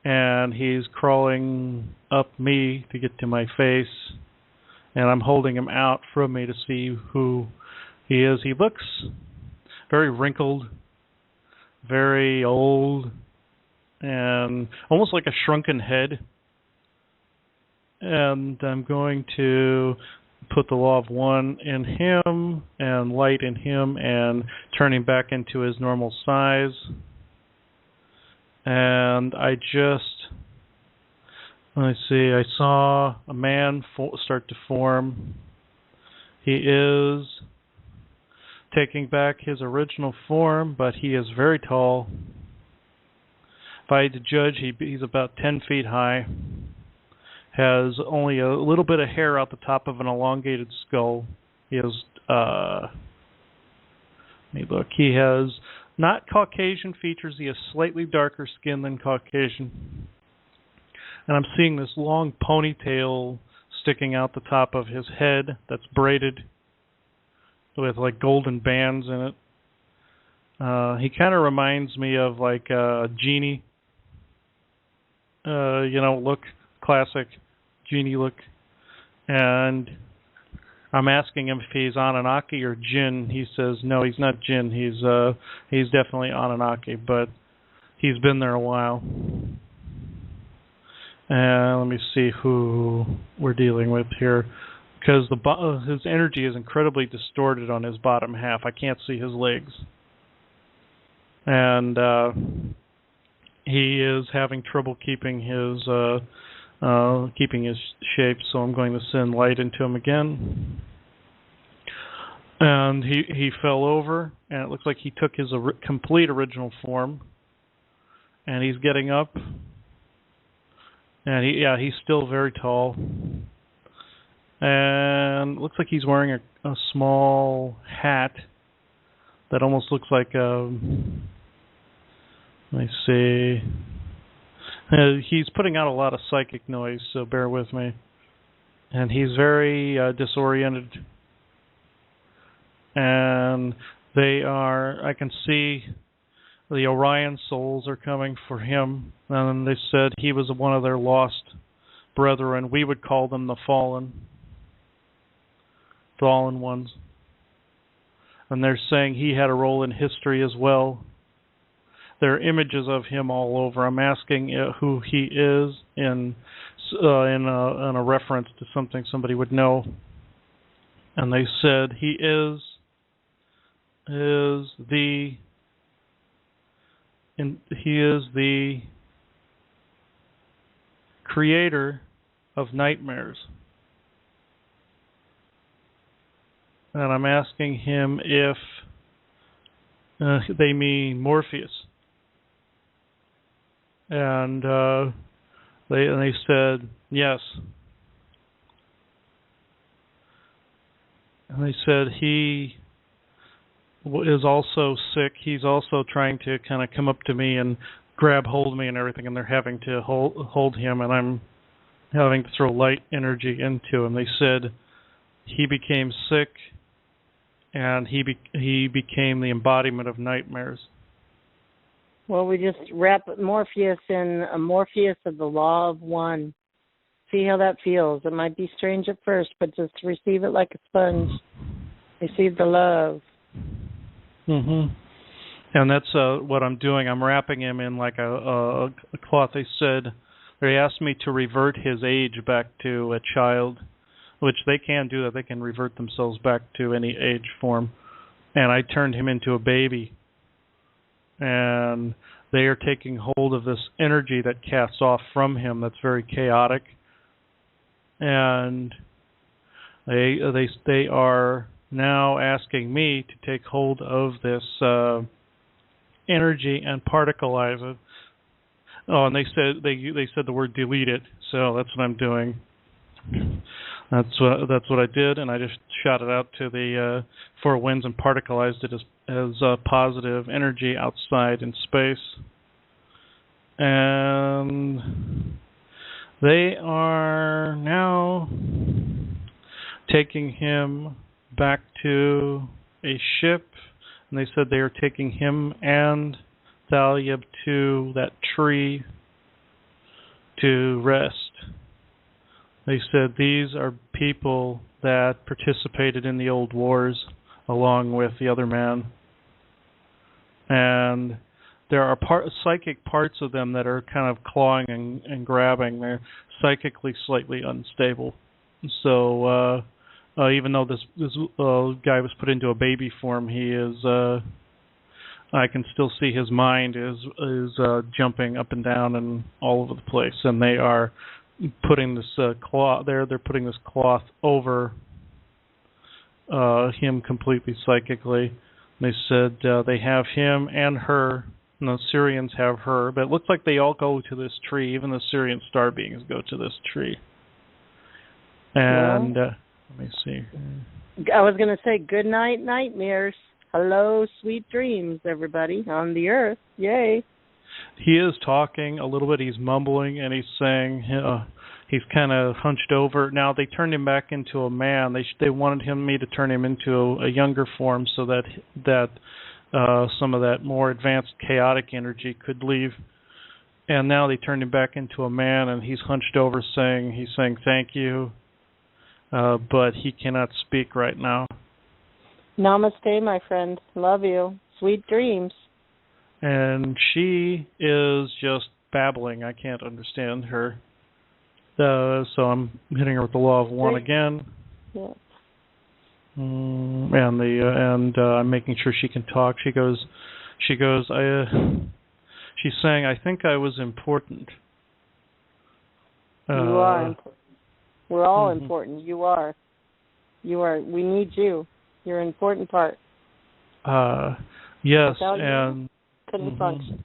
And he's crawling up me to get to my face. And I'm holding him out from me to see who he is. He looks very wrinkled, very old, and almost like a shrunken head. And I'm going to put the law of one in him and light in him and turn him back into his normal size. And I saw a man start to form. He is taking back his original form, but he is very tall. If I had to judge, he's about 10 feet high, has only a little bit of hair out the top of an elongated skull. He has, let me look, he has not Caucasian features, he has slightly darker skin than Caucasian. And I'm seeing this long ponytail sticking out the top of his head that's braided with like golden bands in it. He kind of reminds me of like a genie, look, classic genie look. And I'm asking him if he's Anunnaki or Jinn. He says no, he's not Jinn. He's definitely Anunnaki, but he's been there a while. And let me see who we're dealing with here, because his energy is incredibly distorted on his bottom half. I can't see his legs, and he is having trouble keeping his shape. So I'm going to send light into him again. And he fell over, and it looks like he took his complete original form, and he's getting up. And he's still very tall. And looks like he's wearing a small hat that almost looks like let me see. He's putting out a lot of psychic noise, so bear with me. And he's very disoriented. And I can see the Orion souls are coming for him, and they said he was one of their lost brethren. We would call them the fallen ones. And they're saying he had a role in history as well. There are images of him all over. I'm asking who he is in a reference to something somebody would know. And they said he is the creator of nightmares. And I'm asking him if they mean Morpheus. And they said yes. And they said he is also sick. He's also trying to kind of come up to me and grab hold of me and everything, and they're having to hold him, and I'm having to throw light energy into him. They said he became sick, and he became the embodiment of nightmares. Well, we just wrap Morpheus in a Morpheus of the Law of One. see how that feels. It might be strange at first, but just receive it like a sponge. Receive the love. Mhm. And that's what I'm doing. I'm wrapping him in like a cloth. They asked me to revert his age back to a child, which they can do that. They can revert themselves back to any age form. And I turned him into a baby. And they are taking hold of this energy that casts off from him that's very chaotic. And they are now asking me to take hold of this energy and particleize it. Oh, and they said the word delete it. So that's what I'm doing. That's what I did, and I just shot it out to the four winds and particleized it as positive energy outside in space. And they are now taking him back to a ship, and they said they are taking him and Thalia to that tree to rest. They said these are people that participated in the old wars along with the other man. And there are psychic parts of them that are kind of clawing and grabbing. They're psychically slightly unstable. So even though this guy was put into a baby form, he is... I can still see his mind is jumping up and down and all over the place. And they are putting this cloth. They're putting this cloth over him completely psychically. They said they have him and her. And the Syrians have her, but it looks like they all go to this tree. Even the Syrian star beings go to this tree. And let me see. I was going to say good night, nightmares. Hello, sweet dreams, everybody on the earth. Yay. He is talking a little bit. He's mumbling, and he's saying he's kind of hunched over. Now, they turned him back into a man. They wanted me to turn him into a younger form so that some of that more advanced chaotic energy could leave. And now they turned him back into a man, and he's hunched over he's saying thank you, but he cannot speak right now. Namaste, my friend. Love you. Sweet dreams. And she is just babbling. I can't understand her. So I'm hitting her with the law of one again. Yeah. And I'm making sure she can talk. She's saying, I think I was important. You are important. We're all important. You are. We need you. You're an important part. Yes, without and you, couldn't function.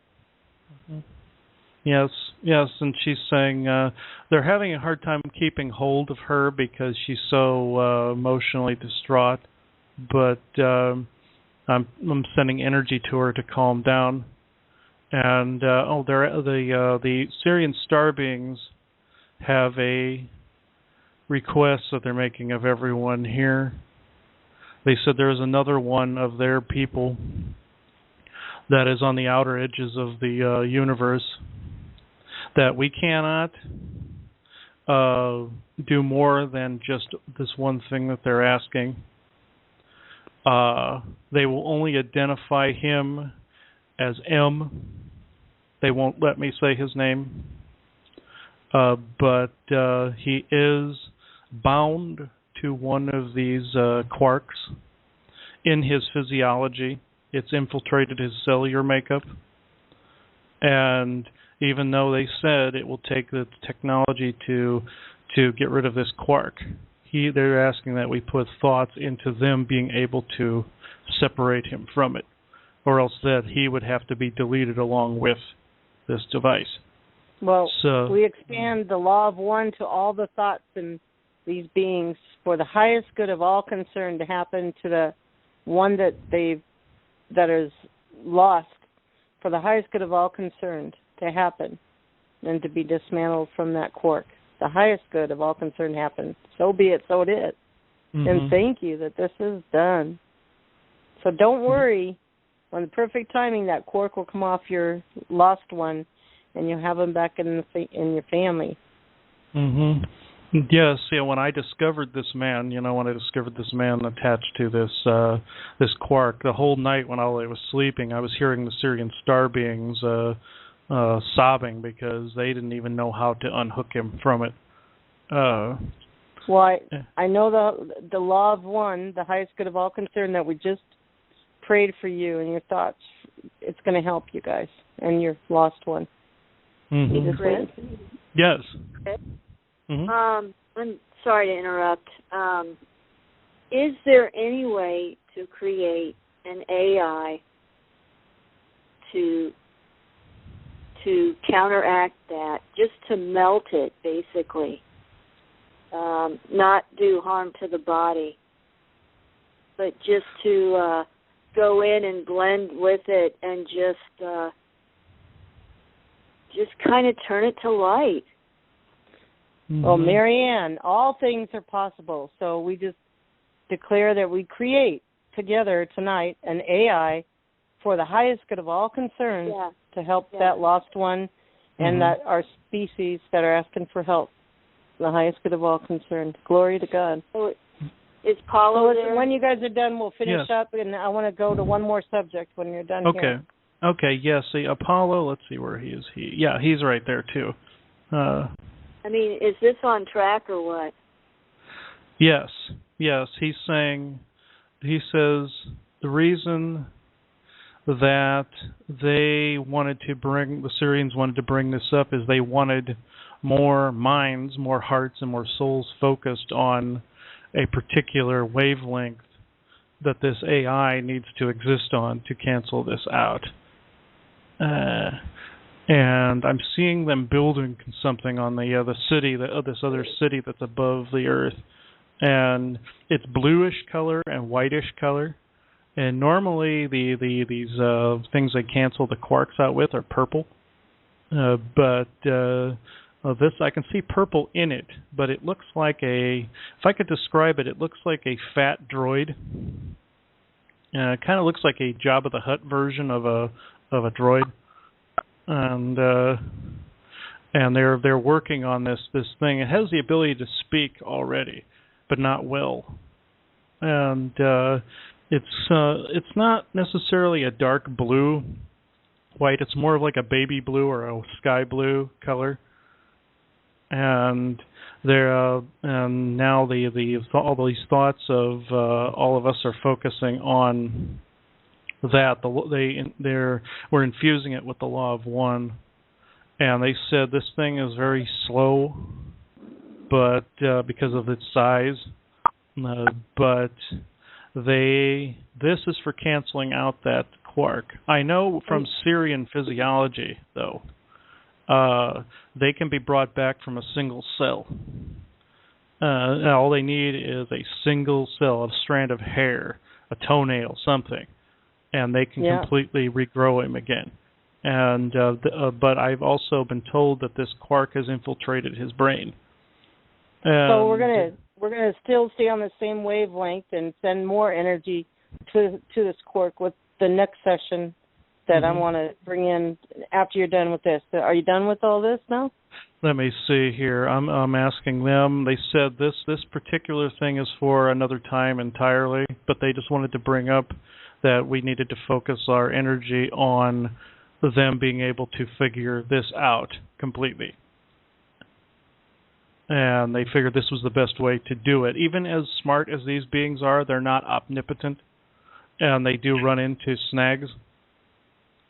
Yes, and she's saying they're having a hard time keeping hold of her because she's so emotionally distraught. But I'm sending energy to her to calm down. And the Syrian star beings have a request that they're making of everyone here. They said there's another one of their people that is on the outer edges of the universe that we cannot do more than just this one thing that they're asking. They will only identify him as M. They won't let me say his name. But he is bound to one of these quarks in his physiology. It's infiltrated his cellular makeup. And even though they said it will take the technology to get rid of this quark, they're asking that we put thoughts into them being able to separate him from it, or else that he would have to be deleted along with this device. Well, we expand the law of one to all the thoughts in these beings for the highest good of all concerned to happen to the one that is lost, for the highest good of all concerned to happen and to be dismantled from that quark. The highest good of all concerned happen. So be it, so it is. Mm-hmm. And thank you that this is done. So don't worry. When the perfect timing, that quark will come off your lost one, and you'll have him back in your family. Mm-hmm. Yes, yeah. When I discovered this man, attached to this quark, the whole night when I was sleeping, I was hearing the Syrian star beings sobbing because they didn't even know how to unhook him from it. Well, I know the law of one, the highest good of all concerned, that we just prayed for you and your thoughts. It's going to help you guys and your lost one. Mm-hmm. Yes. Okay. Mm-hmm. I'm sorry to interrupt. Is there any way to create an AI to counteract that, just to melt it, basically, not do harm to the body, but just to go in and blend with it and just kind of turn it to light? Mm-hmm. Well, Marianne, all things are possible. So we just declare that we create together tonight an AI for the highest good of all concerned to help that lost one and that our species that are asking for help. The highest good of all concerned. Glory to God. So is Paulo there? When you guys are done, we'll finish up, and I want to go to one more subject when you're done here. Okay, yes. See, Apollo, let's see where he is. He's right there, too. I mean, is this on track or what? Yes. He says the reason that the Syrians wanted to bring this up is they wanted more minds, more hearts, and more souls focused on a particular wavelength that this AI needs to exist on to cancel this out. And I'm seeing them building something on the city, this other city that's above the Earth, and it's bluish color and whitish color. And normally these things they cancel the quarks out with are purple, but this I can see purple in it. But it looks like if I could describe it, it looks like a fat droid. It kind of looks like a Jabba the Hutt version of a droid. And they're working on this thing. It has the ability to speak already, but not well. And it's not necessarily a dark blue white. It's more of like a baby blue or a sky blue color. And and now all these thoughts of all of us are focusing on that. We're infusing it with the law of one, and they said this thing is very slow, but because of its size, but this is for canceling out that quark. I know from Syrian physiology, though, they can be brought back from a single cell. All they need is a single cell, a strand of hair, a toenail, something, and they can completely regrow him again. And but I've also been told that this quark has infiltrated his brain. So we're gonna still stay on the same wavelength and send more energy to this quark with the next session that I want to bring in after you're done with this. Are you done with all this now? Let me see here. I'm asking them. They said this particular thing is for another time entirely, but they just wanted to bring up that we needed to focus our energy on them being able to figure this out completely. And they figured this was the best way to do it. Even as smart as these beings are, they're not omnipotent, and they do run into snags.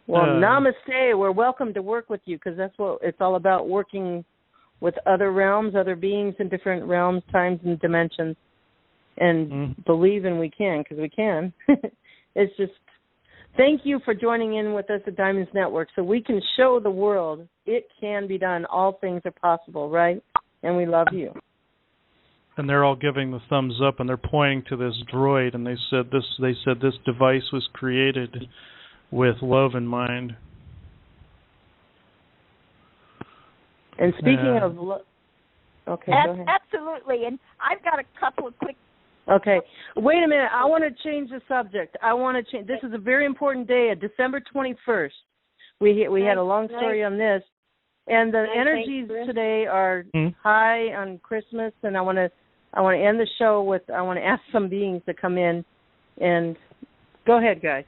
Well, namaste. We're welcome to work with you because that's what it's all about, working with other realms, other beings in different realms, times, and dimensions. And believing we can, because we can. It's just, thank you for joining in with us at Diamonds Network so we can show the world it can be done. All things are possible, right? And we love you. And they're all giving the thumbs up, and they're pointing to this droid, and they said this device was created with love in mind. And speaking of love, okay, go ahead. Absolutely. And I've got a couple of quick. Okay, wait a minute. I want to change the subject. This is a very important day, December 21st. We had a long story on this. And the energies today are high on Christmas, and I want to end the show with, I want to ask some beings to come in and go ahead, guys.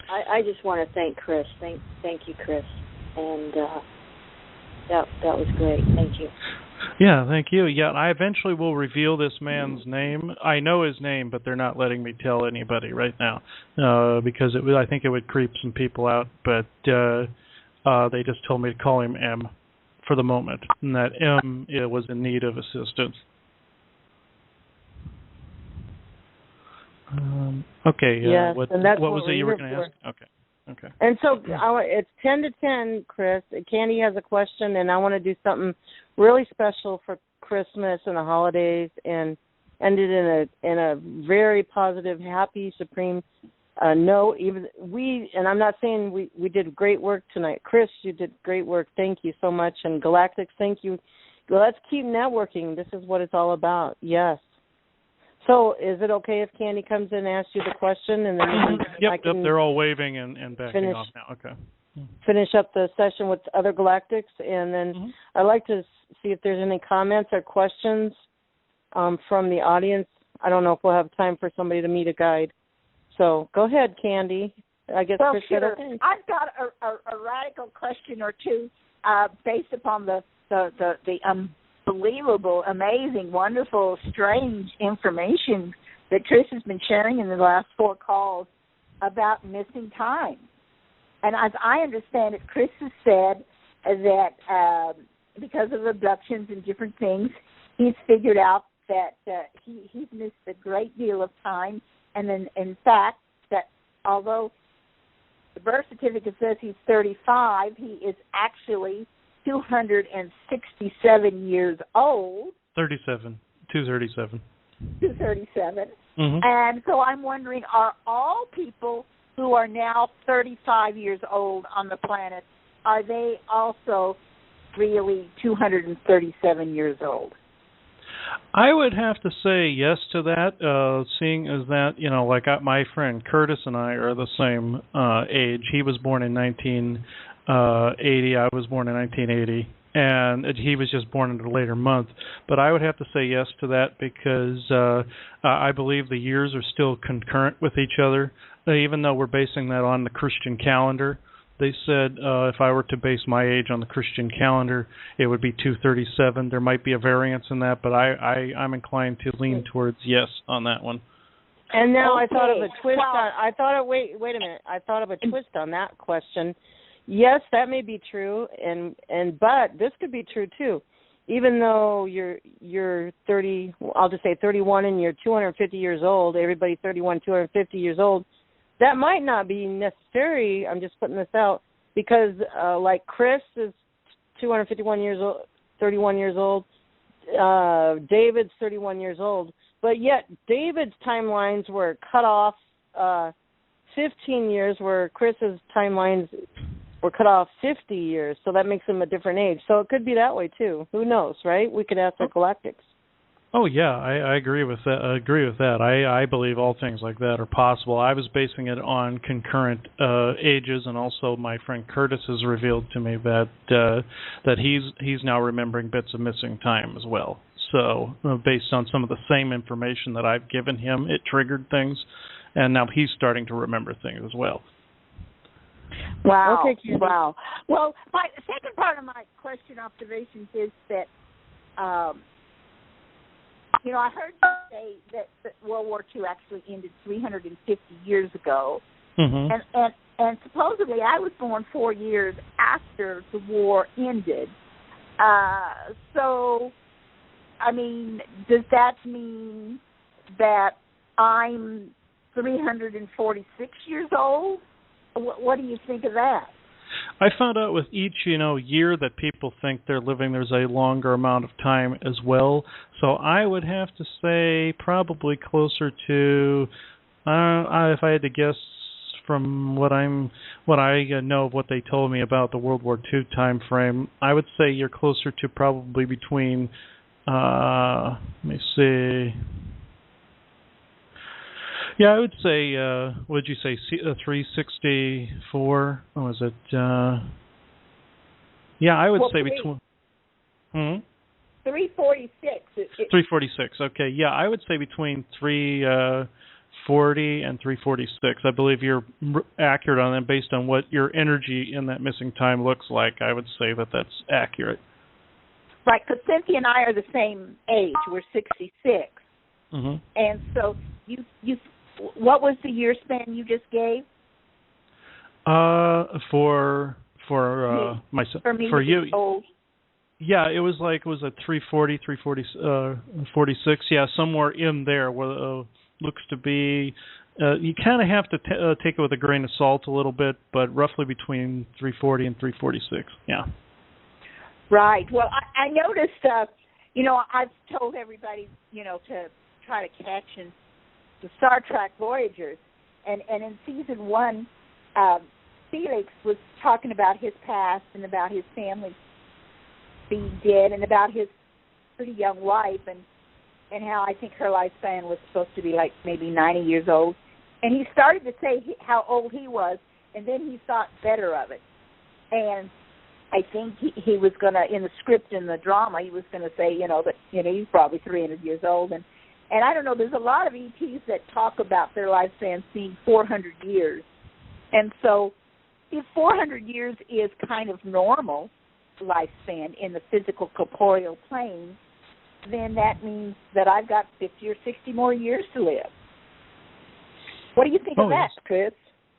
I just want to thank Chris. Thank you, Chris. And that was great. Thank you. Yeah, thank you. Yeah, I eventually will reveal this man's name. I know his name, but they're not letting me tell anybody right now because I think it would creep some people out. But they just told me to call him M for the moment, and that M was in need of assistance. Okay. Yes, what that's was it you were going to ask? Okay. And so it's 10 to 10, Chris. Candy has a question, and I want to do something really special for Christmas and the holidays, and end it in a very positive, happy, supreme note. And I'm not saying we did great work tonight. Chris, you did great work. Thank you so much. And Galactic, thank you. Let's keep networking. This is what it's all about. Yes. So, is it okay if Candy comes in and asks you the question, and then yep, they're all waving and backing off now. Okay. Finish up the session with other Galactics, and then I'd like to see if there's any comments or questions from the audience. I don't know if we'll have time for somebody to meet a guide. So, go ahead, Candy. I guess Chris said okay. I've got a radical question or two based upon the unbelievable, amazing, wonderful, strange information that Chris has been sharing in the last 4 calls about missing time. And as I understand it, Chris has said that because of abductions and different things, he's figured out that he's missed a great deal of time. And then, in fact, that although the birth certificate says he's 35, he is actually 267 years old. 237. 237. And so I'm wondering, are all people who are now 35 years old on the planet, are they also really 237 years old? I would have to say yes to that, seeing as that, like my friend Curtis and I are the same age. He was born in 1980. I was born in 1980. And he was just born in a later month. But I would have to say yes to that because I believe the years are still concurrent with each other, even though we're basing that on the Christian calendar. They said if I were to base my age on the Christian calendar, it would be 237. There might be a variance in that, but I'm inclined to lean towards yes on that one. And now I thought of a twist on. Wait a minute. I thought of a twist on that question. Yes, that may be true, but this could be true too. Even though you're 30, I'll just say 31, and you're 250 years old. Everybody 31, 250 years old. That might not be necessary. I'm just putting this out because, like Chris is 251 years old, 31 years old. David's 31 years old, but yet David's timelines were cut off 15 years, where Chris's timelines were cut off 50 years. So that makes him a different age. So it could be that way too. Who knows, right? We could ask the Galactics. Oh yeah, I agree with that. I believe all things like that are possible. I was basing it on concurrent ages, and also my friend Curtis has revealed to me that he's now remembering bits of missing time as well. So based on some of the same information that I've given him, it triggered things, and now he's starting to remember things as well. Wow. Okay, wow. Well, my second part of my question observations is that. I heard you say that World War II actually ended 350 years ago, and supposedly I was born 4 years after the war ended. So, I mean, does that mean that I'm 346 years old? What do you think of that? I found out with each, year that people think they're living, there's a longer amount of time as well. So I would have to say probably closer to, if I had to guess from what I know of what they told me about the World War II time frame, I would say you're closer to probably between, let me see. Yeah, I would say, what did you say, 364? What was it? Yeah, I would say between... 346. 346, okay. Yeah, I would say between 340 and 346. I believe you're accurate on that based on what your energy in that missing time looks like. I would say that that's accurate. Right, because Cynthia and I are the same age. We're 66. Mm-hmm. And so you what was the year span you just gave? For myself, for me, for you. Old. Yeah, it was a 340, 346. Yeah, somewhere in there where looks to be. You kind of have to take it with a grain of salt a little bit, but roughly between 340 and 346. Yeah. Right. Well, I noticed. I've told everybody, to try to catch the Star Trek Voyagers, and in season 1, Felix was talking about his past and about his family being dead, and about his pretty young wife, and how I think her lifespan was supposed to be like maybe 90 years old. And he started to say how old he was, and then he thought better of it. And I think he was going to, in the script, in the drama, he was going to say, that he's probably 300 years old. And I don't know, there's a lot of ETs that talk about their lifespans being 400 years. And so if 400 years is kind of normal lifespan in the physical corporeal plane, then that means that I've got 50 or 60 more years to live. What do you think of that, Chris?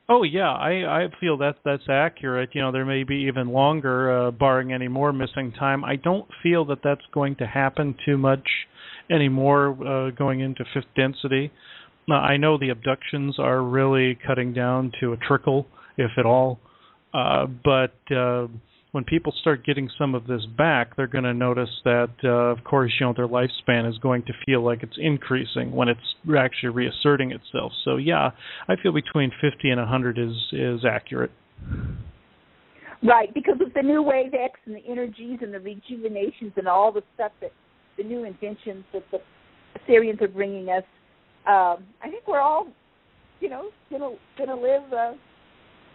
Oh, yeah, I feel that's accurate. There may be even longer, barring any more missing time. I don't feel that that's going to happen too much anymore going into fifth density. I know the abductions are really cutting down to a trickle, if at all. But when people start getting some of this back, they're going to notice that, of course, their lifespan is going to feel like it's increasing when it's actually reasserting itself. So, yeah, I feel between 50 and 100 is accurate. Right, because of the new wave X and the energies and the rejuvenations and all the stuff that the new inventions that the Assyrians are bringing us, I think we're all, going to live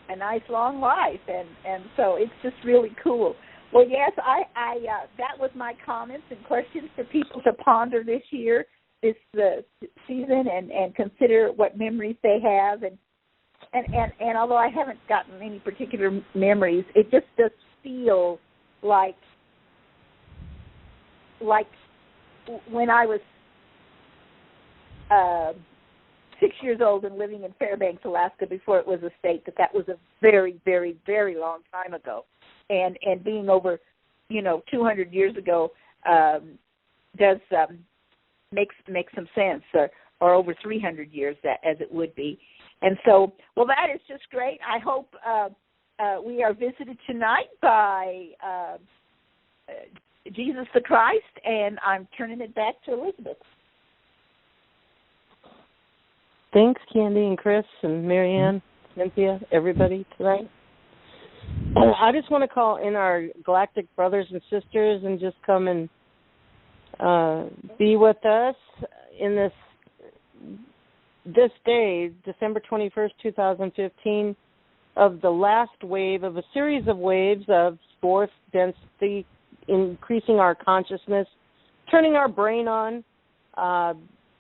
a nice long life, and so it's just really cool. Well, yes, I that was my comments and questions for people to ponder this year, this season, and consider what memories they have, and although I haven't gotten any particular memories, it just does feel like when I was 6 years old and living in Fairbanks, Alaska, before it was a state, that was a very, very, very long time ago. And being over, 200 years ago does make some sense, or over 300 years as it would be. And so, well, that is just great. I hope we are visited tonight by Jesus the Christ, and I'm turning it back to Elizabeth. Thanks, Candy and Chris and Marianne, Cynthia, everybody tonight. I just want to call in our Galactic brothers and sisters and just come and be with us in this day, December 21st, 2015, of the last wave of a series of waves of fourth density, increasing our consciousness, turning our brain on,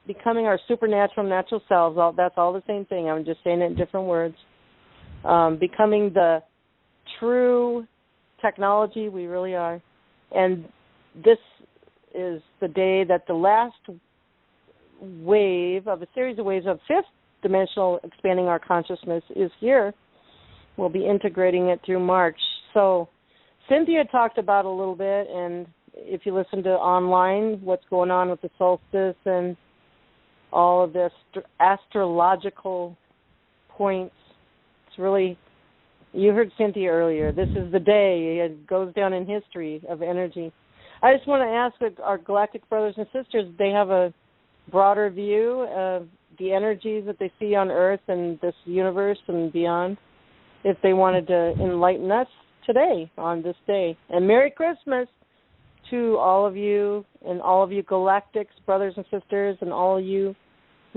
becoming our supernatural natural selves. That's all the same thing. I'm just saying it in different words. Becoming the true technology we really are. And this is the day that the last wave of a series of waves of fifth dimensional expanding our consciousness is here. We'll be integrating it through March. So Cynthia talked about a little bit, and if you listen to online, what's going on with the solstice and all of this astrological points. It's really, you heard Cynthia earlier, this is the day, it goes down in history of energy. I just want to ask our Galactic brothers and sisters, they have a broader view of the energies that they see on Earth and this universe and beyond, if they wanted to enlighten us today, on this day. And Merry Christmas to all of you, and all of you Galactics, brothers and sisters, and all of you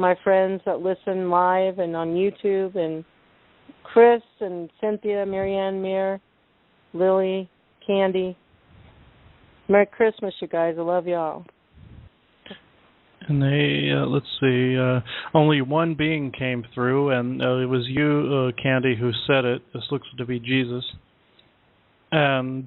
my friends that listen live and on YouTube, and Chris and Cynthia, Marianne, Mir, Lily, Candy. Merry Christmas, you guys. I love y'all. And they, let's see, only one being came through, and it was you, Candy, who said it. This looks to be Jesus. And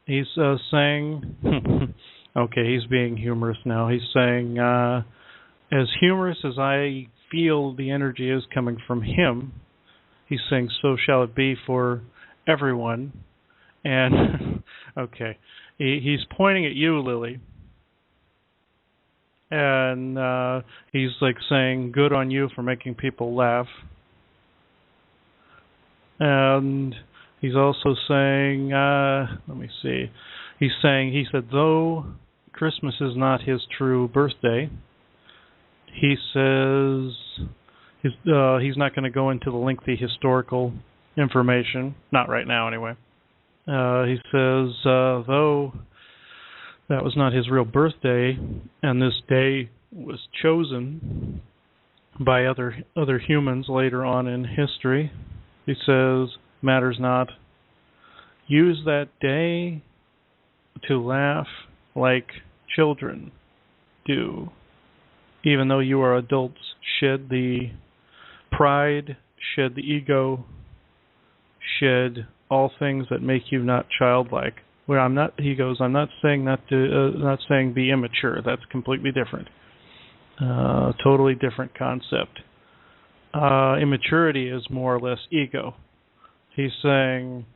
he's saying, okay, he's being humorous now. He's saying, as humorous as I feel the energy is coming from him, he's saying, so shall it be for everyone. And, okay, he's pointing at you, Lily. And he's like saying, good on you for making people laugh. And he's also saying, let me see. He said, though Christmas is not his true birthday, he says he's not going to go into the lengthy historical information, not right now anyway. He says, though that was not his real birthday, and this day was chosen by other humans later on in history, he says, matters not. Use that day to laugh like children do. Even though you are adults, shed the pride, shed the ego, shed all things that make you not childlike. Where I'm not, he goes, I'm not saying not saying be immature. That's completely different. Totally different concept. Immaturity is more or less ego. He's saying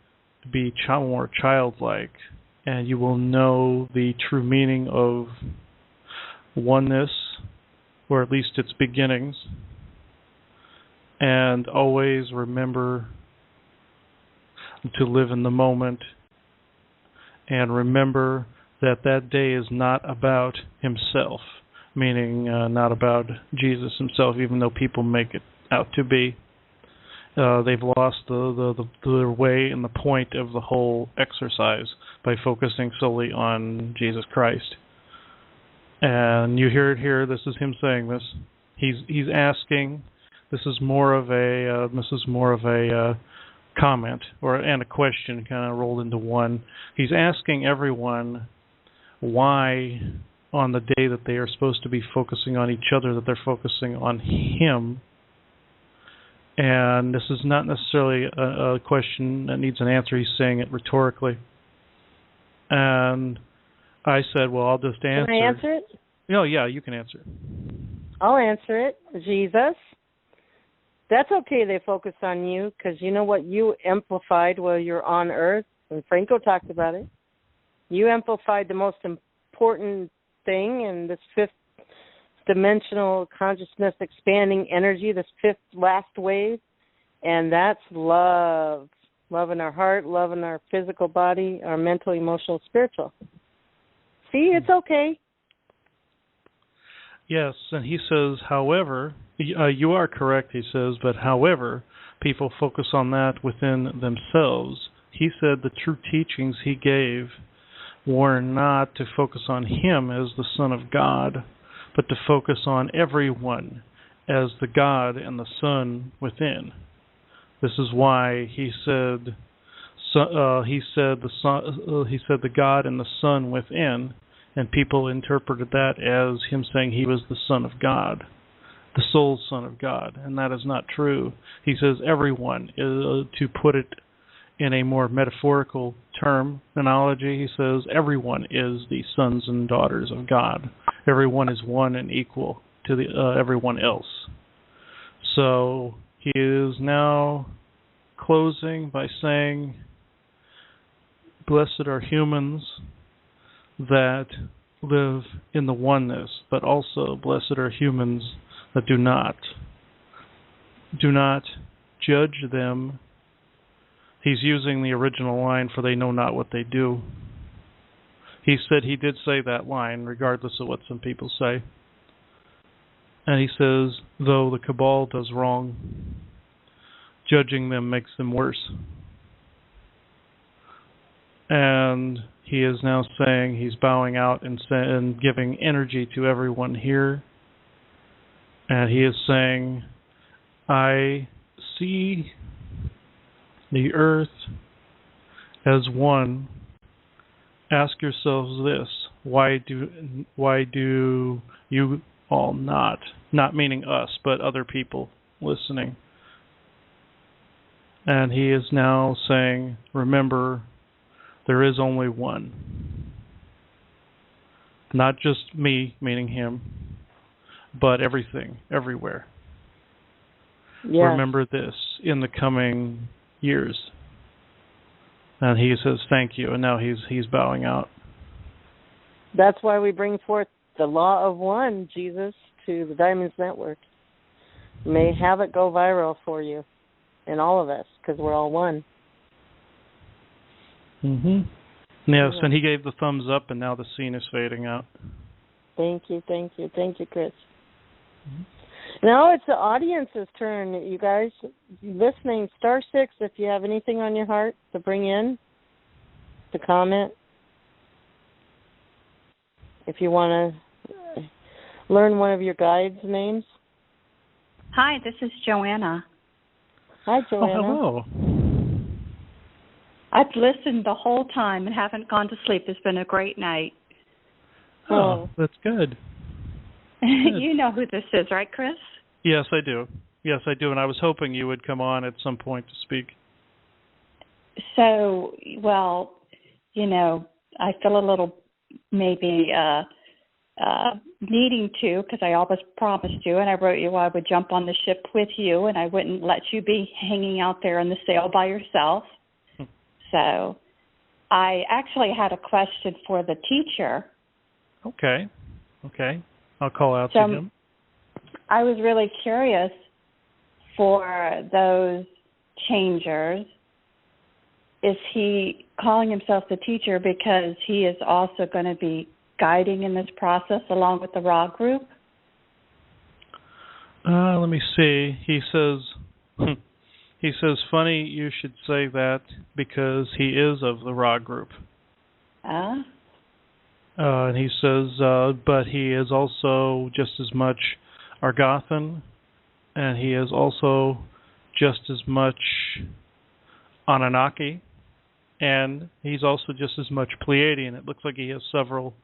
be more childlike, and you will know the true meaning of oneness, or at least its beginnings, and always remember to live in the moment, and remember that that day is not about himself, meaning not about Jesus himself, even though people make it out to be. They've lost their way and the point of the whole exercise by focusing solely on Jesus Christ. And you hear it here. This is him saying this. He's asking. This is more of a comment and a question kind of rolled into one. He's asking everyone why on the day that they are supposed to be focusing on each other, that they're focusing on him. And this is not necessarily a question that needs an answer. He's saying it rhetorically. And I said, well, I'll just answer. Can I answer it? No, yeah, you can answer it. I'll answer it. Jesus. That's okay they focus on you, because you know what you amplified while you're on Earth, and Franco talked about it. You amplified the most important thing in this fifth dimensional consciousness expanding energy, this fifth last wave, and that's love. Love in our heart, love in our physical body, our mental, emotional, spiritual. See, it's okay. Yes, and he says, however, you are correct, he says, but however, people focus on that within themselves. He said the true teachings he gave were not to focus on him as the Son of God, but to focus on everyone as the God and the Son within. This is why he said the God and the Son within, and people interpreted that as him saying he was the Son of God, the sole Son of God, and that is not true. He says everyone, to put it in a more metaphorical terminology, he says everyone is the sons and daughters of God. Everyone is one and equal to everyone else. So he is now closing by saying, blessed are humans that live in the oneness, but also blessed are humans that do not. Do not judge them. He's using the original line, for they know not what they do. He said he did say that line, regardless of what some people say. And he says, though the cabal does wrong, judging them makes them worse. And he is now saying, he's bowing out and giving energy to everyone here. And he is saying, I see the earth as one. Ask yourselves this: why do you all not meaning us, but other people listening? And he is now saying, remember, there is only one. Not just me, meaning him, but everything, everywhere. Yes. Remember this in the coming years. And he says, thank you. And now he's bowing out. That's why we bring forth the law of one, Jesus, to the Diamonds Network. May have it go viral for you and all of us, because we're all one. Mm-hmm. Yes, and he gave the thumbs up, and now the scene is fading out. Thank you, Chris. Mm-hmm. Now it's the audience's turn, you guys. Listening, *6 if you have anything on your heart to bring in, to comment. If you want to learn one of your guides' names. Hi, this is Joanna. Hi, Joanna. Oh, hello. I've listened the whole time and haven't gone to sleep. It's been a great night. Oh, that's good. You know who this is, right, Chris? Yes, I do. And I was hoping you would come on at some point to speak. So, well, I feel a little maybe needing to, because I always promised you, and I wrote you I would jump on the ship with you, and I wouldn't let you be hanging out there in the sail by yourself. So I actually had a question for the teacher. Okay. I'll call out to him. I was really curious for those changers. Is he calling himself the teacher because he is also going to be guiding in this process along with the Ra group? Let me see. He says, funny you should say that because he is of the Ra group. And he says, but he is also just as much Agarthan, and he is also just as much Anunnaki, and he's also just as much Pleiadian. It looks like he has several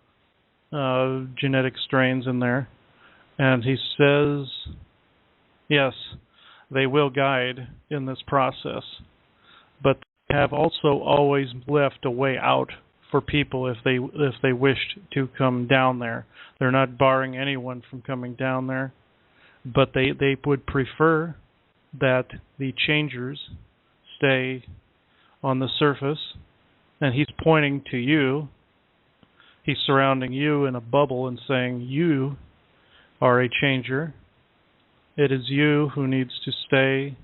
genetic strains in there. And he says, yes, they will guide in this process, but they have also always left a way out for people if they wished to come down there. They're not barring anyone from coming down there, but they would prefer that the changers stay on the surface. And he's pointing to you. He's surrounding you in a bubble and saying, you are a changer. It is you who needs to stay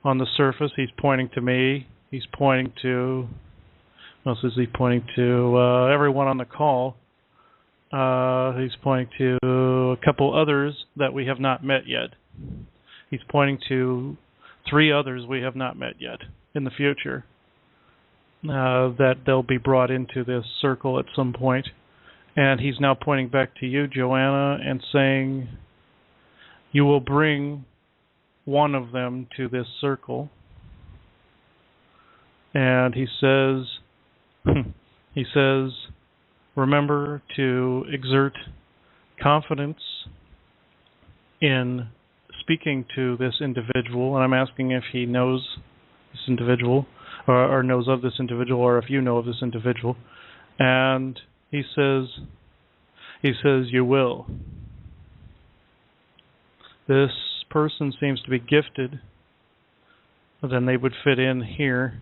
on the surface. He's pointing to me. He's pointing to... What else is he pointing to? Everyone on the call. He's pointing to a couple others that we have not met yet. He's pointing to 3 others we have not met yet in the future. That they'll be brought into this circle at some point. And he's now pointing back to you, Joanna, and saying, you will bring one of them to this circle. And he says, remember to exert confidence in speaking to this individual. And I'm asking if he knows this individual, or knows of this individual, or if you know of this individual. And he says, you will. This person seems to be gifted, then they would fit in here.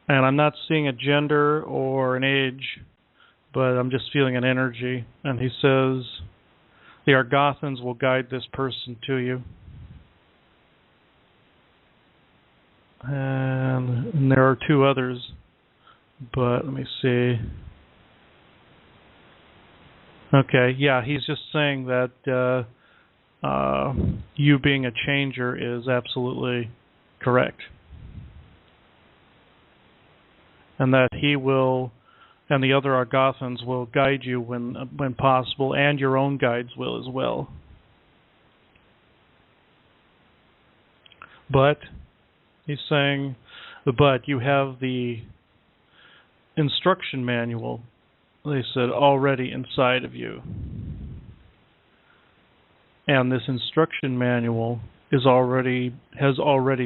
And I'm not seeing a gender or an age, but I'm just feeling an energy. And he says, the Agarthans will guide this person to you. And there are 2 others, but let me see. Okay, yeah, he's just saying that you being a changer is absolutely correct. And that he will, and the other Agarthans will guide you when possible, and your own guides will as well. But he's saying, but you have the instruction manual, they said, already inside of you. And this instruction manual has already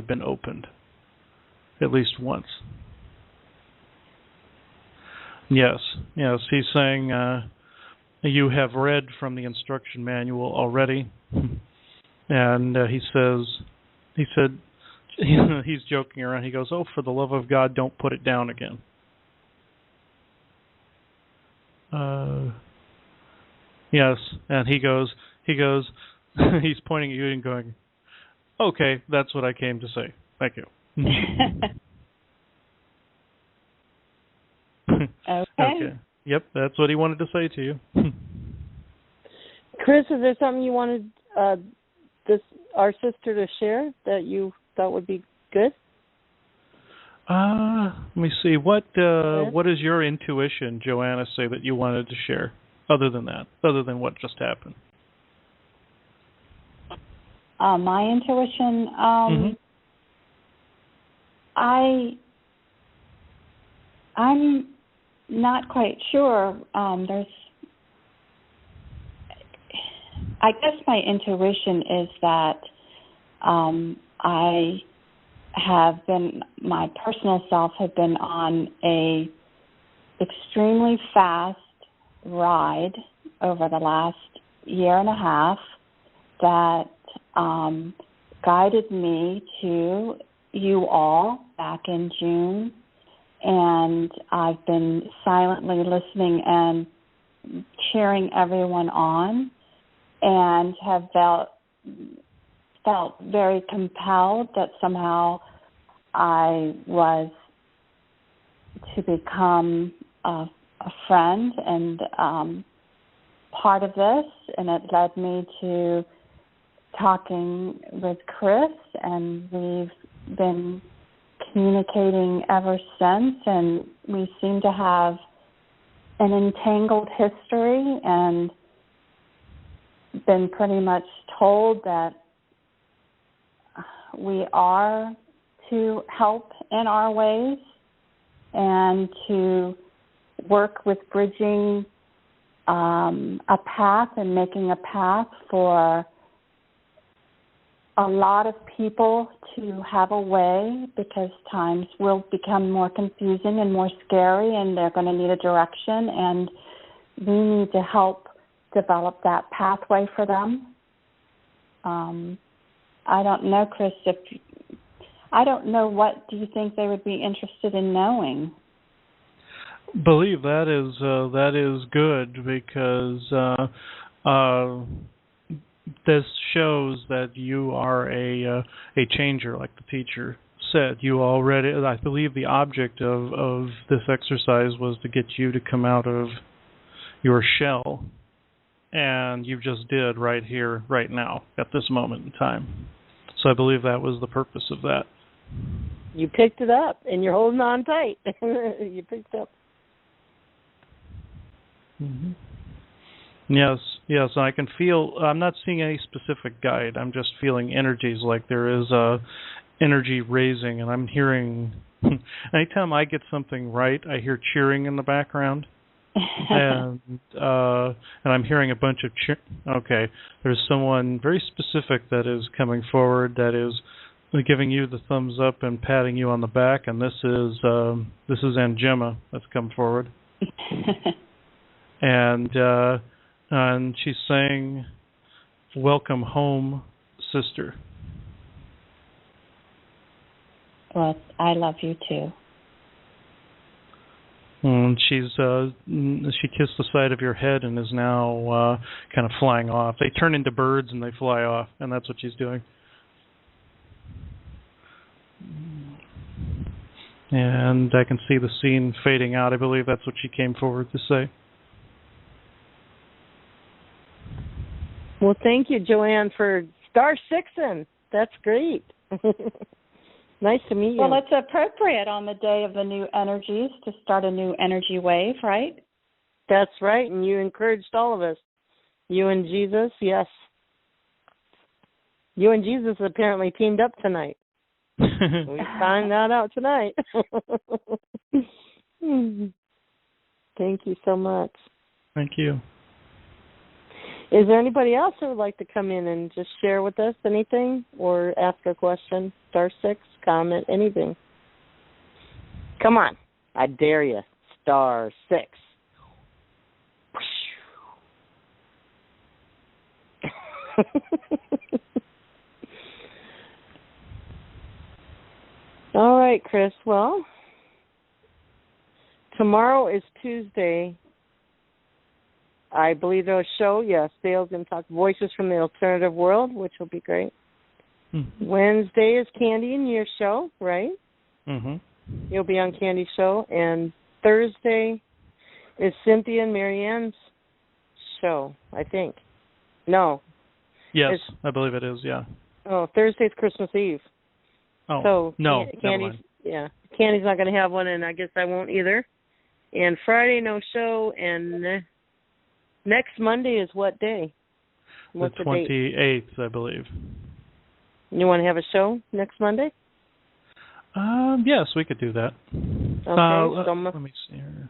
been opened, at least once. Yes, he's saying you have read from the instruction manual already. And he said, he's joking around. He goes, "Oh, for the love of God, don't put it down again." Yes, and he goes, he's pointing at you and going, "Okay, that's what I came to say. Thank you." Okay. Yep, that's what he wanted to say to you. Chris, is there something you wanted our sister to share that you thought would be good? Let me see. What does your intuition, Joanna, say that you wanted to share? Other than what just happened. My intuition. I'm not quite sure. I guess my intuition is that my personal self had been on a extremely fast ride over the last year and a half that guided me to you all back in June, and I've been silently listening and cheering everyone on, and have felt very compelled that somehow I was to become a friend and part of this, and it led me to talking with Chris, and we've been communicating ever since, and we seem to have an entangled history and been pretty much told that we are to help in our ways and to work with bridging a path and making a path for a lot of people to have a way, because times will become more confusing and more scary, and they're going to need a direction, and we need to help develop that pathway for them. I don't know, Chris, I don't know, what do you think they would be interested in knowing? Believe that is good, because this shows that you are a changer, like the teacher said. You already, I believe the object of this exercise was to get you to come out of your shell, and you just did right here, right now, at this moment in time. So I believe that was the purpose of that. You picked it up, and you're holding on tight. You picked up. Mm-hmm. Yes, I can feel, I'm not seeing any specific guide. I'm just feeling energies, like there is a energy raising, and I'm hearing, anytime I get something right, I hear cheering in the background. and I'm hearing a bunch of okay, there's someone very specific that is coming forward, that is giving you the thumbs up and patting you on the back, and this is Angema that's come forward. And she's saying, "Welcome home, sister." Well, I love you too. And she kissed the side of your head and is now kind of flying off. They turn into birds and they fly off, and that's what she's doing. And I can see the scene fading out. I believe that's what she came forward to say. Well, thank you, Joanne, for star sixing. That's great. Nice to meet you. Well, it's appropriate on the day of the new energies to start a new energy wave, right? That's right, and you encouraged all of us. You and Jesus, yes. You and Jesus apparently teamed up tonight. We find that out tonight. Thank you so much. Thank you. Is there anybody else who would like to come in and just share with us anything or ask a question? Star 6, comment, anything. Come on. I dare you. Star 6. All right, Chris. Well, tomorrow is Tuesday. I believe there's a show. Yes, Dale's going to talk Voices from the Alternative World, which will be great. Mm-hmm. Wednesday is Candy and your show, right? Mm-hmm. You'll be on Candy's show. And Thursday is Cynthia and Marianne's show, I think. No. Yes, I believe it is, yeah. Oh, Thursday's Christmas Eve. Oh, so no, Candy's not going to have one, and I guess I won't either. And Friday, no show, and next Monday is what day? What's the 28th, I believe. You want to have a show next Monday? Yes, we could do that. Okay. Let me see here.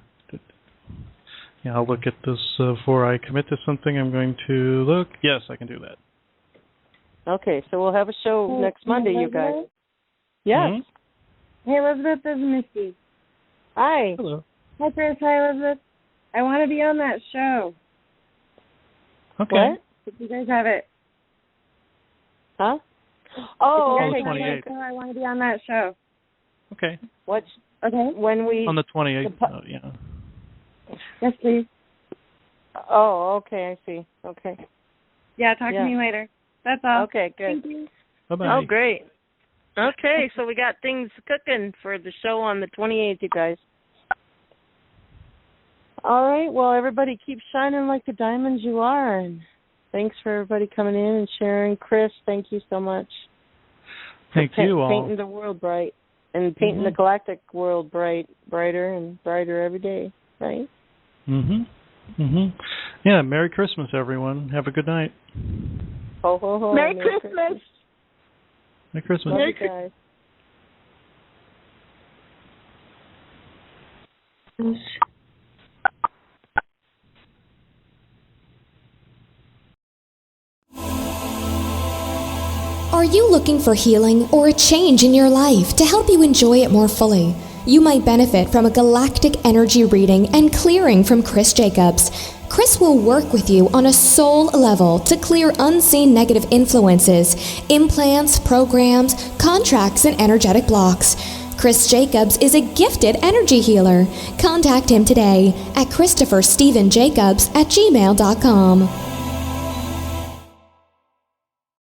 Yeah, I'll look at this before I commit to something. I'm going to look. Yes, I can do that. Okay, so we'll have a show next Monday, you guys. Yes. Mm-hmm. Hey, Elizabeth, this is Misty. Hi. Hello. Hi, Chris. Hi, Elizabeth. I want to be on that show. Okay. What? If you guys have it. Huh? Oh, okay. On the 28th. I want to be on that show. Okay. What? Okay. When we... On the 28th, yeah. Yes, please. Oh, okay, I see. Okay. Yeah, talk to me later. That's all. Okay, good. Thank you. Bye-bye. Oh, great. Okay, so we got things cooking for the show on the 28th, you guys. All right, well, everybody keep shining like the diamonds you are. And thanks for everybody coming in and sharing. Chris, thank you so much. Thank you all. Painting the world bright and painting the galactic world brighter and brighter every day, right? Yeah, Merry Christmas, everyone. Have a good night. Ho, ho, ho. Merry Christmas. Merry Christmas. Love you guys. Are you looking for healing or a change in your life to help you enjoy it more fully? You might benefit from a galactic energy reading and clearing from Chris Jacobs. Chris will work with you on a soul level to clear unseen negative influences, implants, programs, contracts, and energetic blocks. Chris Jacobs is a gifted energy healer. Contact him today at ChristopherStephenJacobs@gmail.com.